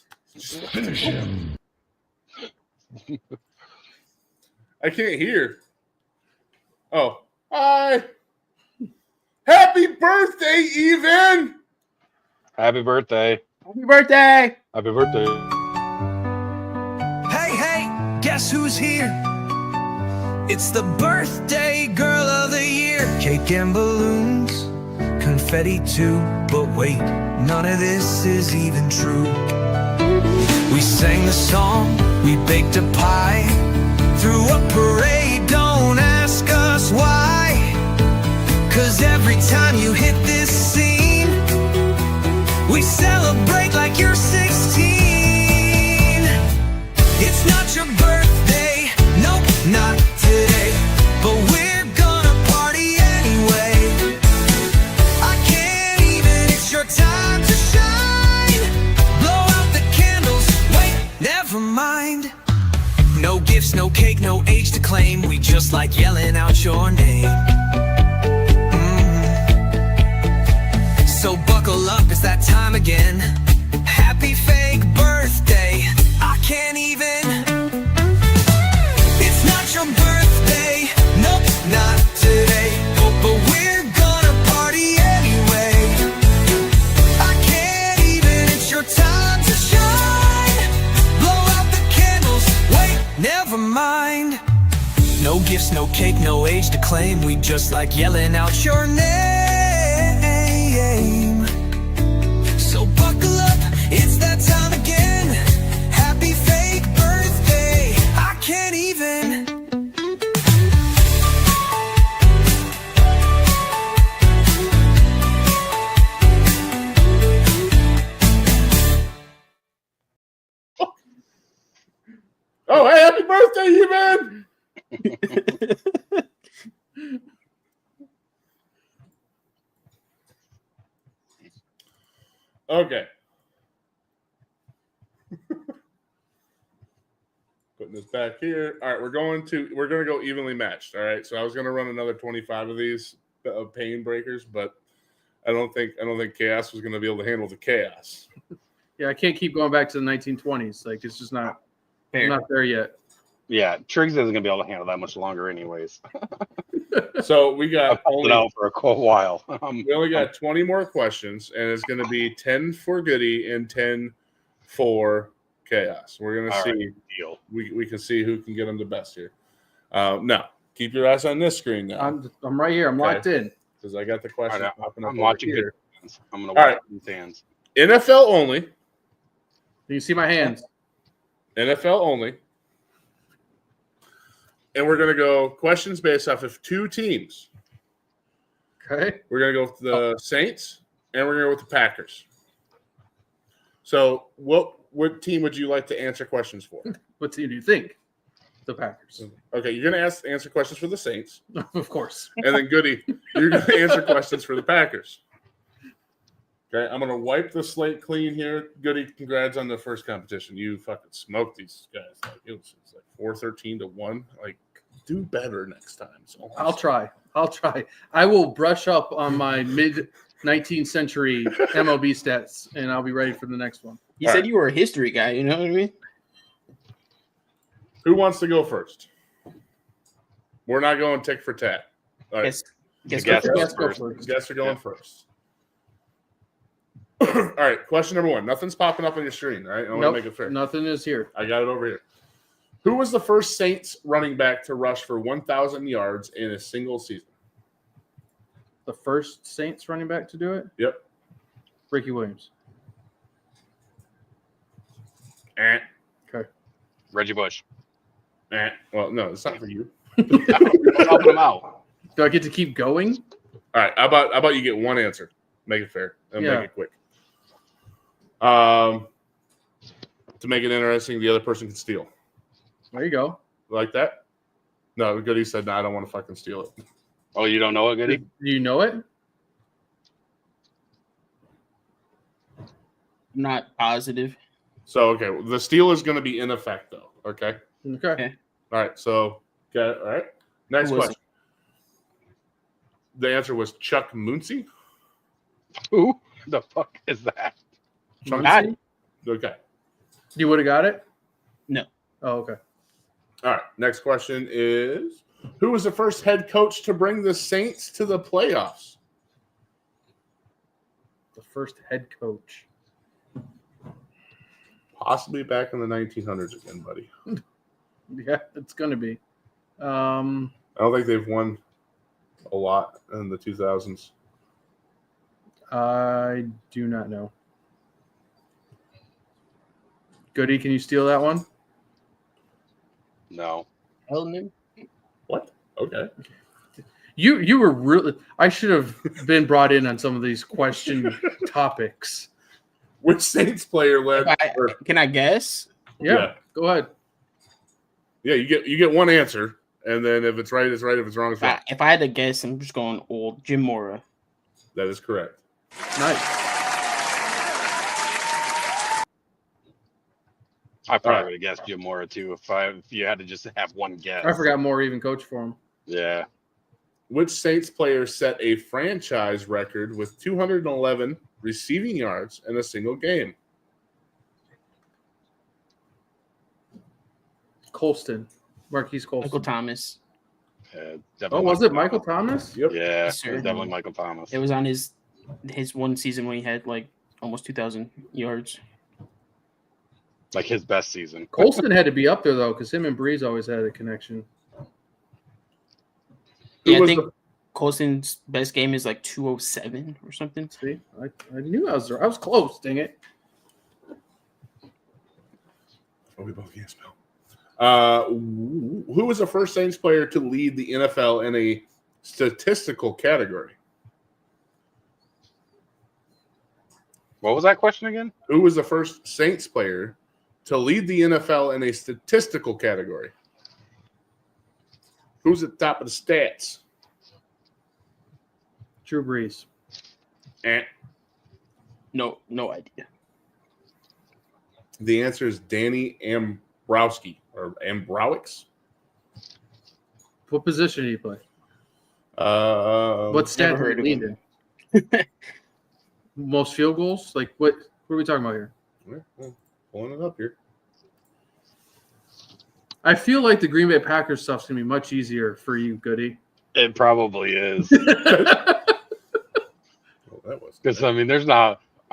I can't hear. Oh, hi. Happy birthday, Even. Happy birthday. Happy birthday! Happy birthday. Hey, hey, guess who's here? It's the birthday girl of the year. Cake and balloons, confetti too. But wait, none of this is even true. We sang the song, we baked a pie, threw a parade, don't ask us why. 'Cause every time you hit this scene, we celebrate like you're 16. It's not your birthday, nope, not today, but we're gonna party anyway. I can't even, it's your time to shine. Blow out the candles, wait, never mind. No gifts, no cake, no age to claim. We just like yelling out your name. So buckle up, it's that time again. Happy fake birthday, I can't even. It's not your birthday, nope, not today, but we're gonna party anyway. I can't even, it's your time to shine. Blow out the candles, wait, never mind. No gifts, no cake, no age to claim. We just like yelling out your name. So buckle up, it's that time again. Happy fake birthday, I can't even. Oh, hey, happy birthday, Even. Okay. Putting this back here. All right, we're gonna go evenly matched. All right. So I was gonna run another 25 of these pain breakers, but I don't think Chaos was gonna be able to handle the chaos. Yeah, I can't keep going back to the 1920s. Like, it's just not, I'm not there yet. Yeah, Triggs isn't gonna be able to handle that much longer, anyways. So we got I've held it out for a while. we only got 20 more questions, and it's going to be 10 for Goody and 10 for Chaos. We're going to All see. right, deal. We can see who can get them the best here. Now, keep your eyes on this screen now, I'm right here. I'm Okay. locked in. because I got the question All right, popping up I'm over watching here. good hands. I'm gonna All watch right. these hands. NFL only. You can see my hands. NFL only. And we're going to go questions based off of two teams. Okay. We're going to go with the Saints, and we're going to go with the Packers. So what team would you like to answer questions for? What team do you think? The Packers. Okay, you're going to answer questions for the Saints. Of course. And then Goody, you're going to answer questions for the Packers. Okay, I'm going to wipe the slate clean here. Goody, congrats on the first competition. You fucking smoked these guys. Like, it was like 4-13-1. Like, do better next time. So I'll try. I will brush up on my mid 19th century MLB stats, and I'll be ready for the next one. You said you were a history guy, you know what I mean? Who wants to go first? We're not going tick for tat. All right. Guess Guess what? goes first. first. Guests are going first. All right, question number 1. Nothing's popping up on your screen, all right? I want to make it fair. Nothing is here. I got it over here. Who was the first Saints running back to rush for 1,000 yards in a single season? The first Saints running back to do it? Yep. Ricky Williams. Okay. Reggie Bush. Well, no, it's not for you. I'm helping him out. Do I get to keep going? All right. How about you get one answer? Make it fair and Yeah. make it quick. To make it interesting, the other person can steal. There you go. Like that? No, Goody said, no, I don't want to fucking steal it. Oh, you don't know it, Goody? Do you know it? I'm not positive. So, okay, the steal is going to be in effect, though. Okay? Okay. All right, so, got it. All right. Next Who was question. The answer was Chuck Muncie. Who the fuck is that? Chuck Got Muncie? Okay. You would have got it? No. Oh, okay. All right. Next question is who was the first head coach to bring the Saints to the playoffs? The first head coach. Possibly back in the 1900s again, buddy. Yeah, it's going to be. I don't think they've won a lot in the 2000s. I do not know. Goody, can you steal that one? No. Hell no. What? Okay. You were really. I should have been brought in on some of these question topics. Which Saints player led? Can I guess? Yeah, go ahead. Yeah, you get one answer, and then if it's right, it's right. If it's wrong, it's wrong. If I had to guess, I'm just going old Jim Mora. That is correct. Nice. I probably would have guessed Jim Mora too if you had to just have one guess. I forgot Moore even coached for him. Yeah. Which Saints player set a franchise record with 211 receiving yards in a single game? Colston. Marquise Colston. Michael Thomas. Oh, was it Michael Thomas? Yep. Yeah, Yes, it was sir. definitely Michael Thomas. It was on his one season when he had like almost 2,000 yards. Like his best season. Colston had to be up there, though, because him and Breeze always had a connection. Yeah, Who I was think Colston's best game is like 207 or something. See, I knew I was there. I was close, dang it. Oh, we both can't spell. Who was the first Saints player to lead the NFL in a statistical category? What was that question again? Who was the first Saints player to lead the NFL in a statistical category? Who's at the top of the stats? Drew Brees. No idea. The answer is Danny Ambrowski or Ambrowix. What position did he play? What What stat heard did he of lead in? Most field goals? Like, what are we talking about here? Pulling it up here. I feel like the Green Bay Packers stuff's going to be much easier for you, Goody. It probably is. Well, that was Because, I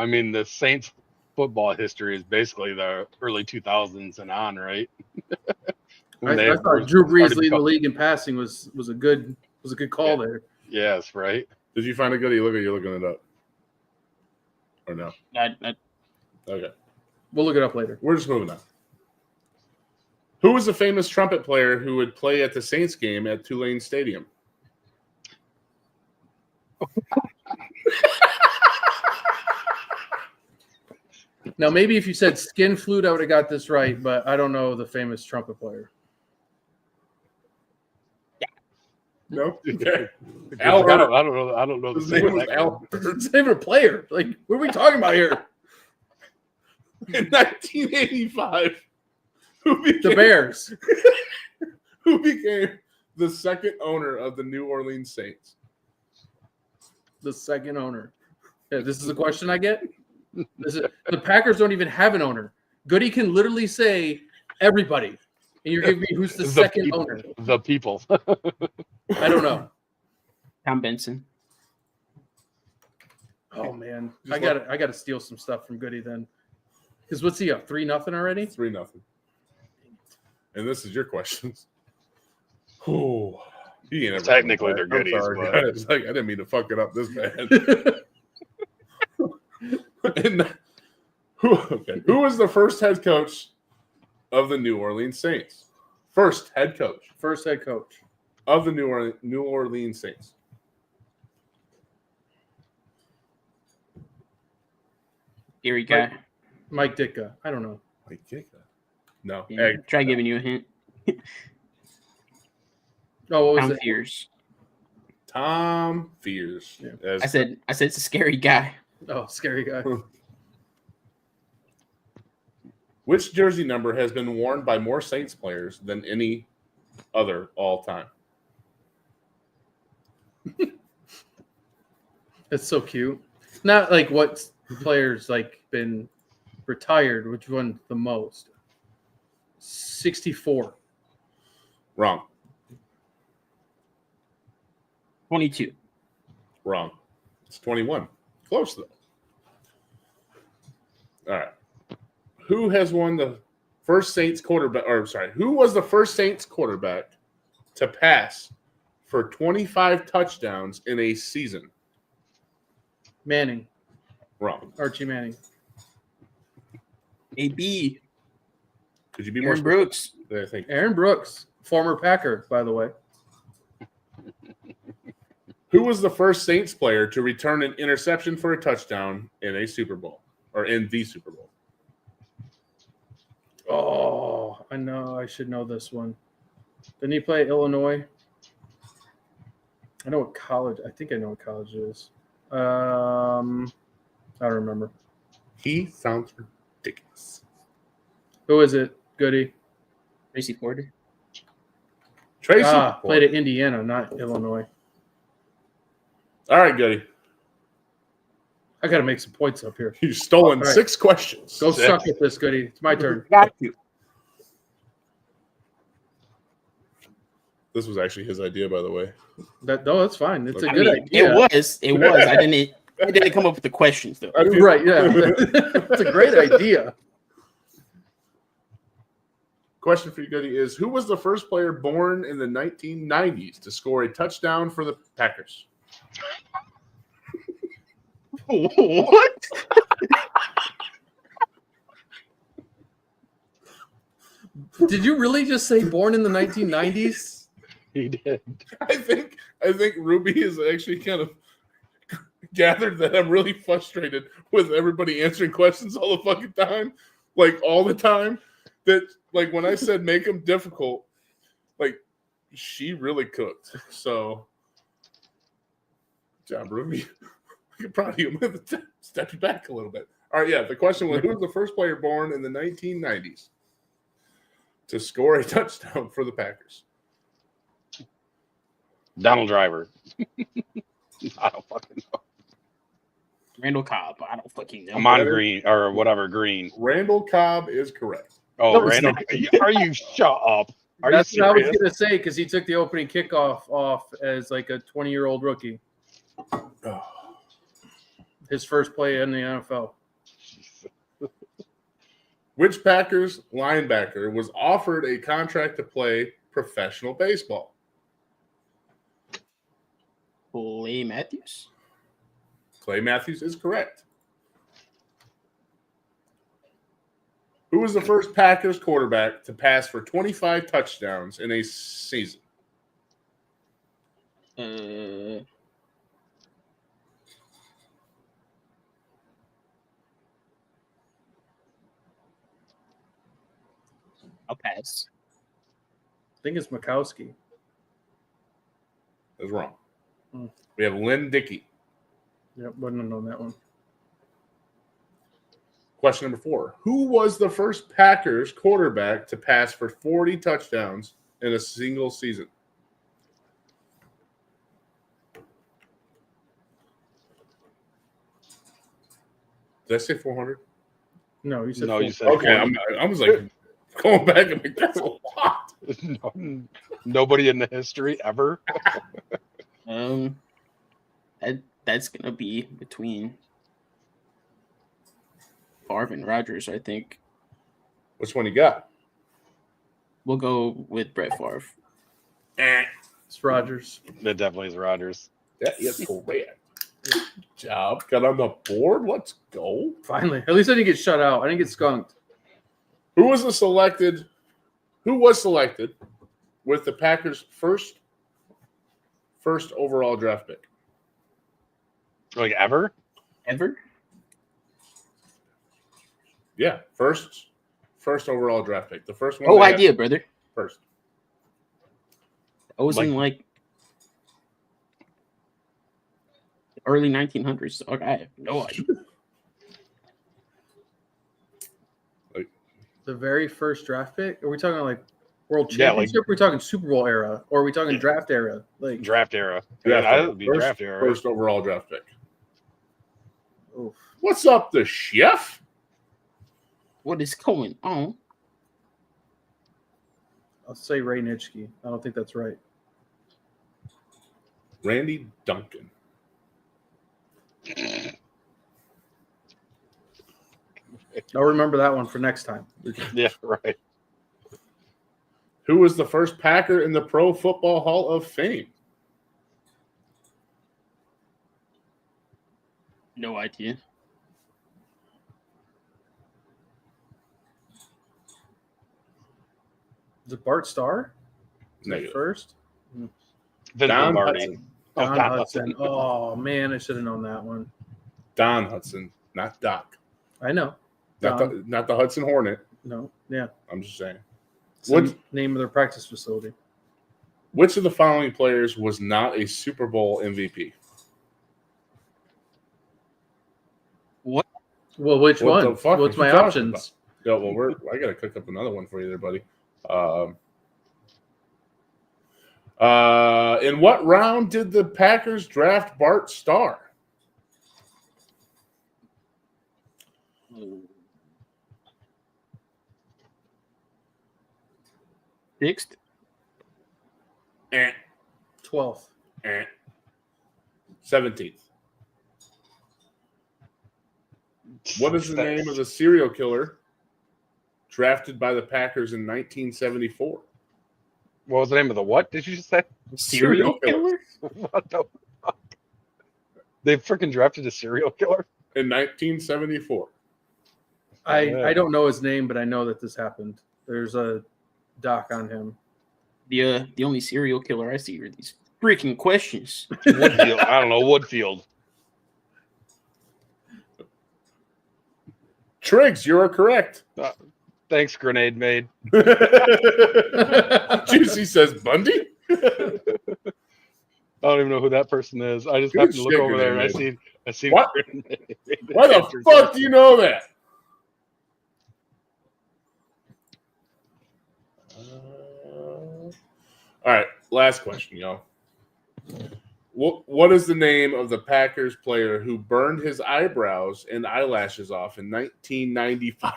mean, the Saints football history is basically the early 2000s and on, right? I thought Drew Brees leading the league in passing was a good call there. Yes, right. Did you find a good? You're looking it up, or no? Okay, We'll look it up later. we're just moving on. Who was the famous trumpet player who would play at the Saints game at Tulane Stadium? Now, maybe if you said skin flute, I would have got this right, but I don't know the famous trumpet player. No. Okay. I Al don't Hurd. I don't know the His name was second Al one. Hurd. It's not even a player. Like, what are we talking about here? In 1985, who The became, Bears. who became the second owner of the New Orleans Saints? The second owner. Yeah, this is a question I get. The Packers don't even have an owner. Goody can literally say everybody, and you're giving me who's the second people, owner. The people. I don't know. Tom Benson. Oh man, Just I got to steal some stuff from Goody then. Because what's he up? 3-0 already? 3-0. And this is your questions. Oh, he ain't ever Technically, coming they're back. I'm goodies, sorry, but- guys. Like, I didn't mean to fuck it up this bad. And who was the first head coach of the New Orleans Saints? First head coach First head coach. of the New Orleans Saints. Scary guy. Mike Ditka. I don't know. Like, no. Yeah, try giving you a hint. Oh, what was Tom it? Fears. Tom Fears. Yeah. As- I said it's a scary guy. Oh, scary guy. Which jersey number has been worn by more Saints players than any other all time? That's so cute. Not like what players like been retired. Which one the most? 64. Wrong. 22. Wrong. It's 21. Close though. All right. Who has won the first Saints quarterback? Or sorry, who was the first Saints quarterback to pass for 25 touchdowns in a season? Manning. Wrong. Archie Manning. AB. Could you be more Aaron Brooks. specific? I think. Aaron Brooks, former Packer, by the way. Who was the first Saints player to return an interception for a touchdown in a Super Bowl or in the Super Bowl? Oh, I know. I should know this one. Didn't he play Illinois? I know what college. I think I know what college it is. I don't remember. He sounds ridiculous. Who is it? Goody. Tracy Porter. Tracy Played at Indiana, not Illinois. All right, Goody. I got to make some points up here. You've stolen All right. 6 questions. Go suck at this, Goody. It's my turn. Got you. This was actually his idea, by the way. No, that's fine. It's a I good mean, idea. It was. I didn't come up with the questions though. Right, yeah. It's a great idea. Question for you, Goody, is who was the first player born in the 1990s to score a touchdown for the Packers? What? Did you really just say born in the 1990s? He did. I think Ruby has actually kind of gathered that I'm really frustrated with everybody answering questions all the fucking time, like all the time. That like when I said make them difficult, like she really cooked. So, good job, Ruby. I'm proud of you. Step you back a little bit. All right, yeah. The question was, who was the first player born in the 1990s to score a touchdown for the Packers? Donald Driver. I don't fucking know. Randall Cobb. I don't fucking know. Amon Green or whatever Green. Randall Cobb is correct. Oh, No, it's Randall. Are you shut up? Are That's you what I was serious? going to say because he took the opening kickoff off as like a 20-year-old rookie. His first play in the NFL. Which Packers linebacker was offered a contract to play professional baseball? Clay Matthews. Clay Matthews is correct. Who was the first Packers quarterback to pass for 25 touchdowns in a season? I'll pass. I think it's Mikowski. That's wrong. Hmm. We have Lynn Dickey. Yep, wouldn't have known that one. Question number 4. Who was the first Packers quarterback to pass for 40 touchdowns in a single season? Did I say 400? No, you said No, four. you said Okay, I was like going back and like, that's a lot. Nobody in the history ever. I that's gonna be between Favre and Rodgers. I think Which one you got? we'll go with Brett Favre. It's Rodgers. That definitely is Rodgers. That is correct. Good job. Got on the board. Let's go. Finally. At least I didn't get shut out. I didn't get skunked. Who was selected with the Packers' first overall draft pick? Like ever? Ever? Yeah, first overall draft pick. The first one. Oh, they had idea, brother. first. I was in like early 1900s. Okay, I have no idea. The very first draft pick? Are we talking like World Yeah, like- Championship? Are we talking Super Bowl era? Or are we talking draft era? Like, Draft era. Draft Yeah, era. that would be First- draft era. First overall draft pick. oof. What's up, the chef? What is going on? I'll say Ray Nitschke. I don't think that's right. Randy Duncan. I'll remember that one for next time. Yeah, right. Who was the first Packer in the Pro Football Hall of Fame? No idea. Is it Bart Starr? Is that Negative. first? Vince Don Lombardi. Hudson. Oh, Don Don Hudson. Oh, man, I should have known that one. Don Hudson, not Doc. I know. Not the Hudson Hornet. No, yeah. I'm just saying. It's What- the name of their practice facility. Which of the following players was not a Super Bowl MVP? Well, which What the one? fuck What's are you my talking options? Yeah, well, I gotta cook up another one for you there, buddy. In what round did the Packers draft Bart Starr? Sixth? 12th. 17th. What is the name of the serial killer drafted by the Packers in 1974? What was the name of the what? Did you just say? Serial killer? What the fuck? They freaking drafted a serial killer? In 1974. I don't know his name, but I know that this happened. There's a doc on him. The only serial killer I see are these freaking questions. Woodfield. I don't know. Woodfield. Triggs, you are correct. Thanks, grenade made. Juicy says Bundy. I don't even know who that person is. I just Good happened to look shit, over there and I grenade seen What? Grenade made. Why the fuck do you know that? All right, last question, y'all. What is the name of the Packers player who burned his eyebrows and eyelashes off in 1995?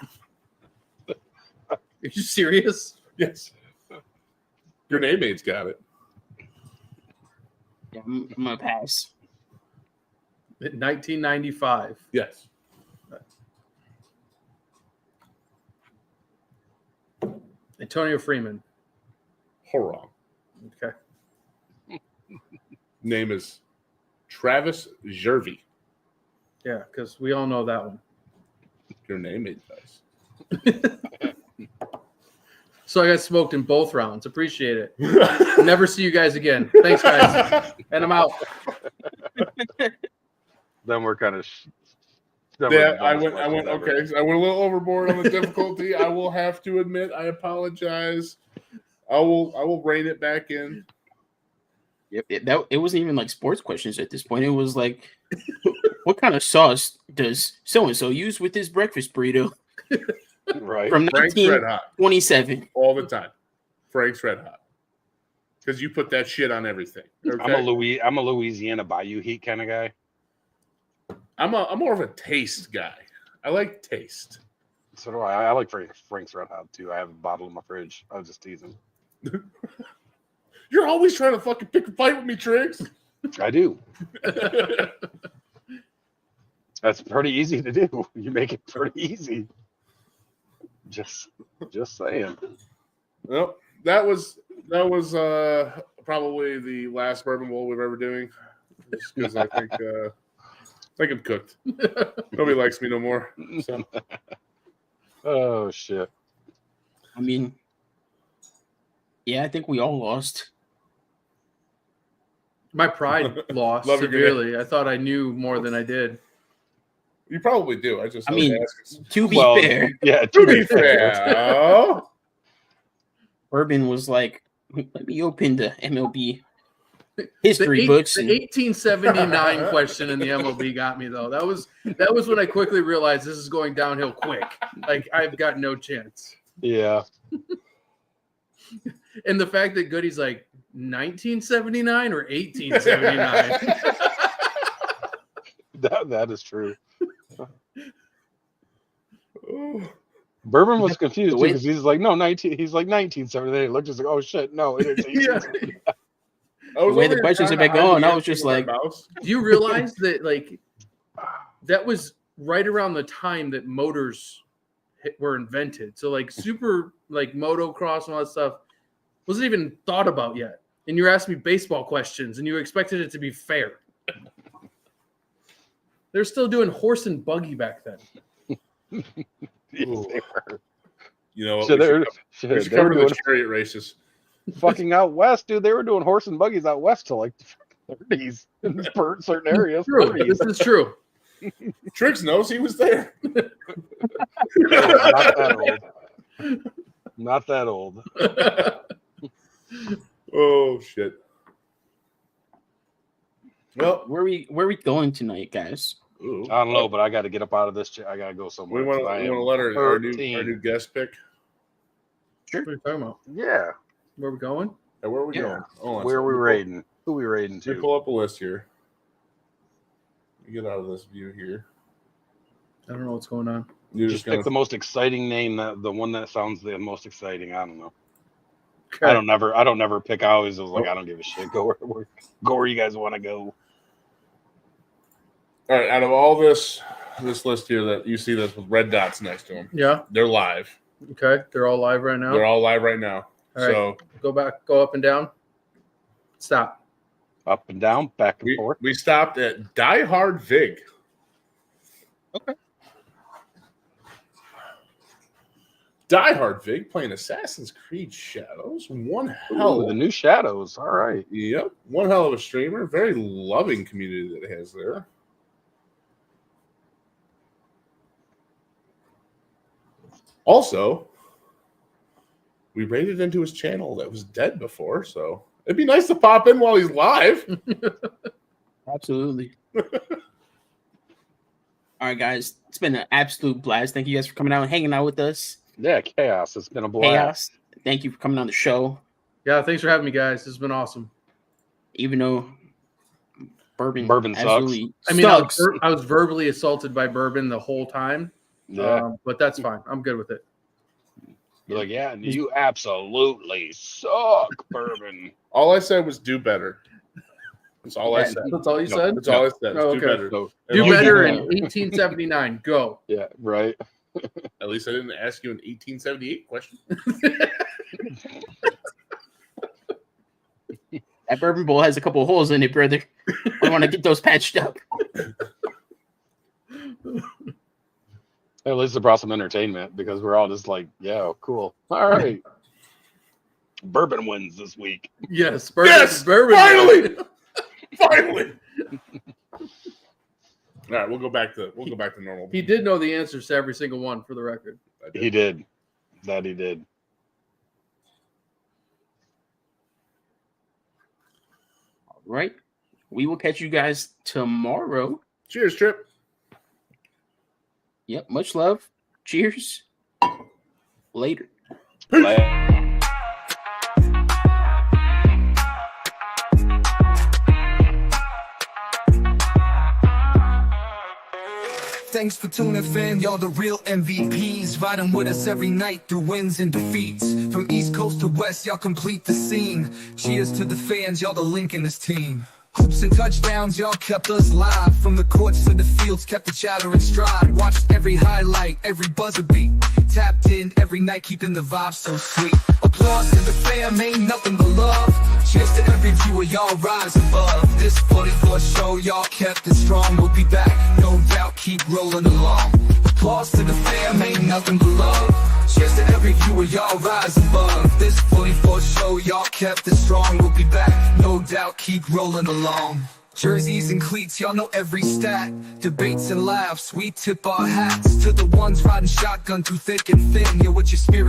Are you serious? Yes. Grenade Mate's got it. Yeah, I'm gonna pass. In 1995. Yes. Antonio Freeman. Wrong. Okay. Name is Travis Jervey. Yeah, because we all know that one. Your name Mate does. So I got smoked in both rounds. Appreciate it. Never see you guys again. Thanks, guys. And I'm out. Then we're kind of. Yeah, I went okay. So I went a little overboard on the difficulty. I will have to admit, I apologize. I will rein it back in. Yep, it wasn't even like sports questions at this point. It was like, what kind of sauce does so and so use with his breakfast burrito? Right. From Frank's Red Hot 1927. all the time. Frank's Red Hot. Because you put that shit on everything. Okay? I'm a Louisiana Bayou Heat kind of guy. I'm more of a taste guy. I like taste. So do I. I like Frank's Red Hot too. I have a bottle in my fridge. I was just teasing. You're always trying to fucking pick a fight with me, Triggs. I do. That's pretty easy to do. You make it pretty easy. Just saying. Well, that was probably the last Bourbon Bowl we've ever doing. Just because I think I'm cooked. Nobody likes me no more. So. Oh shit. I mean, yeah, I think we all lost. My pride lost Love your severely. I thought I knew more than I did. You probably do. I mean, asking. to be Well, fair, yeah. To be fair, Bourbon was like, let me open the MLB history books. The And 1879 question in the MLB got me though. That was when I quickly realized this is going downhill quick. Like I've got no chance. Yeah. And the fact that Goody's like 1979 or 1879. That is true. Bourbon was confused way- because he's like, no, 19. He's like 1978. Looked just like, oh shit, no, it is 1879. I was The way over the here questions trying have been to hide going, the I was answer just with my like- mouse. Do you realize that like that was right around the time that motors were invented? So like super like motocross and all that stuff wasn't even thought about yet. And you're asking me baseball questions and you expected it to be fair. They're still doing horse and buggy back then. Yes, they were. You know what? So we they're, should, we shit, should they were cover doing the chariot races. fucking out west, dude. They were doing horse and buggies out west till like the 30s in certain areas. True. 30s. This is true. Triggs knows he was there. Not that old. Not that old. Oh shit. Well, where we going tonight, guys? ooh. I don't know, but I got to get up out of this chair. I got to go somewhere. We want 'cause I to am let our new 13. guest pick. What are you talking about? Yeah. Where are we going? Hey, where are we Yeah. going? Hold on, Where so are we let me pull- raiding? Who we raiding Let me to? pull up a list here. Let me get out of this view here. I don't know what's going on. You're Just pick the most exciting name, the one that sounds the most exciting. I don't know. Okay. I don't never pick. I always was like, I don't give a shit. Go where you guys want to go. All right, out of all this list here that you see that's with red dots next to them, Yeah. they're live. Okay. They're all live right now. They're all live right now. All right. So Go back, go up and down. Stop. Up and down, back and forth. we stopped at Die Hard Vig. Okay. Die Hard Vig playing Assassin's Creed Shadows. One hell Ooh, the new shadows. All right. Yep. One hell of a streamer. Very loving community that it has there. Also, we raided into his channel that was dead before, so it'd be nice to pop in while he's live. Absolutely. All right, guys. It's been an absolute blast. Thank you guys for coming out and hanging out with us. Yeah, chaos. It's been a blast. Chaos. Thank you for coming on the show. Yeah. Thanks for having me, guys. This has been awesome. Even though Bourbon sucks. absolutely I mean, sucks. I was verbally assaulted by Bourbon the whole time. Yeah. But that's fine. I'm good with it. You're like, yeah, you absolutely suck, Bourbon. All I said was do better. That's all I said. That's all you No, said? That's all I said. Oh, Do okay. better. So, Do And better also- in 1879. Go. yeah, right. At least I didn't ask you an 1878 question. That Bourbon Bowl has a couple of holes in it, brother. I want to get those patched up. At least it brought some entertainment because we're all just like, yeah, cool. All right. Bourbon wins this week. Yes. Bourbon, Yes! Bourbon. Finally! Finally! All right, we'll go back to normal. He did know the answers to every single one for the record. I did. He did. That he did. All right. We will catch you guys tomorrow. Cheers, Trip. Yep. Much love. Cheers. Later. Thanks for tuning in, y'all the real MVPs. Riding with us every night through wins and defeats. From East Coast to West, y'all complete the scene. Cheers to the fans, y'all the link in this team. Hoops and touchdowns, y'all kept us live. From the courts to the fields, kept the chatter in stride. Watched every highlight, every buzzer beat. Tapped in every night, keeping the vibe so sweet. Applause to the fam, ain't nothing but love. Cheers to every viewer, y'all rise above. This 44 show, y'all kept it strong. We'll be back, no doubt, keep rolling along. Applause to the fam, ain't nothing but love. Cheers to every viewer, y'all rise above. This 44 show, y'all kept it strong. We'll be back, no doubt, keep rolling along. Jerseys and cleats, y'all know every stat. Debates and laughs, we tip our hats to the ones riding shotgun through thick and thin. Yeah, what your spirit